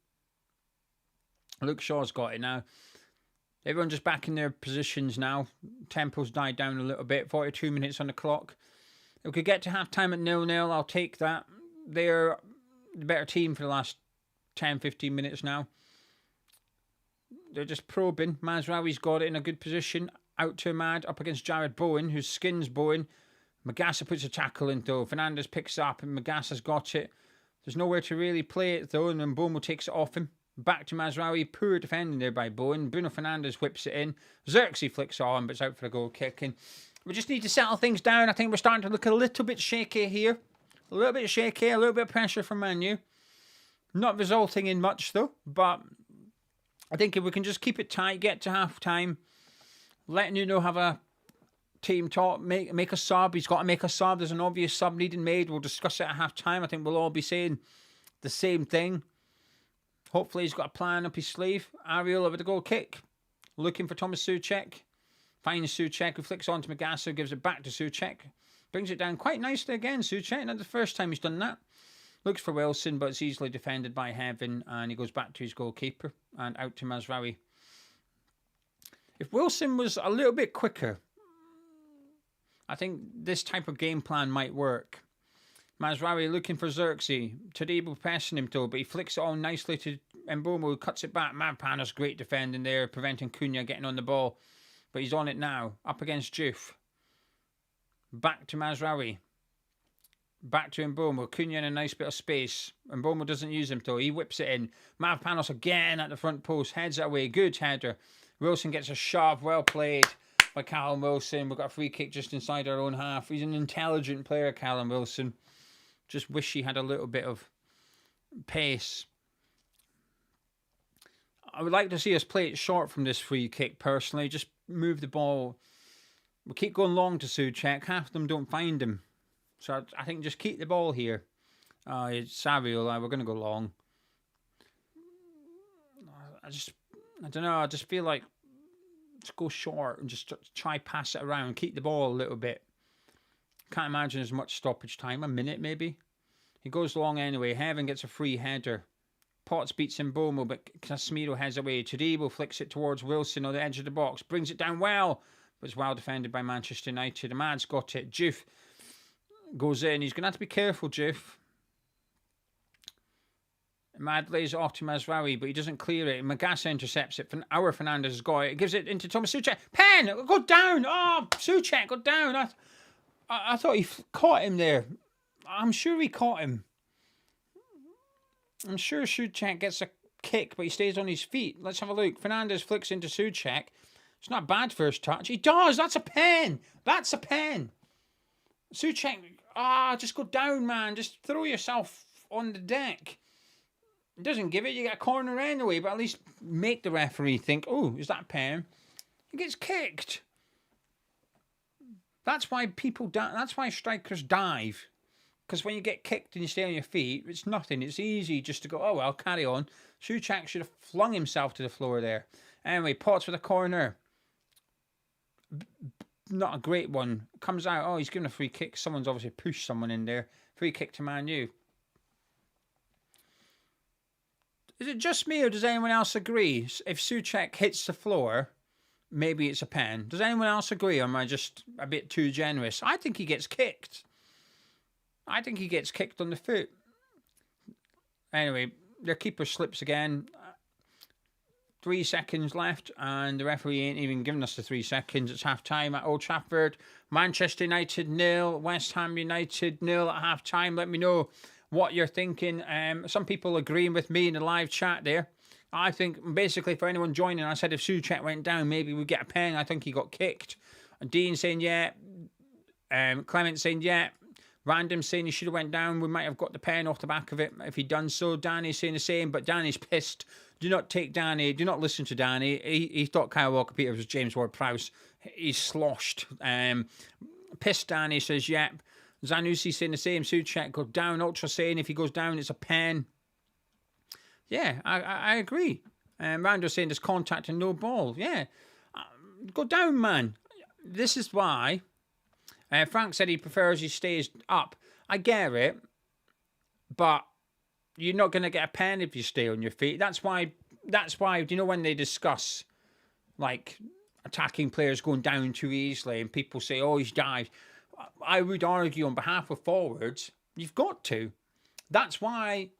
Luke Shaw's got it now. Everyone just back in their positions now. Tempo's died down a little bit. 42 minutes on the clock. If we could get to half-time at 0-0, I'll take that. They're the better team for the last 10-15 minutes now. They're just probing. Mazraoui's got it in a good position. Out to Ahmad, up against Jared Bowen, who skins Bowen. Magassa puts a tackle in, though. Fernandes picks it up, and Magassa's got it. There's nowhere to really play it, though, and then Bowen takes it off him. Back to Mazraoui. Poor defending there by Bowen. Bruno Fernandes whips it in. Xerxes flicks on, but it's out for a goal kick. And we just need to settle things down. I think we're starting to look a little bit shaky here. A little bit shaky, a little bit of pressure from Man U. Not resulting in much, though, but I think if we can just keep it tight, get to half-time, let Nuno have a team talk, make a sub. He's got to make a sub. There's an obvious sub needing made. We'll discuss it at half-time. I think we'll all be saying the same thing. Hopefully he's got a plan up his sleeve. Areola with a goal kick. Looking for Thomas Souček. Finds Souček, who flicks on to Magassa, gives it back to Souček. Brings it down quite nicely again, Souček. Not the first time he's done that. Looks for Wilson, but it's easily defended by Heaven, and he goes back to his goalkeeper and out to Mazraoui. If Wilson was a little bit quicker, I think this type of game plan might work. Mazraoui looking for Xerxes. Todibo pressing him though, but he flicks it on nicely to Mbeumo, who cuts it back. Mavropanos, great defending there, preventing Cunha getting on the ball. But he's on it now, up against Juve. Back to Mazraoui. Back to Mbeumo. Cunha in a nice bit of space. Mbeumo doesn't use him though. He whips it in. Mavropanos again at the front post. Heads it away. Good header. Wilson gets a shove. Well played by Callum Wilson. We've got a free kick just inside our own half. He's an intelligent player, Callum Wilson. Just wish he had a little bit of pace. I would like to see us play it short from this free kick personally. Just move the ball. We keep going long to Souček. Half of them don't find him. So I think just keep the ball here. It's Areola. We're going to go long. I don't know. I just feel like let's go short and just try pass it around. Keep the ball a little bit. Can't imagine as much stoppage time. A minute maybe. He goes long anyway. Heaven gets a free header. Potts beats Mbeumo, but Casemiro heads away. Todibo flicks it towards Wilson on the edge of the box. Brings it down well. But it's well defended by Manchester United. Ahmad's got it. Juve goes in. He's going to have to be careful, Juve. Ahmad lays it off to Mazraoui, but he doesn't clear it. Magassa intercepts it. Our Fernandes has got it. It gives it into Thomas Souček. Pen! Go down! Oh, Souček, go down! I thought he caught him there. I'm sure he caught him. I'm sure Souček gets a kick, but he stays on his feet. Let's have a look. Fernandes flicks into Souček. It's not a bad first touch. He does! That's a pen! That's a pen! Souček, just go down, man. Just throw yourself on the deck. He doesn't give it. You get a corner anyway, but at least make the referee think, oh, is that a pen? He gets kicked. That's why people that's why strikers dive. Because when you get kicked and you stay on your feet, it's nothing. It's easy just to go, oh, well, carry on. Souček should have flung himself to the floor there. Anyway, Potts with a corner. Not a great one. Comes out, oh, he's given a free kick. Someone's obviously pushed someone in there. Free kick to MUNWHU. Is it just me or does anyone else agree? If Souček hits the floor, maybe it's a pen. Does anyone else agree or am I just a bit too generous? I think he gets kicked. I think he gets kicked on the foot. Anyway, their keeper slips again. 3 seconds left, and the referee ain't even giving us the 3 seconds. It's half-time at Old Trafford. Manchester United 0, West Ham United 0 at half-time. Let me know what you're thinking. Some people agreeing with me in the live chat there. I think, basically, for anyone joining, I said if Souček went down, maybe we'd get a pen. I think he got kicked. And Dean saying, yeah. Clement saying, yeah. Random saying he should have went down. We might have got the pen off the back of it if he'd done so. Danny saying the same, but Danny's pissed. Do not take Danny. Do not listen to Danny. He thought Kyle Walker-Peters was James Ward-Prowse. He's sloshed. Pissed Danny says, yep. Zanussi saying the same. Souček go down. Ultra saying if he goes down, it's a pen. Yeah, I agree. Rando saying there's contact and no ball. Yeah. Go down, man. This is why... Frank said he prefers he stays up. I get it, but you're not going to get a pen if you stay on your feet. That's why, do you know when they discuss, like, attacking players going down too easily and people say, oh, he's dived. I would argue on behalf of forwards, you've got to. That's why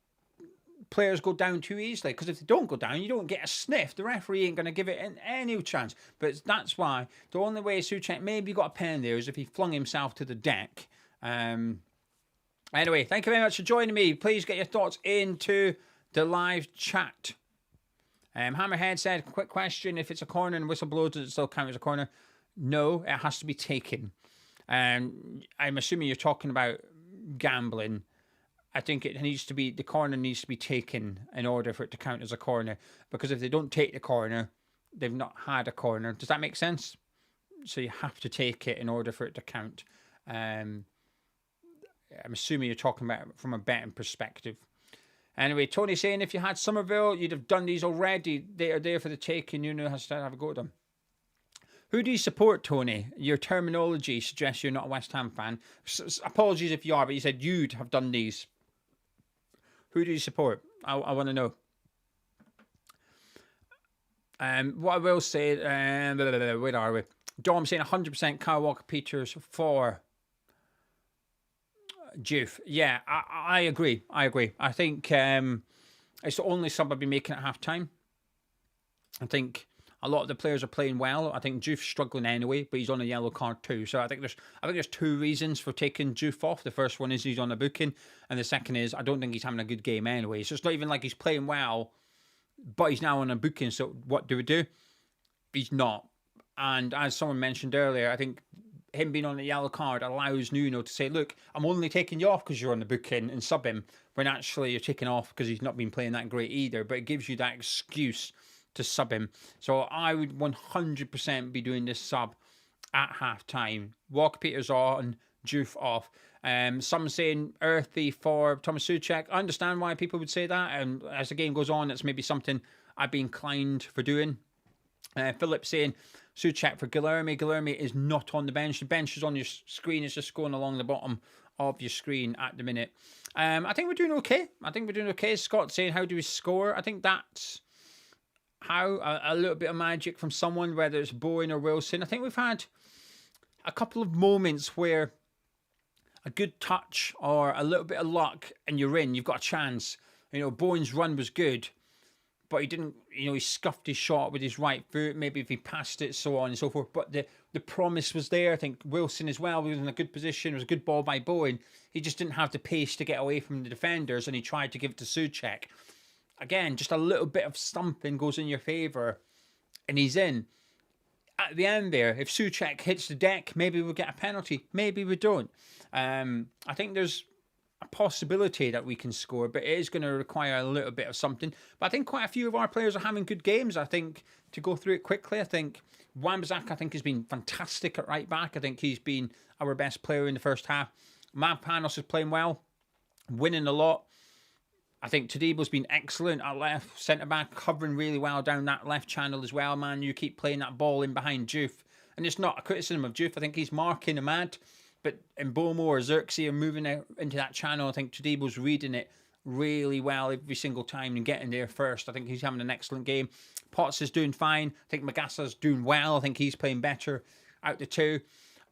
players go down too easily, because if they don't go down, you don't get a sniff. The referee ain't going to give it any chance. But that's why the only way Souček maybe got a pen there is if he flung himself to the deck. Anyway, thank you very much for joining me. Please get your thoughts into the live chat. Hammerhead said, quick question, if it's a corner and whistle blows, does it still count as a corner? No, it has to be taken. I'm assuming you're talking about gambling. I think it needs to be, the corner needs to be taken in order for it to count as a corner. Because if they don't take the corner, they've not had a corner. Does that make sense? So you have to take it in order for it to count. I'm assuming you're talking about it from a betting perspective. Anyway, Tony saying if you had Somerville, you'd have done these already. They are there for the taking. Nuno has to have a go at them. Who do you support, Tony? Your terminology suggests you're not a West Ham fan. Apologies if you are, but you said you'd have done these. Who do you support? I want to know. What I will say, where are we? Dom saying 100% Kyle Walker-Peters for Juve. Yeah, I agree. I think it's the only sub I've been making at half-time. I think a lot of the players are playing well. I think Juve's struggling anyway, but he's on a yellow card too. So I think there's two reasons for taking Juve off. The first one is he's on a booking, and the second is I don't think he's having a good game anyway. So it's not even like he's playing well, but he's now on a booking. So what do we do? He's not. And as someone mentioned earlier, I think him being on a yellow card allows Nuno to say, look, I'm only taking you off because you're on the booking and sub him, when actually you're taking off because he's not been playing that great either. But it gives you that excuse to sub him. So I would 100% be doing this sub at half-time. Walker-Peters on, Juve off. Some saying earthy for Thomas Souček. I understand why people would say that. And as the game goes on, it's maybe something I'd be inclined for doing. Philip saying Souček for Guilherme. Guilherme is not on the bench. The bench is on your screen. It's just going along the bottom of your screen at the minute. I think we're doing okay. Scott saying, how do we score? I think that's how a little bit of magic from someone, whether it's Bowen or Wilson. I think we've had a couple of moments where a good touch or a little bit of luck and you're in, you've got a chance. You know, Bowen's run was good, but he didn't, he scuffed his shot with his right foot. Maybe if he passed it, so on and so forth. But the promise was there. I think Wilson as well was in a good position. It was a good ball by Bowen. He just didn't have the pace to get away from the defenders, and he tried to give it to Souček. Again, just a little bit of something goes in your favour, and he's in. At the end there, if Souček hits the deck, maybe we'll get a penalty. Maybe we don't. I think there's a possibility that we can score, but it is going to require a little bit of something. But I think quite a few of our players are having good games. I think, to go through it quickly, I think Wan-Bissaka, I think, has been fantastic at right back. I think he's been our best player in the first half. Mavropanos is playing well, winning a lot. I think Tadibel's been excellent at left centre-back, covering really well down that left channel as well, man. You keep playing that ball in behind Diouf. And it's not a criticism of Diouf. I think he's marking Ahmad. But Mbomo or Xerxes are moving out into that channel. I think Tadibel's reading it really well every single time and getting there first. I think he's having an excellent game. Potts is doing fine. I think Magassa's doing well. I think he's playing better out the two.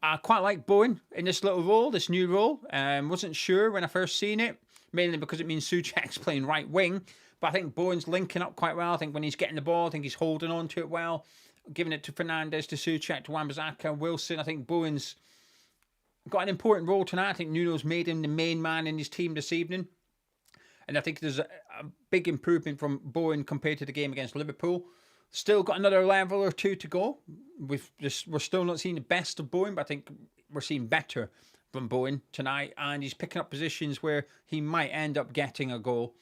I quite like Bowen in this little role, this new role. Wasn't sure when I first seen it, mainly because it means Souček's playing right wing. But I think Bowen's linking up quite well. I think when he's getting the ball, I think he's holding on to it well. Giving it to Fernandes, to Souček, to Wan-Bissaka, Wilson. I think Bowen's got an important role tonight. I think Nuno's made him the main man in his team this evening. And I think there's a big improvement from Bowen compared to the game against Liverpool. Still got another level or two to go. We're still not seeing the best of Bowen, but I think we're seeing better from Bowen tonight. And he's picking up positions where he might end up getting a goal.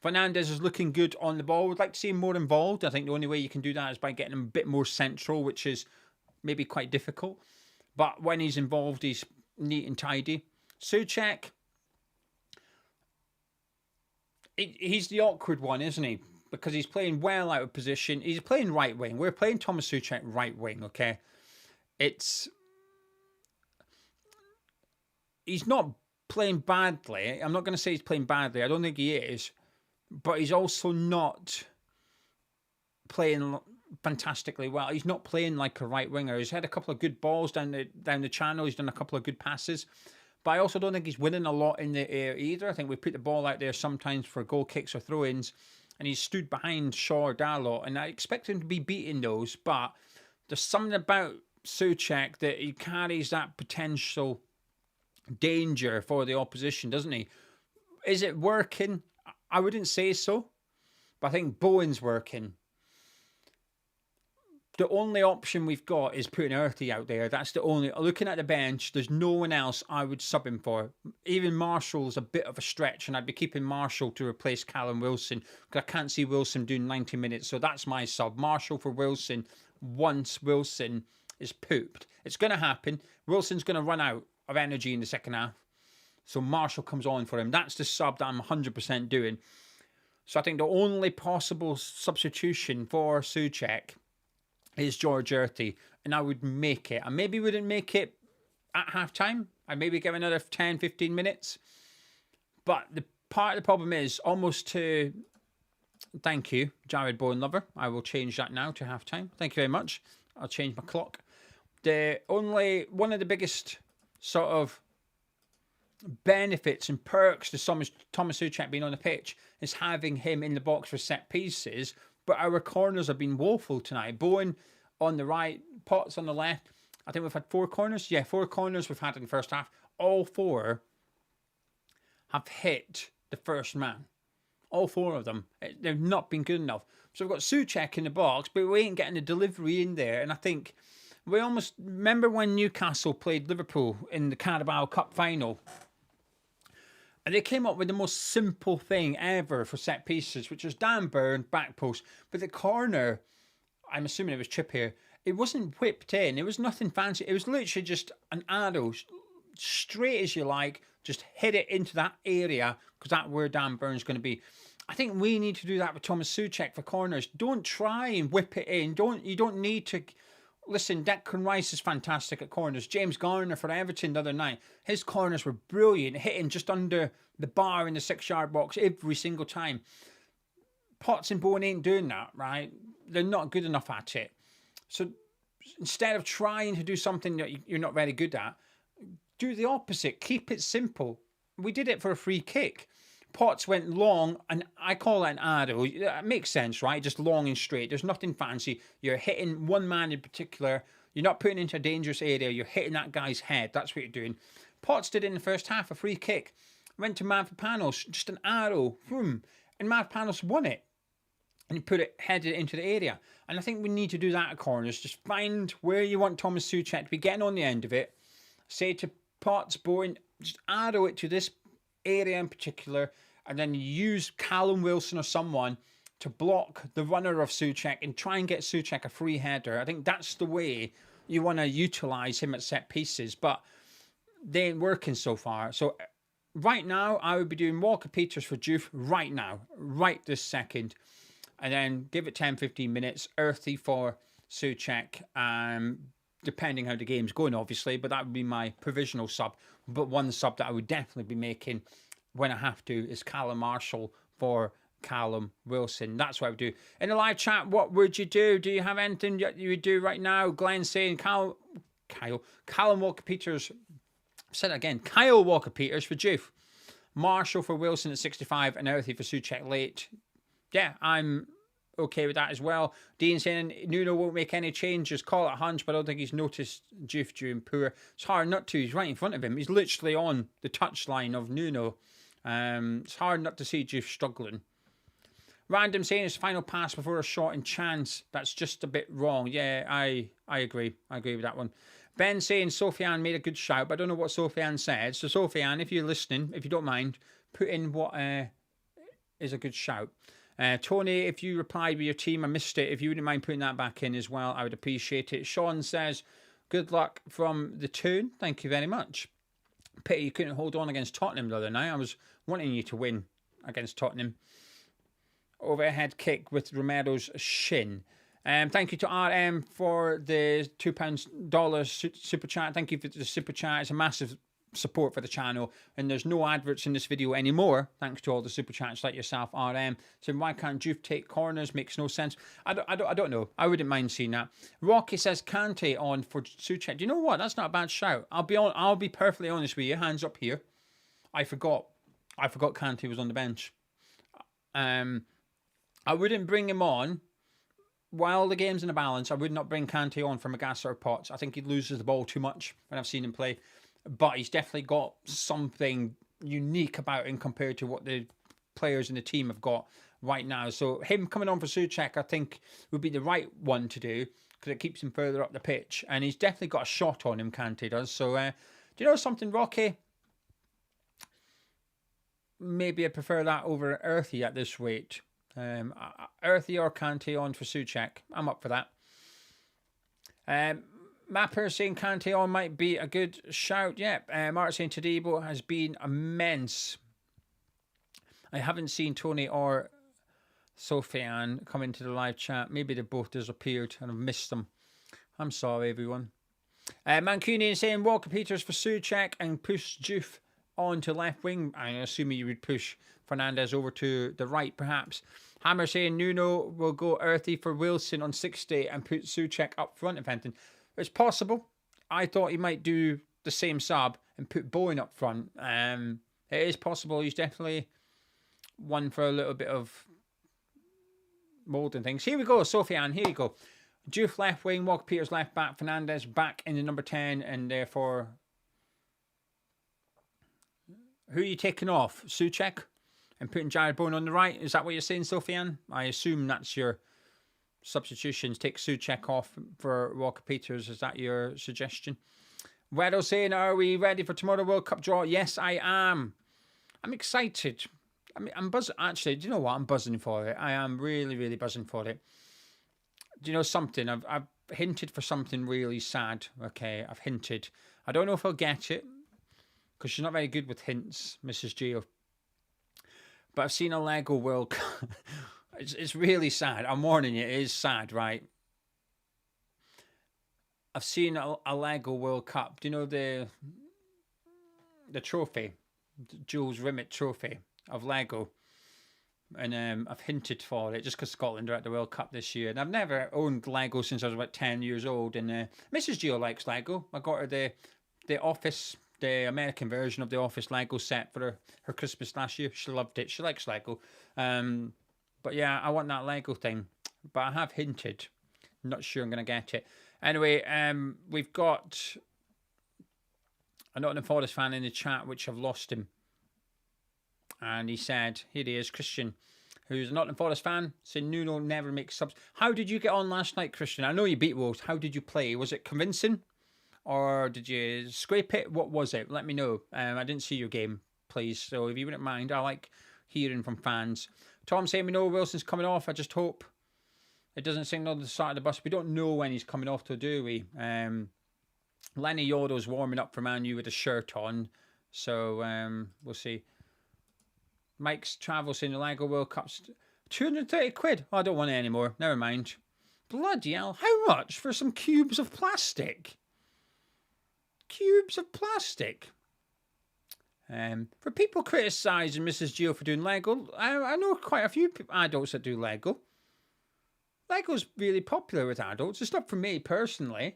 Fernandes is looking good on the ball. Would like to see him more involved. I think the only way you can do that is by getting him a bit more central, which is maybe quite difficult. But when he's involved, he's neat and tidy. Souček, he's the awkward one, isn't he? Because he's playing well out of position. He's playing right wing. We're playing Thomas Souček right wing, okay? He's not playing badly. I'm not going to say he's playing badly. I don't think he is. But he's also not playing fantastically well. He's not playing like a right winger. He's had a couple of good balls down the channel. He's done a couple of good passes. But I also don't think he's winning a lot in the air either. I think we put the ball out there sometimes for goal kicks or throw-ins, and he's stood behind Shaw or Dalot, and I expect him to be beating those. But there's something about Souček that he carries that potential danger for the opposition, doesn't he? Is it working? I wouldn't say so, but I think Bowen's working. The only option we've got is putting Earthy out there. That's the only... Looking at the bench, there's no one else I would sub him for. Even Marshall's a bit of a stretch, and I'd be keeping Marshall to replace Callum Wilson, because I can't see Wilson doing 90 minutes, so that's my sub. Marshall for Wilson once Wilson is pooped. It's going to happen. Wilson's going to run out of energy in the second half, so Marshall comes on for him. That's the sub that I'm 100% doing. So I think the only possible substitution for Souček is George Earthy, and I would make it. I maybe wouldn't make it at half-time. I'd maybe give another 10, 15 minutes. But the part of the problem is almost to... Thank you, Jared Bowen Lover. I will change that now to half-time. Thank you very much. I'll change my clock. One of the biggest sort of benefits and perks to Thomas Souček being on the pitch is having him in the box for set pieces. But our corners have been woeful tonight. Bowen on the right, Potts on the left. I think we've had 4 corners. Yeah, 4 corners we've had in the first half. All 4 have hit the first man. All 4 of them. They've not been good enough. So we've got Souček in the box, but we ain't getting the delivery in there. And I think we almost... Remember when Newcastle played Liverpool in the Carabao Cup final? And they came up with the most simple thing ever for set pieces, which was Dan Burn, back post. But the corner, I'm assuming it was Chip here, it wasn't whipped in. It was nothing fancy. It was literally just an arrow, straight as you like, just hit it into that area, because that's where Dan Burn's going to be. I think we need to do that with Thomas Souček for corners. Don't try and whip it in. You don't need to... Listen, Declan Rice is fantastic at corners. James Garner for Everton the other night, his corners were brilliant, hitting just under the bar in the 6-yard box every single time. Potts and Bowen ain't doing that, right? They're not good enough at it. So instead of trying to do something that you're not very good at, do the opposite. Keep it simple. We did it for a free kick. Potts went long, and I call that an arrow. It makes sense, right? Just long and straight. There's nothing fancy. You're hitting one man in particular. You're not putting into a dangerous area. You're hitting that guy's head. That's what you're doing. Potts did in the first half, a free kick. Went to Mavropanos, just an arrow. Boom. And Mavropanos won it. And he headed it into the area. And I think we need to do that at corners. Just find where you want Thomas Souček to be getting on the end of it. Say to Potts, Bowen, just arrow it to this area in particular, and then use Callum Wilson or someone to block the runner of Souček and try and get Souček a free header. I think that's the way you want to utilise him at set pieces, but they ain't working so far. So right now, I would be doing Walker-Peters for Juve right now, right this second, and then give it 10-15 minutes, Earthy for Souček, depending how the game's going, obviously, but that would be my provisional sub. But one sub that I would definitely be making when I have to is Callum Marshall for Callum Wilson. That's what I would do. In the live chat, what would you do? Do you have anything you would do right now? Glenn saying Callum Walker-Peters. Said it again. Kyle Walker-Peters for Juve. Marshall for Wilson at 65 and Earthy for Souček late. Yeah, I'm okay with that as well. Dean saying Nuno won't make any changes. Call it a hunch, but I don't think he's noticed Juve doing poor. It's hard not to. He's right in front of him. He's literally on the touchline of Nuno. It's hard not to see Juve struggling. Random saying his final pass before a shot and chance. That's just a bit wrong. Yeah, I agree. I agree with that one. Ben saying Sofiane made a good shout, but I don't know what Sofiane said. So Sofiane, if you're listening, if you don't mind, put in what is a good shout. Tony, if you replied with your team, I missed it. If you wouldn't mind putting that back in as well, I would appreciate it. Sean says, good luck from the Toon. Thank you very much. Pity you couldn't hold on against Tottenham the other night. I was wanting you to win against Tottenham. Overhead kick with Romero's shin. Thank you to RM for the $2 super chat. Thank you for the super chat. It's a massive support for the channel, and there's no adverts in this video anymore thanks to all the super chats like yourself, RM. So why can't Juve take corners? Makes no sense. I don't know. I wouldn't mind seeing that. Rocky says Kante on for Souček. Do you know what? That's not a bad shout. I'll be perfectly honest with you. Hands up here. I forgot Kante was on the bench. I wouldn't bring him on while the game's in a balance. I would not bring Kante on for Magassa or Potts. I think he loses the ball too much when I've seen him play. But he's definitely got something unique about him compared to what the players in the team have got right now. So him coming on for Souček, I think, would be the right one to do because it keeps him further up the pitch. And he's definitely got a shot on him, Kante does. So do you know something, Rocky? Maybe I'd prefer that over Earthy at this rate. Earthy or Kante on for Souček. I'm up for that. Mapper saying Kante on might be a good shout. Yeah. Mark saying Todibo has been immense. I haven't seen Tony or Sofiane come into the live chat. Maybe they both disappeared and I've missed them. I'm sorry, everyone. Mancunian saying Walker-Peters for Souček and push Juve on to left wing. I'm assuming you would push Fernandes over to the right, perhaps. Hammer saying Nuno will go Earthy for Wilson on 60 and put Souček up front, if anything. It's possible. I thought he might do the same sub and put Bowen up front. It is possible. He's definitely one for a little bit of moulding things. Here we go, Sofiane. Here you go. Juve left wing, Walker-Peters left back, Fernandes back in the number 10, and therefore, who are you taking off? Souček and putting Jared Bowen on the right? Is that what you're saying, Sofiane? I assume that's your substitutions. Take Souček off for Walker-Peters. Is that your suggestion? Weddle saying, are we ready for tomorrow World Cup draw? Yes, I am. I'm excited. I mean, I'm buzzing. Actually, do you know what? I'm buzzing for it. I am really, really buzzing for it. Do you know something? I've hinted for something really sad. Okay, I've hinted. I don't know if I'll get it because she's not very good with hints, Mrs. Gio. But I've seen a Lego World Cup. It's really sad. I'm warning you, it is sad, right? I've seen a Lego World Cup. Do you know the trophy? The Jules Rimet trophy of Lego. And I've hinted for it just because Scotland are at the World Cup this year. And I've never owned Lego since I was about 10 years old. And Mrs. Gio likes Lego. I got her the Office, the American version of the Office Lego set for her Christmas last year. She loved it. She likes Lego. But yeah, I want that Lego thing. But I have hinted. Not sure I'm going to get it. Anyway, we've got a Nottingham Forest fan in the chat, which I've lost him. And he said, here he is, Christian, who's a Nottingham Forest fan, said Nuno never makes subs. How did you get on last night, Christian? I know you beat Wolves. How did you play? Was it convincing? Or did you scrape it? What was it? Let me know. I didn't see your game please. So if you wouldn't mind, I like hearing from fans. Tom saying we know Wilson's coming off. I just hope it doesn't signal the start of the bus. We don't know when he's coming off, though, do we? Lenny Yodo's warming up for Man U with a shirt on. So we'll see. Mike's travel saying the Lego World Cup's 230 quid. Oh, I don't want it anymore. Never mind. Bloody hell. How much for some cubes of plastic? Cubes of plastic. For people criticising Mrs. Gio for doing Lego, I know quite a few adults that do Lego. Lego's really popular with adults. It's not for me personally.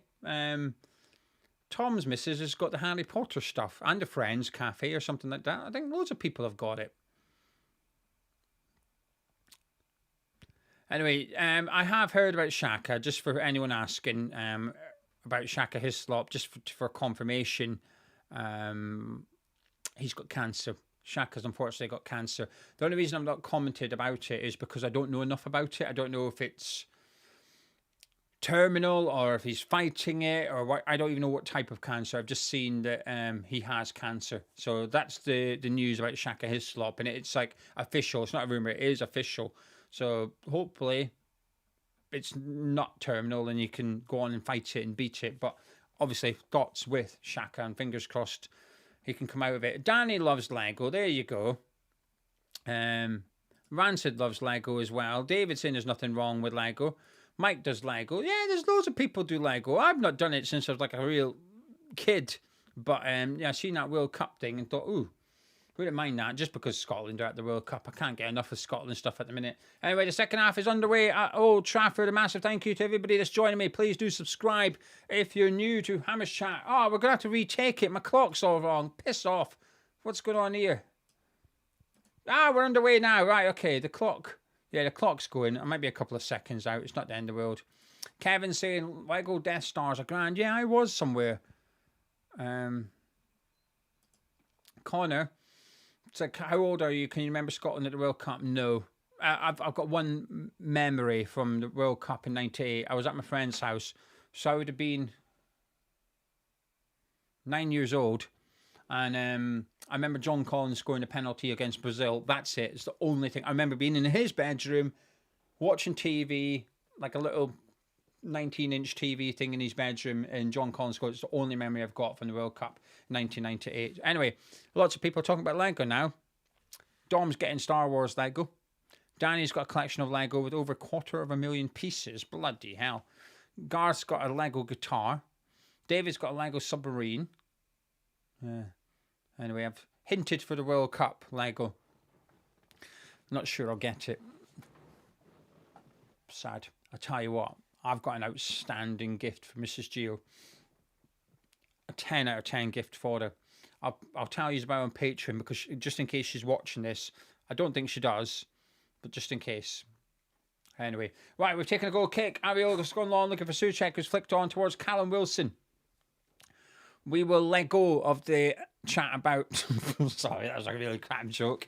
Tom's missus has got the Harry Potter stuff and the Friends Cafe or something like that. I think loads of people have got it. Anyway, I have heard about Xhaka, just for anyone asking about Xhaka Hislop, just for confirmation. He's got cancer. Xhaka's unfortunately got cancer. The only reason I've not commented about it is because I don't know enough about it. I don't know if it's terminal or if he's fighting it or what. I don't even know what type of cancer. I've just seen that he has cancer. So that's the news about Xhaka Hislop, and it's like official. It's not a rumor. It is official. So hopefully it's not terminal and you can go on and fight it and beat it. But obviously thoughts with Xhaka, and fingers crossed he can come out of it. Danny loves Lego. There you go. Rancid loves Lego as well. David saying there's nothing wrong with Lego. Mike does Lego. Yeah, there's loads of people do Lego. I've not done it since I was like a real kid. But yeah, I seen that World Cup thing and thought, ooh, wouldn't mind that, just because Scotland are at the World Cup. I can't get enough of Scotland stuff at the minute. Anyway, the second half is underway at Old Trafford. A massive thank you to everybody that's joining me. Please do subscribe if you're new to Hammers Chat. Oh, we're going to have to retake it. My clock's all wrong. Piss off. What's going on here? Ah, we're underway now. Right, okay. The clock. Yeah, the clock's going. It might be a couple of seconds out. It's not the end of the world. Kevin saying, Lego Death Stars are grand. Yeah, I was somewhere. Connor. It's like, how old are you? Can you remember Scotland at the World Cup? No. I've got one memory from the World Cup in '98. I was at my friend's house. So I would have been 9 years old. And I remember John Collins scoring a penalty against Brazil. That's it. It's the only thing. I remember being in his bedroom, watching TV, like a little 19-inch TV thing in his bedroom, and John Collins scored. It's the only memory I've got from the World Cup 1998. Anyway, lots of people are talking about Lego now. Dom's getting Star Wars Lego. Danny's got a collection of Lego with over 250,000 pieces. Bloody hell. Garth's got a Lego guitar. David's got a Lego submarine. Anyway, I've hinted for the World Cup Lego. Not sure I'll get it. Sad. I tell you what, I've got an outstanding gift for Mrs. Gio. A 10 out of 10 gift for her. I'll tell you about it on Patreon, because just in case she's watching this. I don't think she does, but just in case. Anyway, right, we've taken a goal kick. Ariel has gone long looking for Souček, who's flicked on towards Callum Wilson. We will let go of the chat about... Sorry, that was a really crap joke.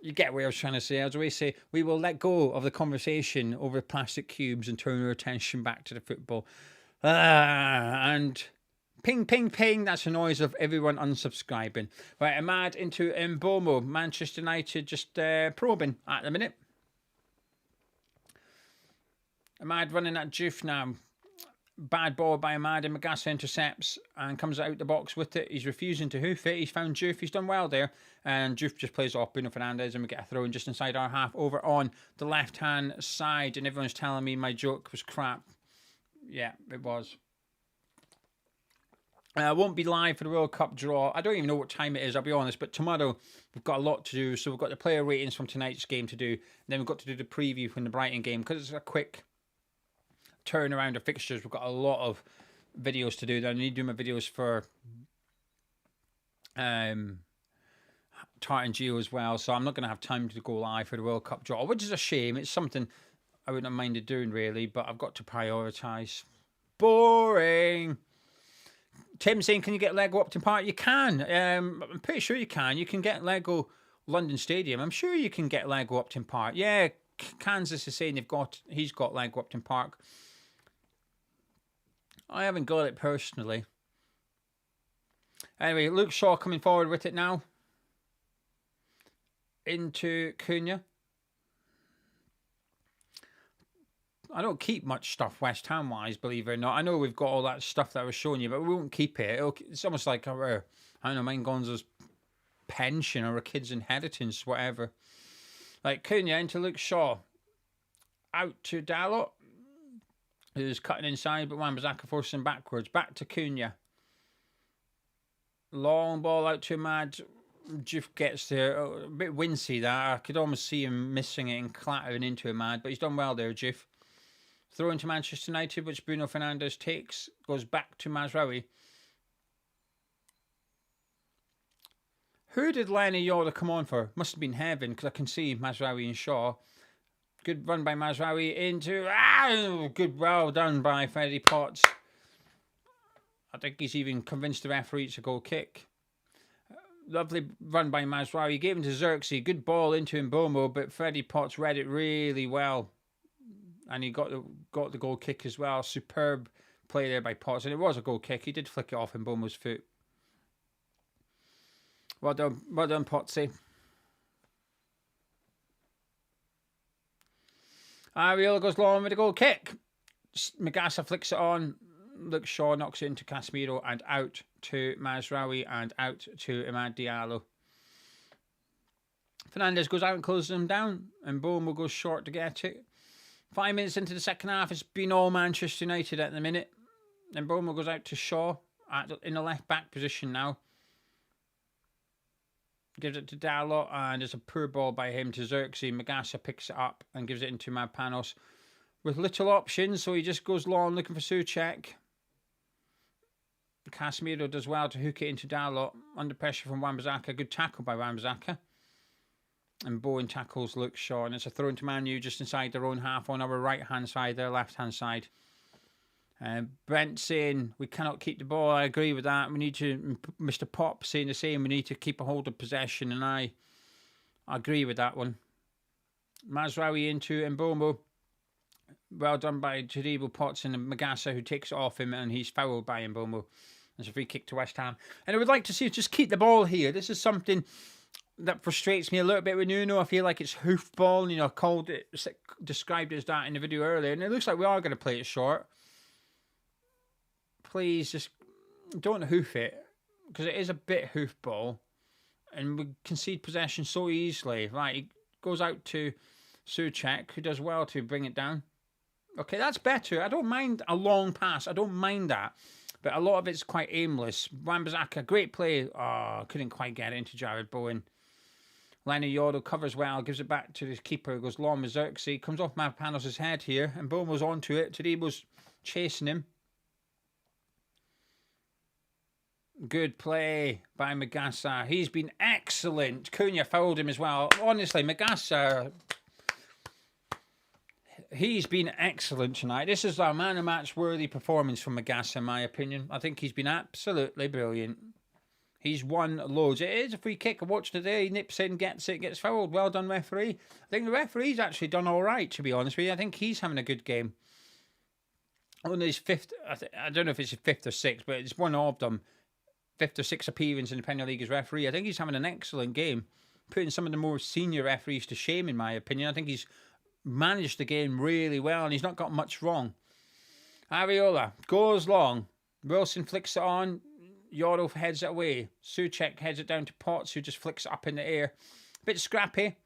You get what I was trying to say. As we say, we will let go of the conversation over plastic cubes and turn our attention back to the football. And ping, ping, ping. That's the noise of everyone unsubscribing. Right, Ahmad into Mbomo. Manchester United just probing at the minute. Ahmad running at Juve now. Bad ball by Ahmad, and Magassa intercepts and comes out the box with it. He's refusing to hoof it. He's found Juve. He's done well there. And Juve just plays off Bruno Fernandes, and we get a throw in just inside our half over on the left-hand side. And everyone's telling me my joke was crap. Yeah, it was. I won't be live for the World Cup draw. I don't even know what time it is, I'll be honest. But tomorrow, we've got a lot to do. So we've got the player ratings from tonight's game to do. And then we've got to do the preview from the Brighton game, because it's a quick turn around of fixtures. We've got a lot of videos to do. I need to do my videos for Tart and Gio as well, so I'm not going to have time to go live for the World Cup draw, which is a shame. It's something I wouldn't have minded doing really, but I've got to prioritise. Boring. Tim saying, can you get Lego Upton Park? You can. I'm pretty sure you can. You can get Lego London Stadium. I'm sure you can get Lego Upton Park. Yeah, Kansas is saying he's got Lego Upton Park. I haven't got it personally. Anyway, Luke Shaw coming forward with it now. into Cunha. I don't keep much stuff West Ham wise, believe it or not. I know we've got all that stuff that I was showing you, but we won't keep it. It's almost like I don't know, mine Gonzo's pension or a kid's inheritance, whatever. Like Cunha into Luke Shaw. Out to Dalot, who's cutting inside, but Wan-Bissaka forcing backwards. Back to Cunha. Long ball out to Ahmad. Juf gets there. A bit wincy that. I could almost see him missing it and clattering into Ahmad, but he's done well there, Juf. Throw into Manchester United, which Bruno Fernandes takes. Goes back to Mazraoui. Who did Lenny Yoda come on for? Must have been heaven, because I can see Mazraoui and Shaw. Good run by Mazraoui into... good, well done by Freddie Potts. I think he's even convinced the referee it's a goal kick. Lovely run by Mazraoui. He gave him to Xerxes. Good ball into Mbomo, but Freddie Potts read it really well. And he got the goal kick as well. Superb play there by Potts. And it was a goal kick. He did flick it off Mbomo's foot. Well done, Potsy. Ariola goes long with a goal kick. Magassa flicks it on. Luke Shaw knocks it into Casemiro and out to Mazraoui and out to Amad Diallo. Fernandes goes out and closes him down, and Bowen goes short to get it. 5 minutes into the second half, it's been all Manchester United at the minute. And Bowen goes out to Shaw in the left back position now. Gives it to Dalot, and it's a poor ball by him to Xerxes. Magassa picks it up and gives it into Mavpanos with little options, so he just goes long looking for Souček. Casemiro does well to hook it into Dalot. Under pressure from Wan-Bissaka. Good tackle by Wan-Bissaka. And Bowen tackles Luke Shaw, and it's a throw into MUNWHU just inside their own half on our right-hand side, their left-hand side. Brent saying we cannot keep the ball. I agree with that. We need to, Mr. Pop saying the same, we need to keep a hold of possession, and I agree with that one. Mazraoui into Mbomo. Well done by Tadibo, Potts and Magassa, who takes it off him, and he's fouled by Mbomo. There's a free kick to West Ham. And I would like to see us just keep the ball here. This is something that frustrates me a little bit with Nuno. I feel like it's hoofball, you know, described as that in the video earlier, and it looks like we are going to play it short. Please just don't hoof it, because it is a bit hoofball, and we concede possession so easily. Right, it goes out to Souček, who does well to bring it down. Okay, that's better. I don't mind a long pass. I don't mind that, but a lot of it's quite aimless. Wan-Bissaka, great play. Oh, couldn't quite get it into Jared Bowen. Lenny Yordle covers well, gives it back to the keeper, goes long with Xerxes, comes off Mavpanos' head here, and Bowen was onto it. Tadibo's chasing him. Good play by Magassa. He's been excellent. Cunha fouled him as well. Honestly, Magassa, he's been excellent tonight. This is a man of match worthy performance from Magassa, in my opinion. I think he's been absolutely brilliant. He's won loads. It is a free kick. I watched today. He nips in, gets it, gets fouled. Well done, referee. I think the referee's actually done all right, to be honest with you. I think he's having a good game. Only his fifth, I don't know if it's his fifth or sixth, but it's one of them. Fifth or sixth appearance in the Premier League as referee. I think he's having an excellent game, putting some of the more senior referees to shame, in my opinion. I think he's managed the game really well, and he's not got much wrong. Ariola goes long. Wilson flicks it on. Yoro heads it away. Souček heads it down to Potts, who just flicks it up in the air. Bit scrappy.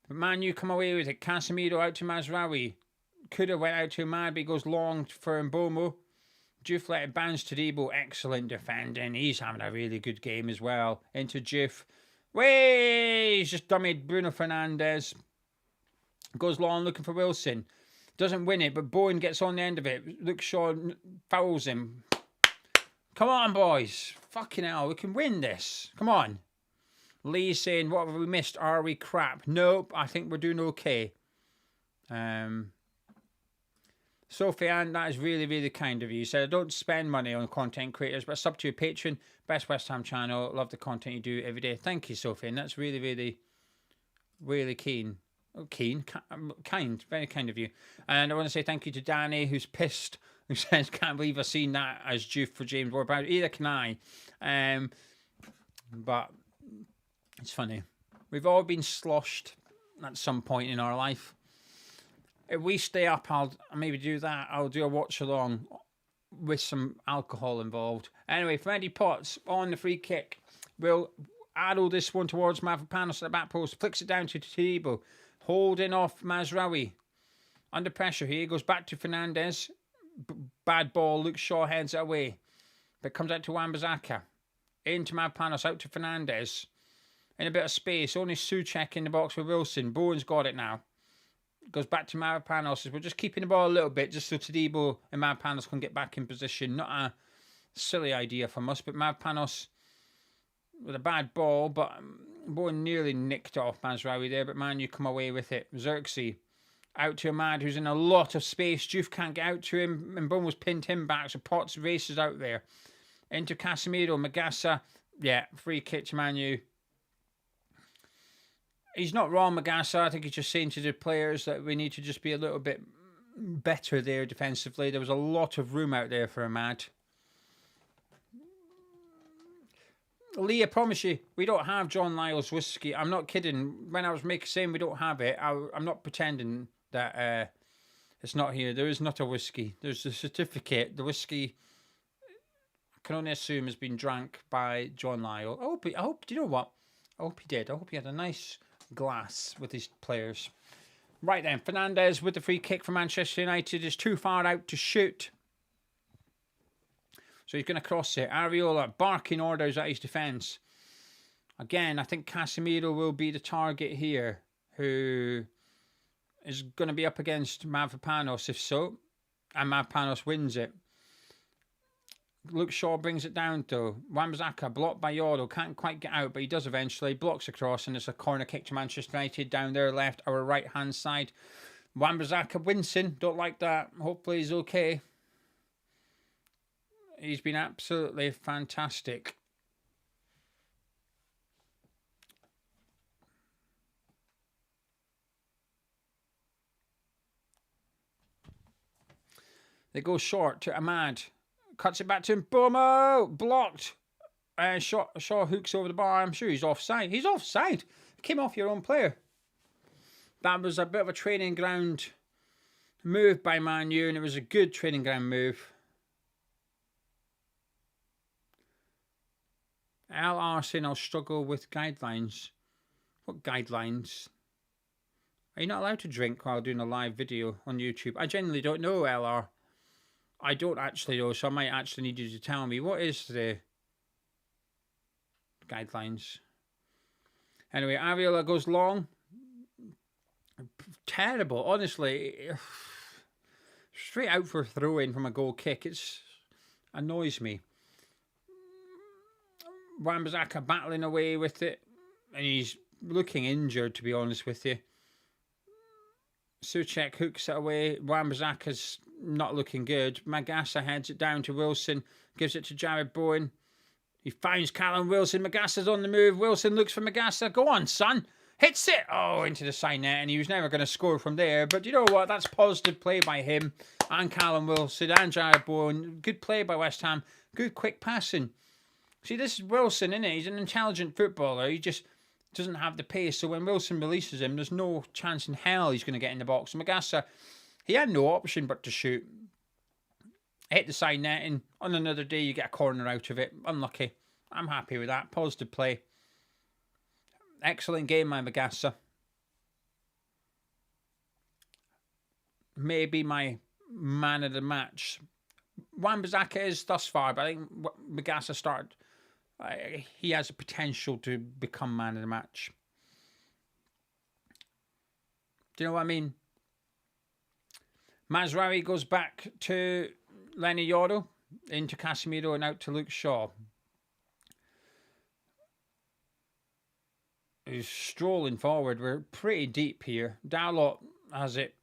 But MUNWHU come away with it. Casemiro out to Mazraoui. Could have went out to Ahmad, but he goes long for Mbomo. Juf let it bounce to Debo. Excellent defending. He's having a really good game as well. Into Juf. Way! He's just dummied Bruno Fernandes. Goes long looking for Wilson. Doesn't win it, but Bowen gets on the end of it. Luke Shaw fouls him. Come on, boys. Fucking hell, we can win this. Come on. Lee's saying, what have we missed? Are we crap? Nope, I think we're doing okay. Sofiane, that is really, really kind of you. You said, I don't spend money on content creators, but sub to your Patreon. Best West Ham channel. Love the content you do every day. Thank you, Sofiane. That's really, really, really keen. Oh, kind. Very kind of you. And I want to say thank you to Danny, who's pissed, who says, can't believe I've seen that as due for James Ward-Prowse. Either can I. But it's funny. We've all been sloshed at some point in our life. If we stay up, I'll maybe do that. I'll do a watch along with some alcohol involved. Anyway, Freddie Potts on the free kick. Will addle this one towards Mavropanos at the back post. Flicks it down to Tadibo. Holding off Mazraoui. Under pressure here. Goes back to Fernandez. Bad ball. Luke Shaw heads it away. But comes out to Wan-Bissaka. Into Mavropanos. Out to Fernandez. In a bit of space. Only Souček in the box with Wilson. Bowen's got it now. Goes back to Mavropanos. We're just keeping the ball a little bit just so Tadibo and Mavropanos can get back in position. Not a silly idea from us, but Mavropanos with a bad ball, but Bowen nearly nicked off Mazraoui there, but Man, you come away with it. Xerxes out to Ahmad, who's in a lot of space. Juve can't get out to him, and Bowen was pinned him back, so Potts races out there. Into Casemiro, Magassa, yeah, free kick to MUNWHU. He's not wrong, Magassa. I think he's just saying to the players that we need to just be a little bit better there defensively. There was a lot of room out there for Ahmad. Lee, I promise you, we don't have John Lyle's whiskey. I'm not kidding. When I was saying we don't have it, I'm not pretending that it's not here. There is not a whiskey. There's a certificate. The whiskey, I can only assume, has been drank by John Lyle. Do you know what? I hope he did. I hope he had a nice glass with his players. Right then, Fernandez with the free kick for Manchester United is too far out to shoot. So he's going to cross it. Areola barking orders at his defence. Again, I think Casemiro will be the target here, who is going to be up against Mavropanos, if so. And Mavropanos wins it. Luke Shaw brings it down, though. Wan-Bissaka blocked by Yoro. Can't quite get out, but he does eventually. Blocks across, and it's a corner kick to Manchester United down their left, our right-hand side. Wan-Bissaka, Winston. Don't like that. Hopefully he's okay. He's been absolutely fantastic. They go short to Ahmad. Cuts it back to him. Bomo! Blocked. Shaw hooks over the bar. I'm sure he's offside. He's offside. Came off your own player. That was a bit of a training ground move by MUNWHU, and it was a good training ground move. LR saying I'll struggle with guidelines. What guidelines? Are you not allowed to drink while doing a live video on YouTube? I genuinely don't know, LR. I don't actually know, so I might actually need you to tell me. What is the guidelines? Anyway, Areola goes long. Terrible, honestly. Straight out for a throw-in from a goal kick. It annoys me. Wan-Bissaka battling away with it, and he's looking injured, to be honest with you. Souček hooks it away. Wan-Bissaka's not looking good. Magassa heads it down to Wilson, gives it to Jared Bowen. He finds Callum Wilson. Magassa's on the move. Wilson looks for Magassa. Go on, son. Hits it. Oh, into the side net, and he was never going to score from there. But you know what? That's positive play by him and Callum Wilson and Jared Bowen. Good play by West Ham. Good quick passing. See, this is Wilson, isn't it? He's an intelligent footballer. He just doesn't have the pace. So when Wilson releases him, there's no chance in hell he's going to get in the box. Magassa, he had no option but to shoot. Hit the side netting. On another day, you get a corner out of it. Unlucky. I'm happy with that. Positive play. Excellent game by Magassa. Maybe my man of the match. Wan-Bissaka is thus far, but I think Magassa started... he has a potential to become man of the match. Do you know what I mean? Mazraoui goes back to Lenny Yoro, into Casemiro, and out to Luke Shaw. He's strolling forward. We're pretty deep here. Dalot has it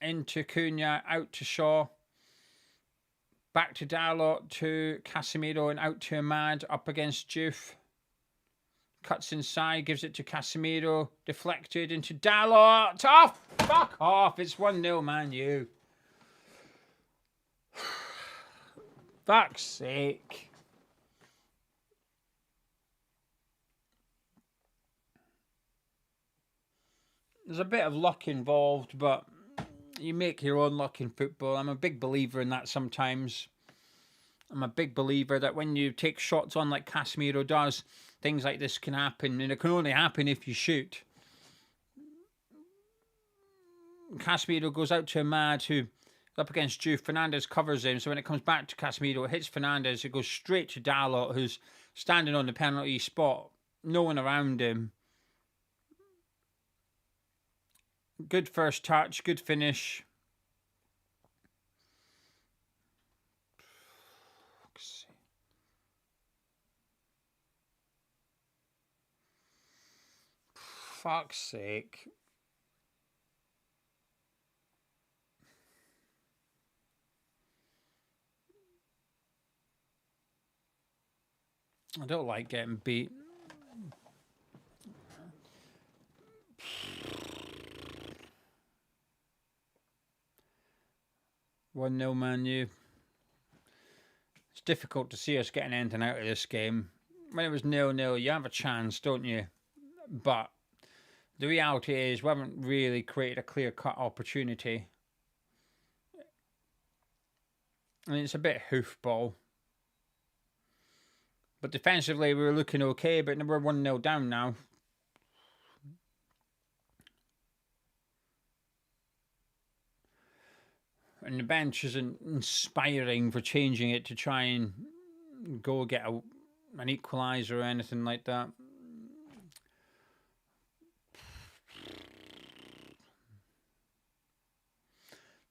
into Cunha, out to Shaw. Back to Dalot, to Casemiro, and out to Ahmad, up against Juve. Cuts inside, gives it to Casemiro. Deflected into Dalot. Oh, fuck off. It's 1-0, MUNWHU. Fuck's sake. there's a bit of luck involved, but you make your own luck in football. I'm a big believer in that sometimes. I'm a big believer that when you take shots on like Casemiro does, things like this can happen, and it can only happen if you shoot. Casemiro goes out to Ahmad, who is up against Juve. Fernandes covers him, so when it comes back to Casemiro, it hits Fernandes. It goes straight to Dalot, who's standing on the penalty spot. No one around him. Good first touch, good finish. Fuck's sake. I don't like getting beat. One 0 MUNWHU. It's difficult to see us getting anything out of this game. When it was 0-0, you have a chance, don't you? But the reality is we haven't really created a clear-cut opportunity. I mean, it's a bit hoofball. But defensively, we were looking okay, but we're 1-0 down now. And the bench isn't inspiring for changing it to try and go get an equaliser or anything like that.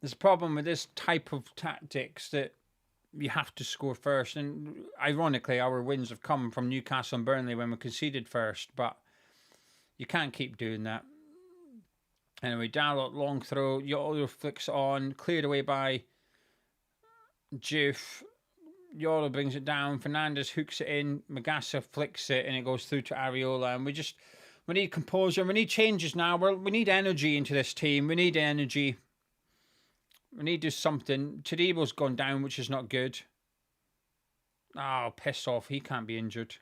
There's a problem with this type of tactics that you have to score first. And ironically, our wins have come from Newcastle and Burnley when we conceded first, but you can't keep doing that. Anyway, Dalot, long throw. Yoro flicks on. Cleared away by Juve. Yoro brings it down. Fernandes hooks it in. Magassa flicks it, and it goes through to Areola. And we need composure. We need changes now. We need energy into this team. We need energy. We need to do something. Todibo's gone down, which is not good. Oh, piss off. He can't be injured.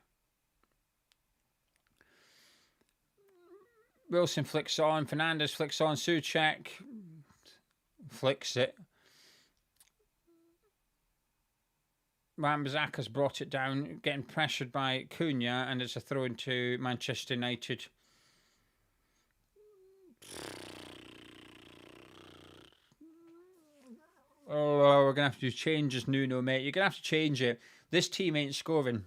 Wilson flicks on. Fernandes flicks on. Souček flicks it. Wan-Bissaka's brought it down, getting pressured by Cunha, and it's a throw into Manchester United. Oh, we're going to have to do changes, Nuno, mate. You're going to have to change it. This team ain't scoring.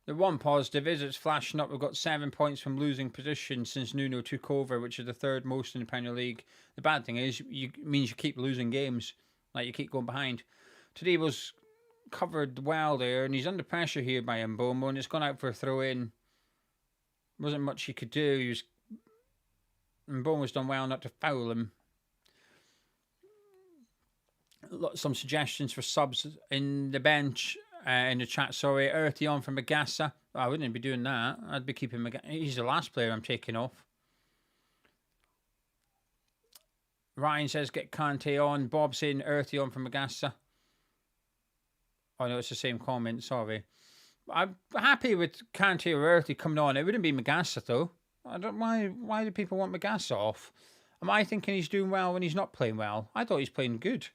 The one positive is it's flashing up. We've got 7 points from losing position since Nuno took over, which is the third most in the Premier League. The bad thing is, it means you keep losing games. Like, you keep going behind. Today was covered well there, and he's under pressure here by Mbomo, and it's gone out for a throw-in. Wasn't much he could do. Mbomo's done well not to foul him. Some suggestions for subs in the bench. In the chat, sorry. Earthy on from Magassa. Oh, I wouldn't be doing that. I'd be keeping Magassa. He's the last player I'm taking off. Ryan says get Kante on. Bob's in. Earthy on from Magassa. Oh, no, it's the same comment. Sorry. I'm happy with Kante or Earthy coming on. It wouldn't be Magassa, though. I don't. Why do people want Magassa off? Am I thinking he's doing well when he's not playing well? I thought he's playing good.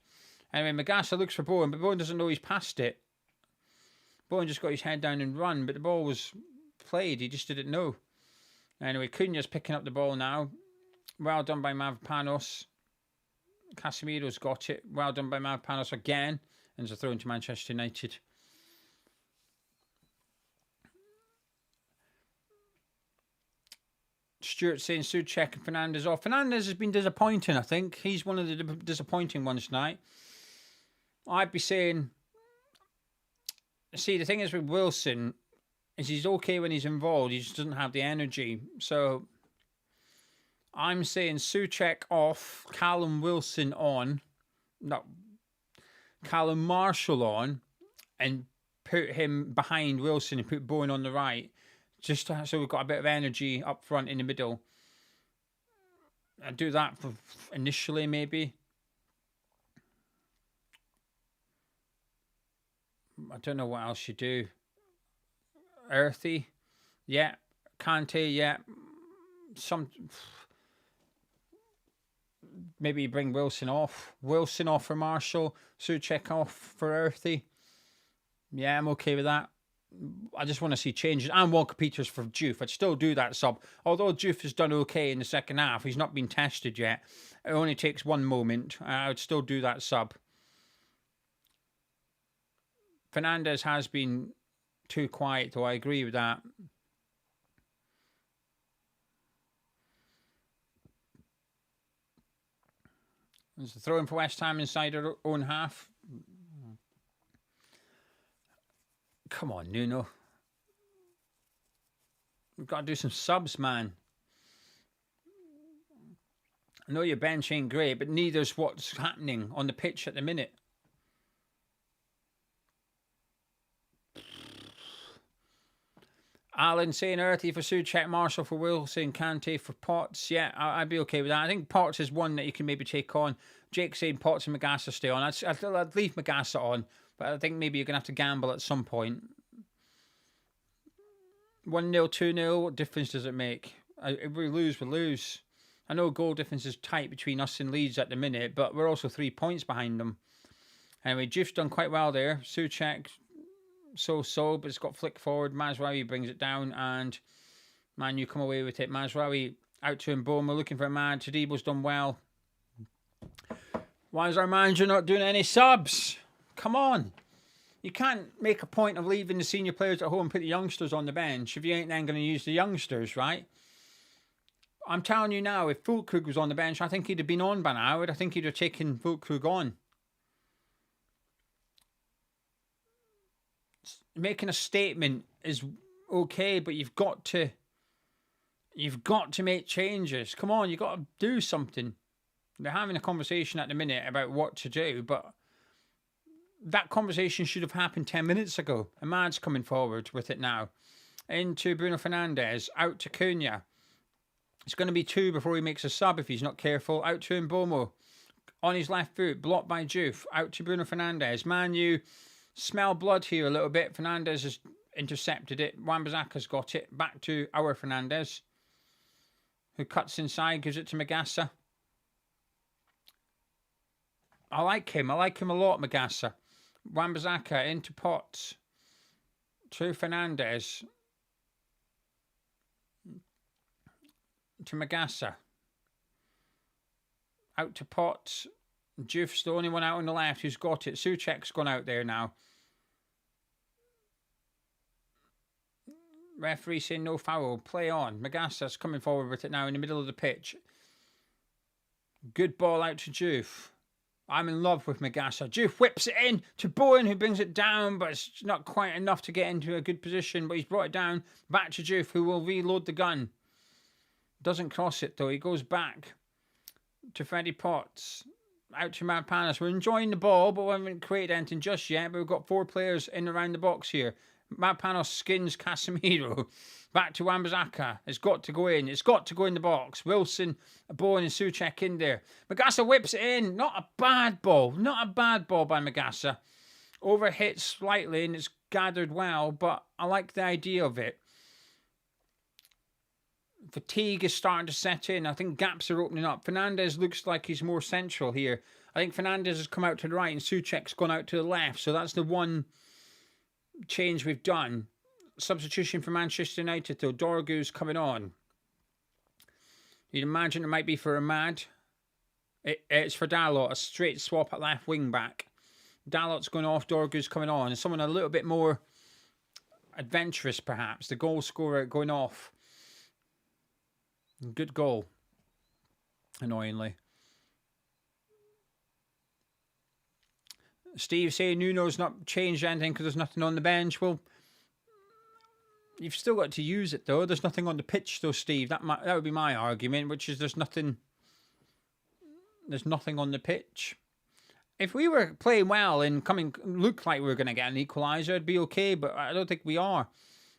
Anyway, Magassa looks for Bowen, but Bowen doesn't know he's passed it. Bowen just got his head down and run, but the ball was played. He just didn't know. Anyway, Cunha's picking up the ball now. Well done by Mavropanos. Casemiro's got it. Well done by Mavropanos again. And it's a throw into Manchester United. Stuart saying Souček and Fernandes off. Fernandes has been disappointing, I think. He's one of the disappointing ones tonight. I'd be saying... See, the thing is with Wilson is he's okay when he's involved. He just doesn't have the energy. So I'm saying Souček off, Callum Wilson on, no, Callum Marshall on, and put him behind Wilson and put Bowen on the right, just so we've got a bit of energy up front in the middle. I'd do that for initially, maybe. I don't know what else you do. Earthy. Yeah. Kante, yeah. Maybe bring Wilson off. Wilson off for Marshall. Souček off for Earthy. Yeah, I'm okay with that. I just want to see changes. And Walker Peters for Diouf. I'd still do that sub. Although Diouf has done okay in the second half, he's not been tested yet. It only takes one moment. I would still do that sub. Fernandes has been too quiet, though. I agree with that. There's a throw in for West Ham inside their own half. Come on, Nuno. We've got to do some subs, man. I know your bench ain't great, but neither's what's happening on the pitch at the minute. Alan saying Earthy for Souček, Marshall for Wilson, Kante for Potts. Yeah, I'd be okay with that. I think Potts is one that you can maybe take on. Jake saying Potts and Magassa stay on. I'd leave Magassa on, but I think maybe you're going to have to gamble at some point. 1-0, 2-0, what difference does it make? If we lose, we lose. I know goal difference is tight between us and Leeds at the minute, but we're also 3 points behind them. Anyway, Diouf's done quite well there. Souček, so, but it's got flick forward. Mazraoui brings it down, and MUNWHU come away with it. Mazraoui out to Bowen. We're looking for a man. Tadibbo's done well. Why is our manager not doing any subs? Come on. You can't make a point of leaving the senior players at home and put the youngsters on the bench if you ain't then going to use the youngsters, right? I'm telling you now, if Füllkrug was on the bench, I think he'd have been on by now. I think he'd have taken Füllkrug on. Making a statement is okay, but you've got to make changes. Come on, you've got to do something. They're having a conversation at the minute about what to do, but that conversation should have happened 10 minutes ago. Ahmad's coming forward with it now. Into Bruno Fernandes, out to Cunha. It's going to be 2 before he makes a sub if he's not careful. Out to Mbeumo. On his left foot, blocked by Diouf. Out to Bruno Fernandes. MUNWHU smell blood here a little bit. Fernandes has intercepted it. Wan-Bissaka's got it. Back to our Fernandes, who cuts inside, gives it to Magassa. I like him. I like him a lot, Magassa. Wan-Bissaka into Potts. To Fernandes. To Magassa. Out to Potts. Diouf's the only one out on the left who's got it. Souček's gone out there now. Referee saying no foul. Play on. Magassa's coming forward with it now in the middle of the pitch. Good ball out to Diouf. I'm in love with Magassa. Diouf whips it in to Bowen, who brings it down, but it's not quite enough to get into a good position. But he's brought it down. Back to Diouf, who will reload the gun. Doesn't cross it, though. He goes back to Freddie Potts. Out to Mavropanos. We're enjoying the ball, but we haven't created anything just yet. But we've got 4 players in around the box here. Mavropanos skins Casemiro. Back to Wan-Bissaka. It's got to go in. It's got to go in the box. Wilson, Bowen and Souček in there. Magassa whips it in. Not a bad ball. Not a bad ball by Magassa. Overhit slightly and it's gathered well, but I like the idea of it. Fatigue is starting to set in. I think gaps are opening up. Fernandes looks like he's more central here. I think Fernandes has come out to the right and Souček's gone out to the left. So that's the one change we've done. Substitution for Manchester United, though. Dorgu's coming on. You'd imagine it might be for Ahmad. It's for Dalot, a straight swap at left wing back. Dalot's going off, Dorgu's coming on. Someone a little bit more adventurous, perhaps. The goal scorer going off. Good goal. Annoyingly. Steve saying Nuno's not changed anything because there's nothing on the bench. Well, you've still got to use it, though. There's nothing on the pitch, though, Steve. That would be my argument, which is there's nothing on the pitch. If we were playing well and looked like we were going to get an equaliser, it'd be okay, but I don't think we are.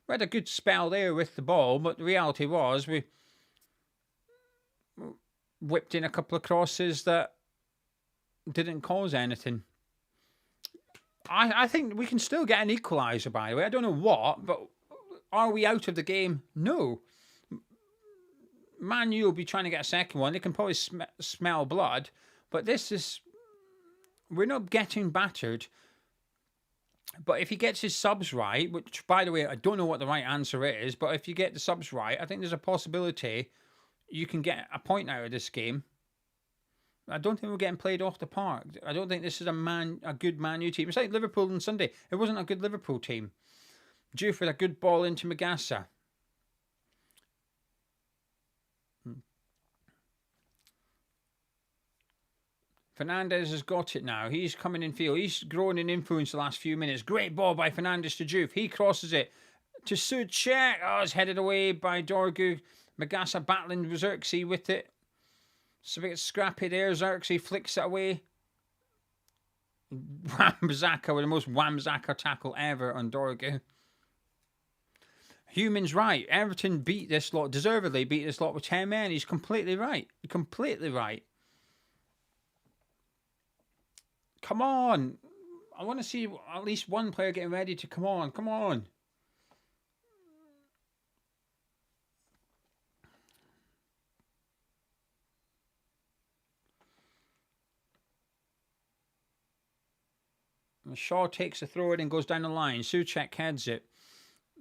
We had a good spell there with the ball, but the reality was we whipped in a couple of crosses that didn't cause anything. I think we can still get an equaliser, by the way. I don't know what, but Are we out of the game? No. MUNWHU will be trying to get a second one. They can probably smell blood. But this is... We're not getting battered. But if he gets his subs right, which, by the way, I don't know what the right answer is, but if you get the subs right, I think there's a possibility you can get a point out of this game. I don't think we're getting played off the park. I don't think this is a good MUNWHU team. It's like Liverpool on Sunday. It wasn't a good Liverpool team. Due for a good ball into Magassa. Fernandes has got it now. He's coming in field. He's grown in influence the last few minutes. Great ball by Fernandes to Juve. He crosses it to Souček. Oh, it's headed away by Dorgu. Magassa battling with Xerxes with it. It's a bit scrappy there. Xerxes flicks it away. Wambzaka with the most Wambzaka tackle ever on Dorgu. Human's right. Everton beat this lot, deservedly beat this lot with 10 men. He's completely right. Completely right. Come on. I want to see at least one player getting ready to come on. Come on. Shaw takes the throw in and goes down the line. Souček heads it.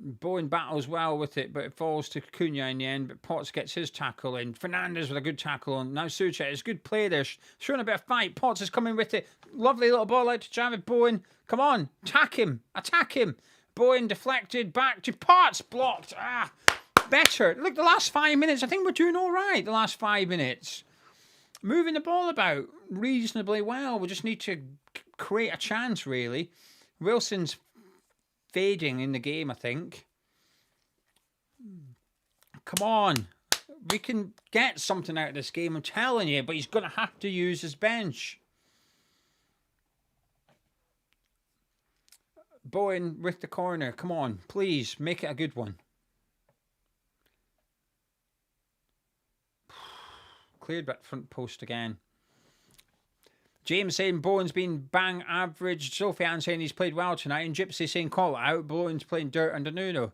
Bowen battles well with it, but it falls to Cunha in the end. But Potts gets his tackle in. Fernandes with a good tackle on. Now Souček. It's good play there. Showing a bit of fight. Potts is coming with it. Lovely little ball out to Javid Bowen. Come on. Attack him. Attack him. Bowen deflected back to Potts. Blocked. Better. Look, the last 5 minutes. I think we're doing all right the last 5 minutes. Moving the ball about reasonably well. We just need to create a chance, really. Wilson's fading in the game, I think. Come on. We can get something out of this game, I'm telling you, but he's going to have to use his bench. Bowen with the corner. Come on, please, make it a good one. Cleared that front post again. James saying Bowen's been bang average. Sophie Ann saying he's played well tonight. And Gypsy saying call it out. Bowen's playing dirt under Nuno.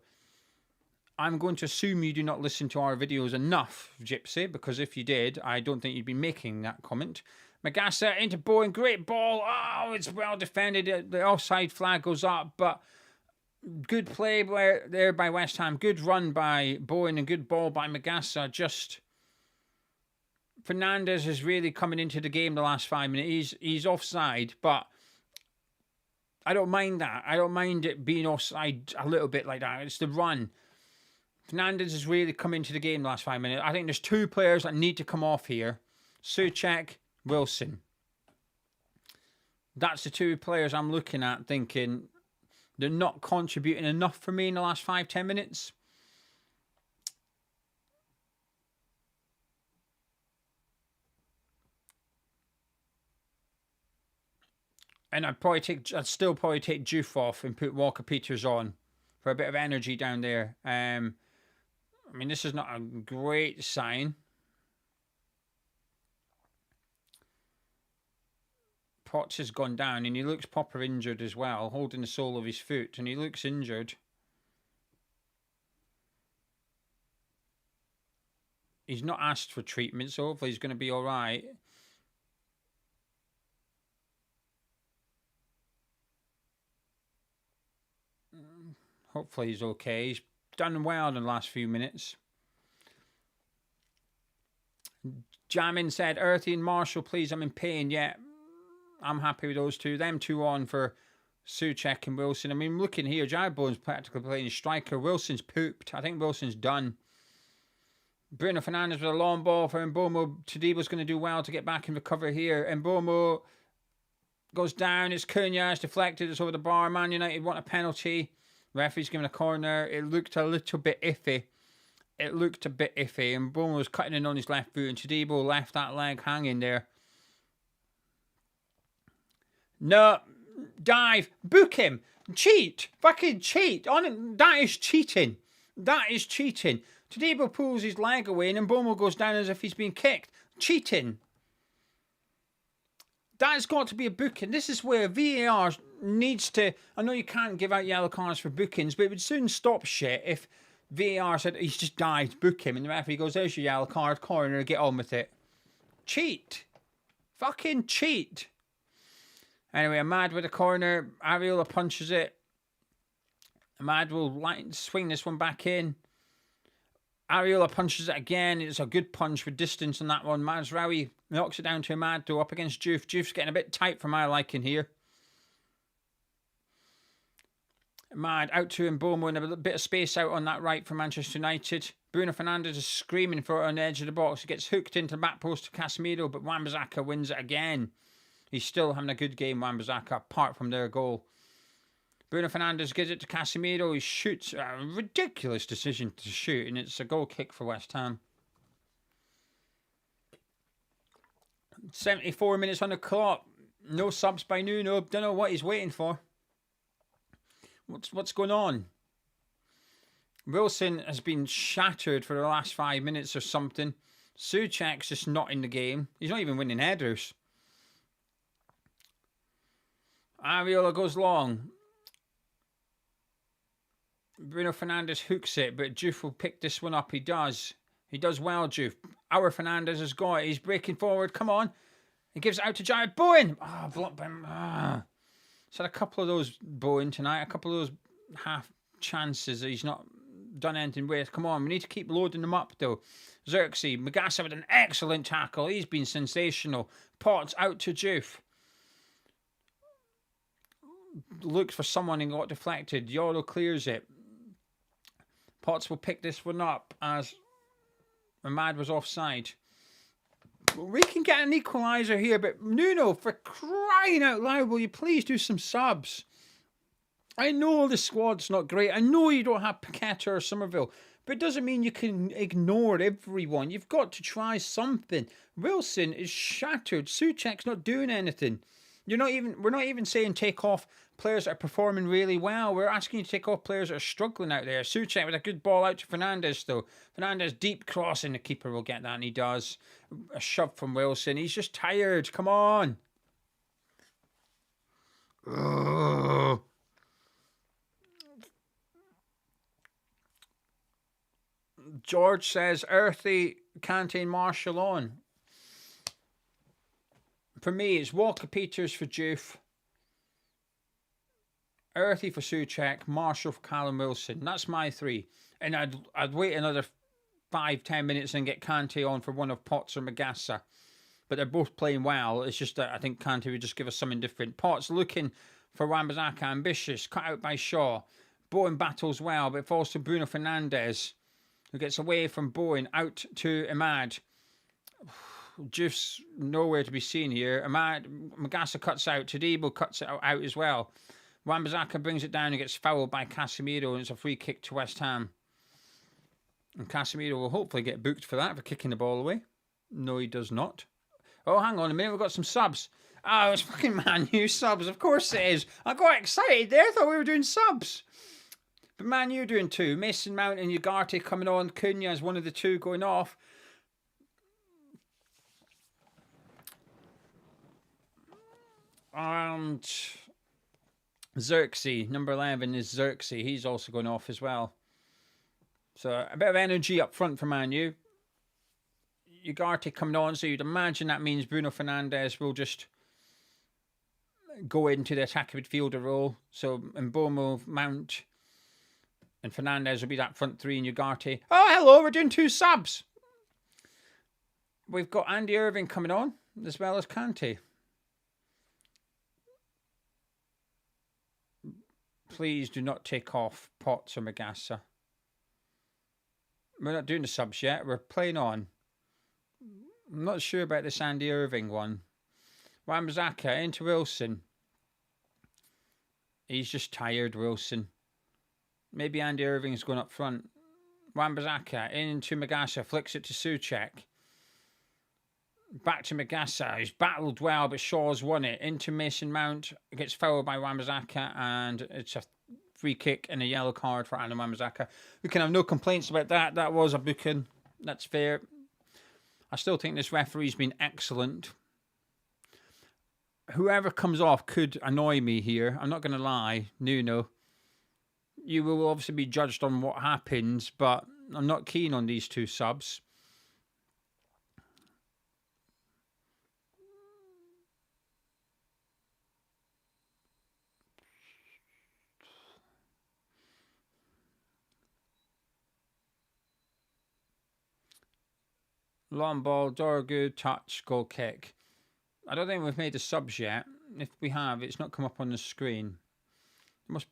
I'm going to assume you do not listen to our videos enough, Gypsy, because if you did, I don't think you'd be making that comment. Magassa into Bowen. Great ball. Oh, it's well defended. The offside flag goes up, but good play there by West Ham. Good run by Bowen and good ball by Magassa. Just... Fernandes is really coming into the game the last 5 minutes. He's offside, but I don't mind that. I don't mind it being offside a little bit like that. It's the run. Fernandes has really come into the game the last 5 minutes. I think there's two players that need to come off here. Souček, Wilson. That's the two players I'm looking at thinking they're not contributing enough for me in the last 5-10 minutes. And I'd still probably take Juve off and put Walker Peters on for a bit of energy down there. I mean, this is not a great sign. Potts has gone down and he looks proper injured as well, holding the sole of his foot, and he looks injured. He's not asked for treatment, so hopefully he's going to be all right. Hopefully he's okay. He's done well in the last few minutes. Jamin said, Earthy and Marshall, please, I'm in pain. Yeah, I'm happy with those two. Them two on for Souček and Wilson. I mean, looking here, Jared Bowen's practically playing striker. Wilson's pooped. I think Wilson's done. Bruno Fernandes with a long ball for Mbomo. Tadibo's going to do well to get back and recover here. Mbomo goes down. It's Cunha. It's deflected. It's over the bar. Man United want a penalty. Referee's giving a corner. It looked a little bit iffy. And Bowen was cutting in on his left foot, and Tadibo left that leg hanging there. No. Dive. Book him. Cheat. Fucking cheat. That is cheating. That is cheating. Tadibo pulls his leg away, and Mbomo goes down as if he's been kicked. Cheating. That's got to be a booking. This is where VAR needs to... I know you can't give out yellow cards for bookings, but it would soon stop shit if VAR said, he's just died, book him. And the referee goes, there's your yellow card, corner, get on with it. Cheat. Fucking cheat. Anyway, Ahmad with a corner. Areola punches it. Ahmad will swing this one back in. Areola punches it again. It's a good punch with distance on that one. Mazraoui knocks it down to Ahmad, though, up against Diouf. Diouf's getting a bit tight for my liking here. Ahmad out to Bowen, a bit of space out on that right for Manchester United. Bruno Fernandes is screaming for it on the edge of the box. He gets hooked into the back post to Casemiro, but Wan-Bissaka wins it again. He's still having a good game, Wan-Bissaka, apart from their goal. Bruno Fernandes gives it to Casemiro. He shoots. A ridiculous decision to shoot, and it's a goal kick for West Ham. 74 minutes on the clock. No subs by Nuno. Don't know what he's waiting for. What's going on? Wilson has been shattered for the last 5 minutes or something. Souček's just not in the game. He's not even winning headers. Areola goes long. Bruno Fernandes hooks it, but Diouf will pick this one up. He does. He does well, Diouf. Our Fernandes has got it. He's breaking forward. Come on. He gives it out to Jared Bowen. Oh, blocked by him. He's had a couple of those, Bowen, tonight. A couple of those half chances that he's not done anything with. Come on. We need to keep loading them up, though. Xerxes. Magassa with an excellent tackle. He's been sensational. Potts out to Diouf. Looks for someone and got deflected. Yoro clears it. Potts will pick this one up as Ahmad was offside. We can get an equaliser here, but Nuno, for crying out loud, will you please do some subs? I know the squad's not great. I know you don't have Paqueta or Somerville, but it doesn't mean you can ignore everyone. You've got to try something. Wilson is shattered. Souček's not doing anything. We're not even saying take off players that are performing really well. We're asking you to take off players that are struggling out there. Souček with a good ball out to Fernandes, though. Fernandes deep cross, and the keeper will get that, and he does. A shove from Wilson. He's just tired. Come on. Ugh. George says, Earthy, Kante and Marshall on. For me, it's Walker Peters for Diouf, Earthy for Souček, Marshall for Callum Wilson. That's my three. And I'd wait another 5-10 minutes and get Kante on for one of Potts or Magassa. But they're both playing well. It's just that I think Kante would just give us something different. Potts looking for Wan-Bissaka, ambitious, cut out by Shaw. Bowen battles well, but falls to Bruno Fernandes, who gets away from Bowen, out to Ahmad. Diouf's nowhere to be seen here. Magassa cuts out. Todibo cuts it out as well. Wan-Bissaka brings it down and gets fouled by Casemiro, and it's a free kick to West Ham. And Casemiro will hopefully get booked for that, for kicking the ball away. No, he does not. Oh, hang on a minute. We've got some subs. Oh, it's fucking MUNWHU subs. Of course it is. I got excited there. I thought we were doing subs. But MUNWHU doing two. Mason Mount and Ugarte coming on. Cunha is one of the two going off. And Xerxes, number 11 is Xerxes. He's also going off as well. So a bit of energy up front for MUNWHU. Ugarte coming on, so you'd imagine that means Bruno Fernandes will just go into the attacking midfielder role. So Mbomo, Mount, and Fernandes will be that front three, and Ugarte. Oh, hello, we're doing two subs. We've got Andy Irving coming on, as well as Kante. Please do not take off Potts or Magassa. We're not doing the subs yet. We're playing on. I'm not sure about this Andy Irving one. Wan-Bissaka into Wilson. He's just tired, Wilson. Maybe Andy Irving's going up front. Wan-Bissaka into Magassa. Flicks it to Souček. Back to Magassa. He's battled well, but Shaw's won it. Into Mason Mount. Gets fouled by Wan-Bissaka, and it's a free kick and a yellow card for Adam Wan-Bissaka. We can have no complaints about that. That was a booking. That's fair. I still think this referee's been excellent. whoever comes off could annoy me here. I'm not going to lie, Nuno. You will obviously be judged on what happens, but I'm not keen on these two subs. Long ball, Dorgu, touch, goal kick. I don't think we've made the subs yet. If we have, it's not come up on the screen. What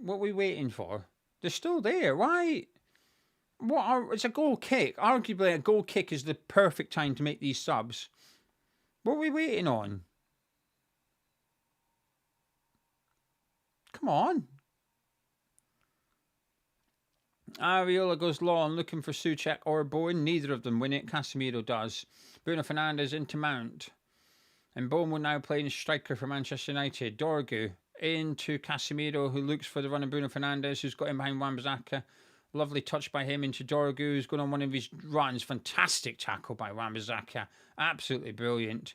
are we waiting for? They're still there. Why? It's a goal kick. Arguably, a goal kick is the perfect time to make these subs. What are we waiting on? Come on. Areola goes long, looking for Souček or Bowen. Neither of them win it. Casemiro does. Bruno Fernandes into Mount. And Bowen will now play in striker for Manchester United. Dorgu into Casemiro, who looks for the run of Bruno Fernandes, who's got him behind Wan-Bissaka. Lovely touch by him into Dorgu, who's going on one of his runs. Fantastic tackle by Wan-Bissaka. Absolutely brilliant.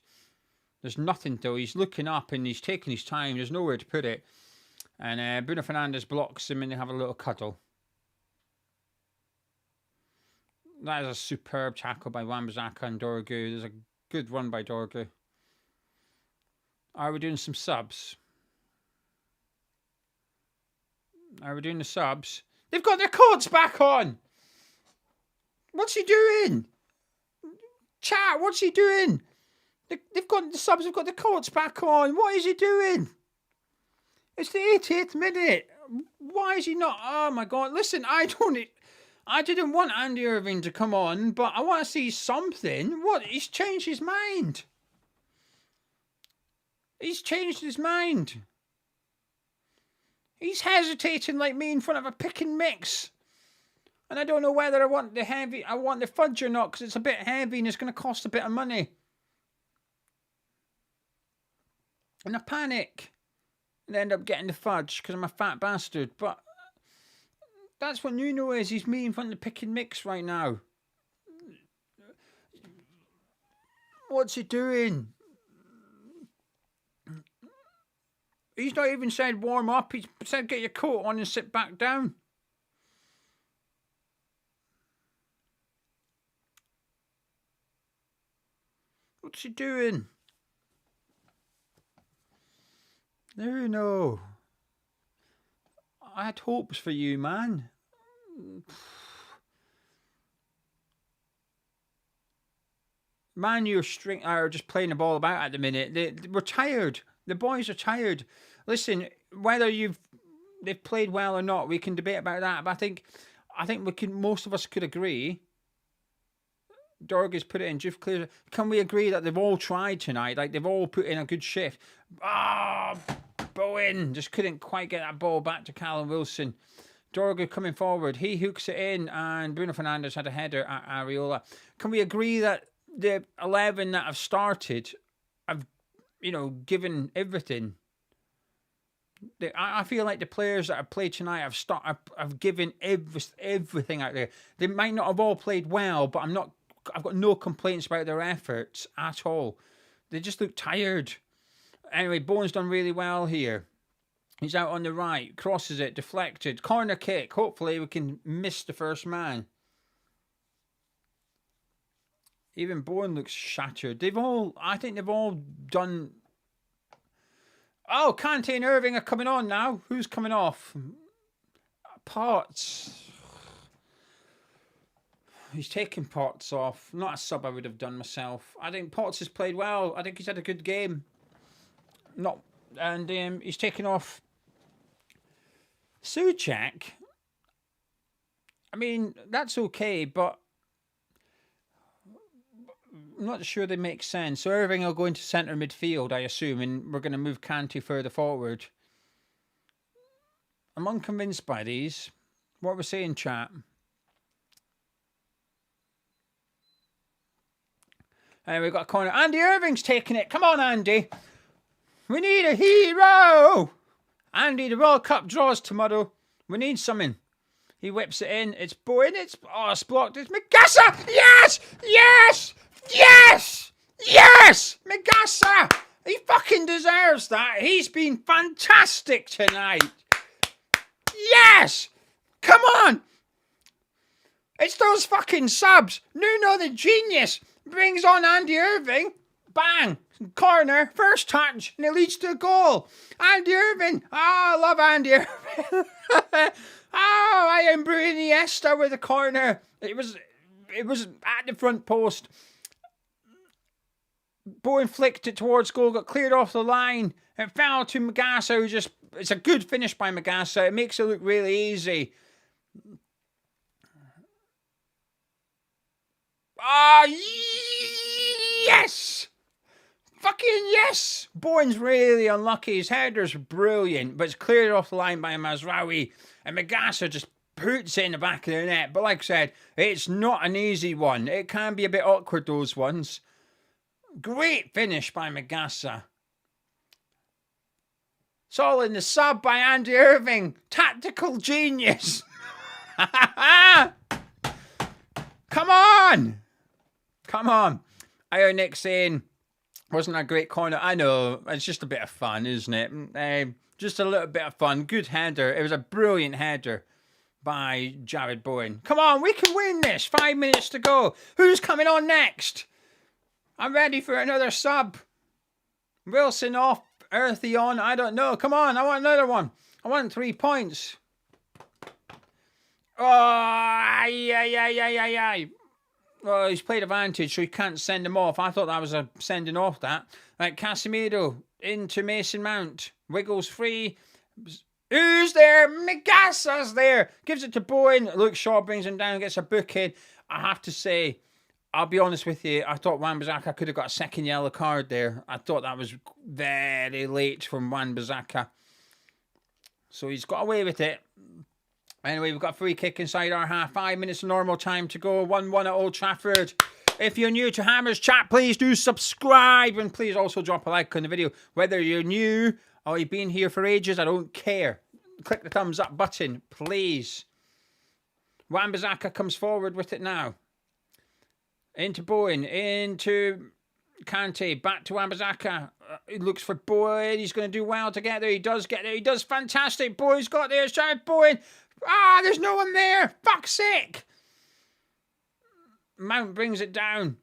There's nothing though. He's looking up and he's taking his time. There's nowhere to put it. And Bruno Fernandes blocks him and they have a little cuddle. That is a superb tackle by Wan-Bissaka and Dorgu. There's a good run by Dorgu. Are we doing some subs? Are we doing the subs? They've got their codes back on! What's he doing? Chat, what's he doing? They've got the subs, have got the codes back on. What is he doing? It's the 88th minute. Why is he not? Oh my God. Listen, I didn't want Andy Irving to come on, but I want to see something. What? He's changed his mind. He's changed his mind. He's hesitating like me in front of a pick and mix. And I don't know whether I want the fudge or not, because it's a bit heavy and it's going to cost a bit of money. And I panic. And end up getting the fudge because I'm a fat bastard. But that's what Nuno is. He's me in front of the pick and mix right now. What's he doing? He's not even said warm up. He's said get your coat on and sit back down. What's he doing? No. I had hopes for you, man. Man, you're are just playing the ball about at the minute. We're tired. The boys are tired. Listen, whether they've played well or not, we can debate about that. But I think we can. Most of us could agree. Dorgu's put it in. Just clear. Can we agree that they've all tried tonight? Like they've all put in a good shift. Bowen just couldn't quite get that ball back to Callum Wilson. Dorgu coming forward. He hooks it in, and Bruno Fernandes had a header at Areola. Can we agree that the 11 that have started have, given everything? I feel like the players that have played tonight have given everything out there. They might not have all played well, but I've got no complaints about their efforts at all. They just look tired. Anyway, Bowen's done really well here. He's out on the right, crosses it, deflected, corner kick. Hopefully we can miss the first man. Even Bowen looks shattered. I think they've all done. Oh, Kante and Irving are coming on now. Who's coming off? Potts. He's taking Potts off. Not a sub I would have done myself. I think Potts has played well. I think he's had a good game. He's taken off Souček. I mean, that's okay, but I'm not sure they make sense. So Irving will go into centre midfield, I assume, and we're going to move Kante further forward. I'm unconvinced by these. What we're saying, chat. And we've got a corner. Andy Irving's taking it. Come on, Andy. We need a hero. Andy, the World Cup draws tomorrow. We need something. He whips it in. It's Bowen. It's blocked. It's Migasa. Yes! Yes! Yes! Yes! Migasa! He fucking deserves that. He's been fantastic tonight. Yes! Come on! It's those fucking subs. Nuno the genius brings on Andy Irving. Bang! Corner, first touch, and it leads to a goal. Andy Irving. Oh, I love Andy Irving. I am Iniesta with a corner. It was at the front post. Bowen flicked it towards goal, got cleared off the line. It fell to Magassa, who just... It's a good finish by Magassa. It makes it look really easy. Ah, yes! Fucking yes! Bowen's really unlucky. His header's brilliant, but it's cleared off the line by Mazraoui. And Magassa just puts it in the back of the net. But like I said, it's not an easy one. It can be a bit awkward, those ones. Great finish by Magassa. It's all in the sub by Andy Irving. Tactical genius. Come on. Come on. I heard Nick saying, wasn't a great corner. I know. It's just a bit of fun, isn't it? Just a little bit of fun. Good header. It was a brilliant header by Jared Bowen. Come on, we can win this. 5 minutes to go. Who's coming on next? I'm ready for another sub. Wilson off. Earthy on. I don't know. Come on. I want another one. I want 3 points. Oh, aye. Well, he's played advantage, so he can't send him off. I thought that was a sending off, that. Like Casemiro into Mason Mount. Wiggles free. Who's there? Magassa's there. Gives it to Bowen. Luke Shaw brings him down, gets a booking. I have to say, I'll be honest with you, I thought Wan-Bissaka could have got a second yellow card there. I thought that was very late from Wan-Bissaka. So he's got away with it. Anyway, we've got a free kick inside our half. 5 minutes of normal time to go. 1-1 at Old Trafford. If you're new to Hammers Chat, please do subscribe. And please also drop a like on the video. Whether you're new or you've been here for ages, I don't care. Click the thumbs up button, please. Wan-Bissaka comes forward with it now. Into Bowen, into Kante, back to Wan-Bissaka. He looks for Bowen. He's going to do well to get there. He does get there. He does fantastic. Bowen's got there. It's Jared Bowen. Ah, there's no one there. Fuck's sake. Mount brings it down.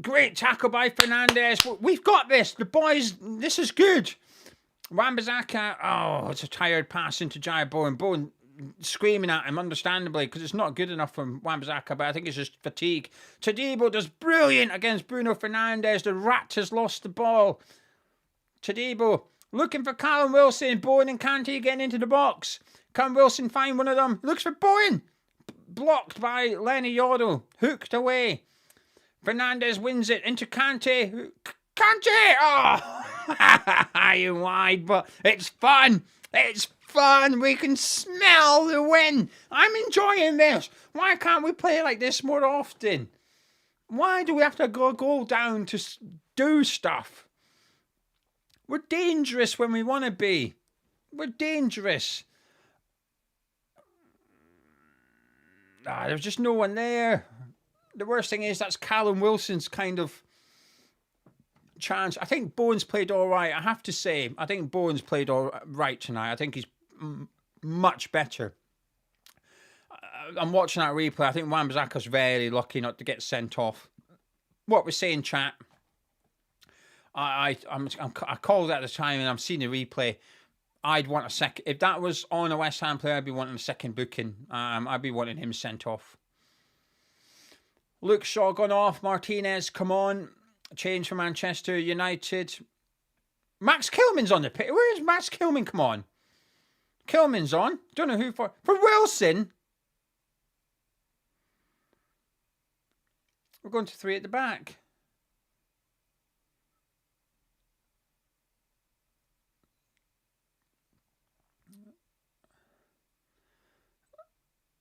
Great tackle by Fernandez. We've got this. The boys, this is good. Wan-Bissaka. Oh, it's a tired pass into Jared Bowen. Bowen screaming at him, understandably, because it's not good enough from Wan-Bissaka, but I think it's just fatigue. Todibo does brilliant against Bruno Fernandes. The rat has lost the ball. Todibo looking for Callum Wilson. Bowen and Kante getting into the box. Can Wilson find one of them? Looks for Bowen. Blocked by Lenny Yoro. Hooked away. Fernandes wins it into Kante. Kante! Oh! You wide, but it's fun. It's fun. We can smell the win. I'm enjoying this. Why can't we play like this more often? Why do we have to go down to do stuff? We're dangerous when we want to be. We're dangerous. There's just no one there. The worst thing is that's Callum Wilson's kind of chance. I think Bowen's played all right. I have to say, I think Bowen's played all right tonight. I think he's much better. I'm watching that replay. I think Wan-Bissaka's very lucky not to get sent off. What we're saying, chat. I called it at the time, and I'm seeing the replay. I'd want a second. If that was on a West Ham player, I'd be wanting a second booking. I'd be wanting him sent off. Luke Shaw gone off. Martinez, come on. Change for Manchester United. Max Kilman's on the pitch. Where's Max Kilman? Come on. Kilman's on. Don't know who for. For Wilson. We're going to 3 at the back.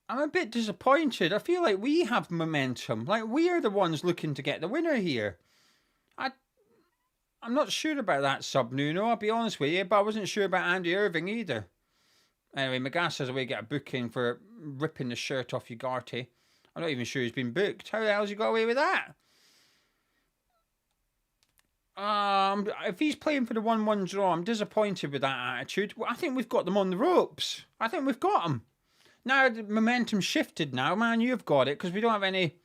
I'm a bit disappointed. I feel like we have momentum. Like we are the ones looking to get the winner here. I'm not sure about that sub, Nuno. I'll be honest with you, but I wasn't sure about Andy Irving either. Anyway, Magassa's away get a booking for ripping the shirt off Ugarte. I'm not even sure he's been booked. How the hell's he got away with that? If he's playing for the 1-1 draw, I'm disappointed with that attitude. I think we've got them on the ropes. I think we've got them. Now the momentum's shifted now, man. You've got it because we don't have any.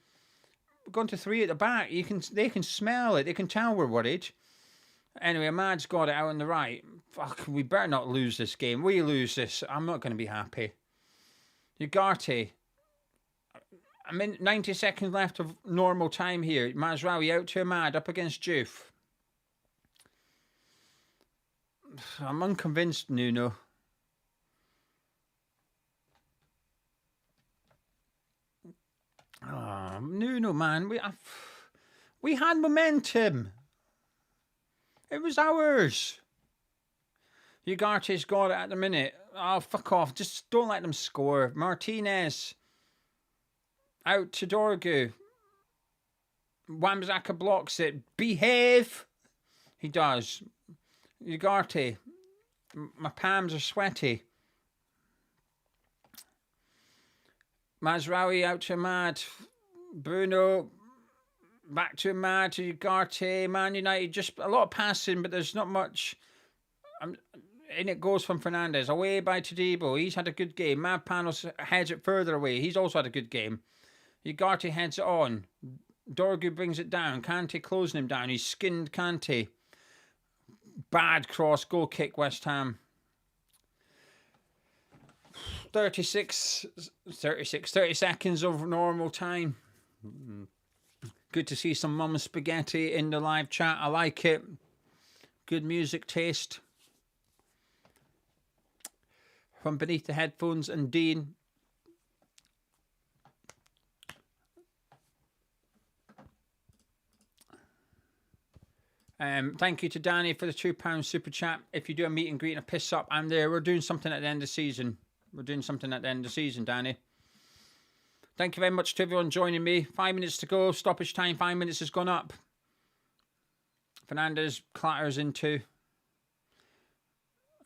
We're going to 3 at the back. They can smell it. They can tell we're worried. Anyway, Ahmad's got it out on the right. Fuck, we better not lose this game. We lose this, I'm not going to be happy. Ugarte. 90 seconds left of normal time here. Mazraoui out to Ahmad, up against Diouf. I'm unconvinced, Nuno. Nuno, man. We had momentum. It was ours. Ugarte's got it at the minute. Oh, fuck off. Just don't let them score. Martinez. Out to Dorgu. Wan-Bissaka blocks it. Behave. He does. Ugarte. My palms are sweaty. Mazraoui out to Ahmad. Bruno. Back to Ahmad, to Ugarte. Man United, just a lot of passing, but there's not much. In it goes from Fernandes. Away by Todibo. He's had a good game. Mavpanos heads it further away. He's also had a good game. Ugarte heads it on. Dorgu brings it down. Kante closing him down. He's skinned Kante. Bad cross. Goal kick, West Ham. 30 seconds of normal time. Good to see some mum spaghetti in the live chat. I like it. Good music taste. From beneath the headphones and Dean. Thank you to Danny for the £2 super chat. If you do a meet and greet and a piss up, I'm there. We're doing something at the end of the season. Danny. Thank you very much to everyone joining me. 5 minutes to go. Stoppage time. 5 minutes has gone up. Fernandes clatters into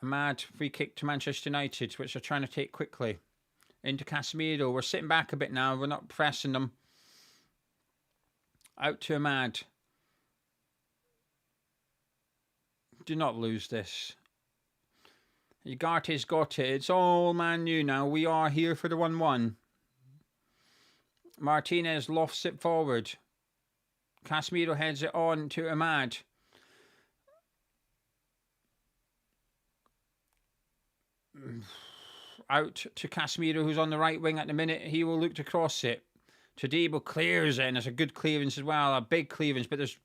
a mad free kick to Manchester United, which they're trying to take quickly. Into Casemiro. We're sitting back a bit now. We're not pressing them. Out to Ahmad. Do not lose this. Ugarte's got it. It's all Man U now. We are here for the 1-1. Martinez lofts it forward. Casemiro heads it on to Ahmad. Out to Casemiro, who's on the right wing at the minute. He will look to cross it. Todibo clears it, and it's a good clearance as well. A big clearance, but there's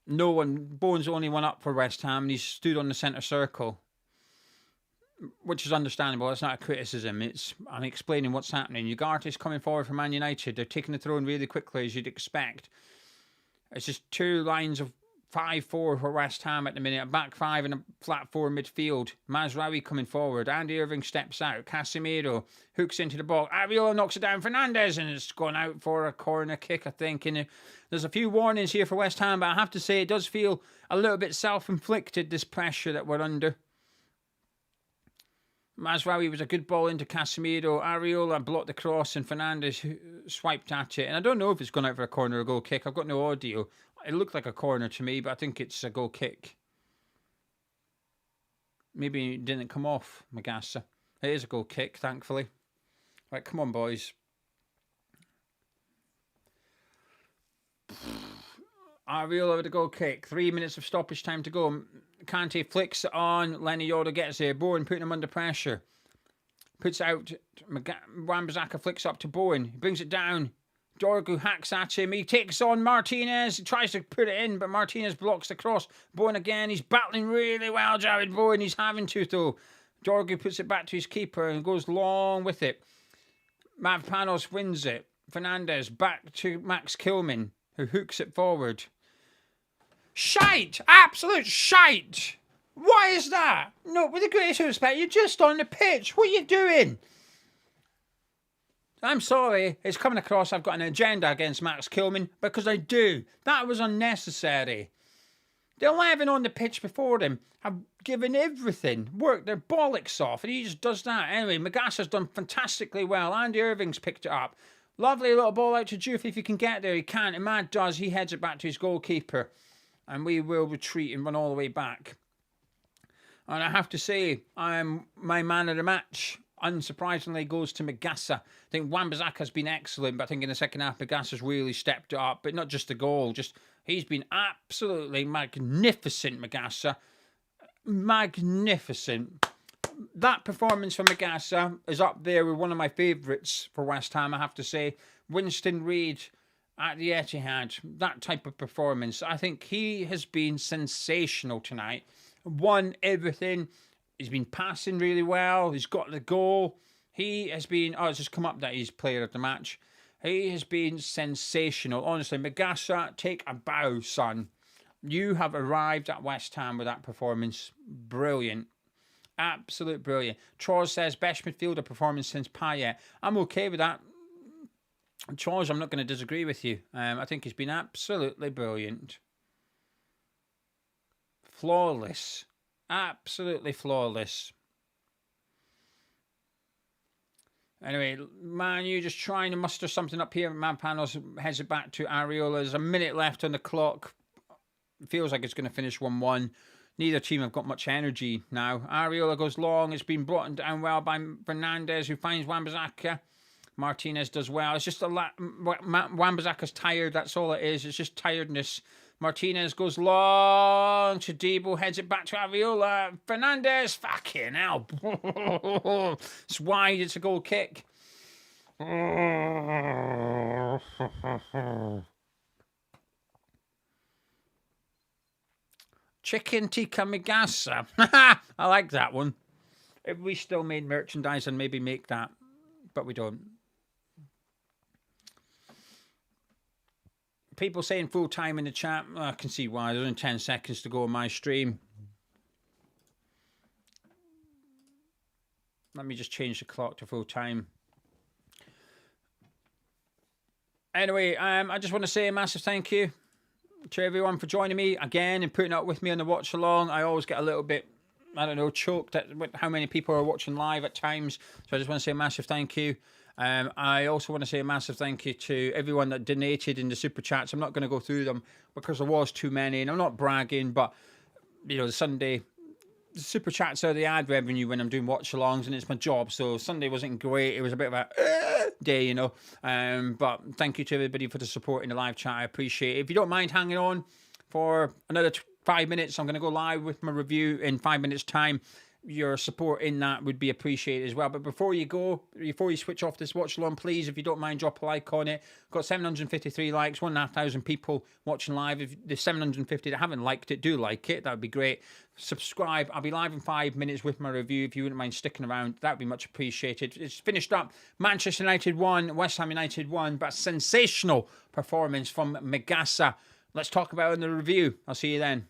no one. Bowen's the only one up for West Ham, and he's stood on the centre circle, which is understandable. It's not a criticism. I'm explaining what's happening. Ugarte's coming forward for Man United. They're taking the throw in really quickly, as you'd expect. It's just 2 lines of 5-4 for West Ham at the minute. A back 5 and a flat 4 midfield. Mazraoui coming forward. Andy Irving steps out. Casemiro hooks into the ball. Areola knocks it down. Fernandes, and it's gone out for a corner kick, I think. And there's a few warnings here for West Ham, but I have to say it does feel a little bit self-inflicted, this pressure that we're under. Mazraoui was a good ball into Casemiro. Areola blocked the cross and Fernandes swiped at it. And I don't know if it's gone out for a corner or a goal kick. I've got no audio. It looked like a corner to me, but I think it's a goal kick. Maybe it didn't come off, Magassa. It is a goal kick, thankfully. Right, come on, boys. Areola with a goal kick. 3 minutes of stoppage time to go. Kante flicks it on. Lenny Yoda gets there. Bowen putting him under pressure. Puts it out. Wan-Bissaka flicks up to Bowen. He brings it down. Dorgu hacks at him. He takes on Martinez. He tries to put it in, but Martinez blocks the cross. Bowen again. He's battling really well, Jared Bowen. He's having to, though. Dorgu puts it back to his keeper and goes long with it. Mavpanos wins it. Fernandes back to Max Kilman, who hooks it forward. Shite! Absolute shite! What is that? No, with the greatest respect, you're just on the pitch. What are you doing? I'm sorry, it's coming across I've got an agenda against Max Kilman, because I do. That was unnecessary. The 11 on the pitch before him have given everything, worked their bollocks off, and he just does that. Anyway, Magassa's done fantastically well. Andy Irving's picked it up. Lovely little ball out to Diouf if he can get there. He can't. Ahmad does. He heads it back to his goalkeeper. and we will retreat and run all the way back. And I have to say, my man of the match, unsurprisingly, goes to Magassa. I think Wan-Bissaka's been excellent, but I think in the second half, Magassa's really stepped up. But not just the goal, he's been absolutely magnificent, Magassa. Magnificent. That performance from Magassa is up there with one of my favourites for West Ham, I have to say. Winston Reid at the Etihad, that type of performance. I think he has been sensational tonight. Won everything. He's been passing really well. He's got the goal. He has been... Oh, it's just come up that he's player of the match. He has been sensational. Honestly, Magassa, take a bow, son. You have arrived at West Ham with that performance. Brilliant. Absolute brilliant. Troz says, best midfielder performance since Payet. I'm okay with that. Troz, I'm not going to disagree with you. I think he's been absolutely brilliant. Flawless. Absolutely flawless. Anyway, man, you're just trying to muster something up here. Man Panos heads it back to Areola. There's a minute left on the clock. It feels like it's going to finish 1-1. Neither team have got much energy now. Areola goes long. It's been brought down well by Fernandez, who finds Wan-Bissaka. Martinez does well. It's just Wan-Bissaka's tired. That's all it is. It's just tiredness. Martinez goes long. Chadibo heads it back to Areola. Fernandez, fucking hell. It's wide. It's a goal kick. Chicken tikka Magassa. I like that one. If we still made merchandise and maybe make that, but we don't. People saying full time in the chat. I can see why. There's only 10 seconds to go on my stream. Let me just change the clock to full time. Anyway, I just want to say a massive thank you to everyone for joining me again and putting up with me on the watch along. I always get a little bit, I don't know, choked at how many people are watching live at times. So I just want to say a massive thank you. I also want to say a massive thank you to everyone that donated in the super chats. I'm not going to go through them because there was too many, and I'm not bragging, but you know, the super chats are the ad revenue when I'm doing watch alongs, and it's my job. So Sunday wasn't great. It was a bit of a day, you know. But thank you to everybody for the support in the live chat. I appreciate it. If you don't mind hanging on for another 5 minutes, I'm going to go live with my review in 5 minutes' time. Your support in that would be appreciated as well. But before you switch off this watch along, please, if you don't mind, drop a like on it. Got 753 likes, 1,500 people watching live. If the 750 that haven't liked it, do like it. That would be great. Subscribe. I'll be live in 5 minutes with my review. If you wouldn't mind sticking around, that would be much appreciated. It's finished up. Manchester United won, West Ham United won, but sensational performance from Magassa. Let's talk about it in the review. I'll see you then.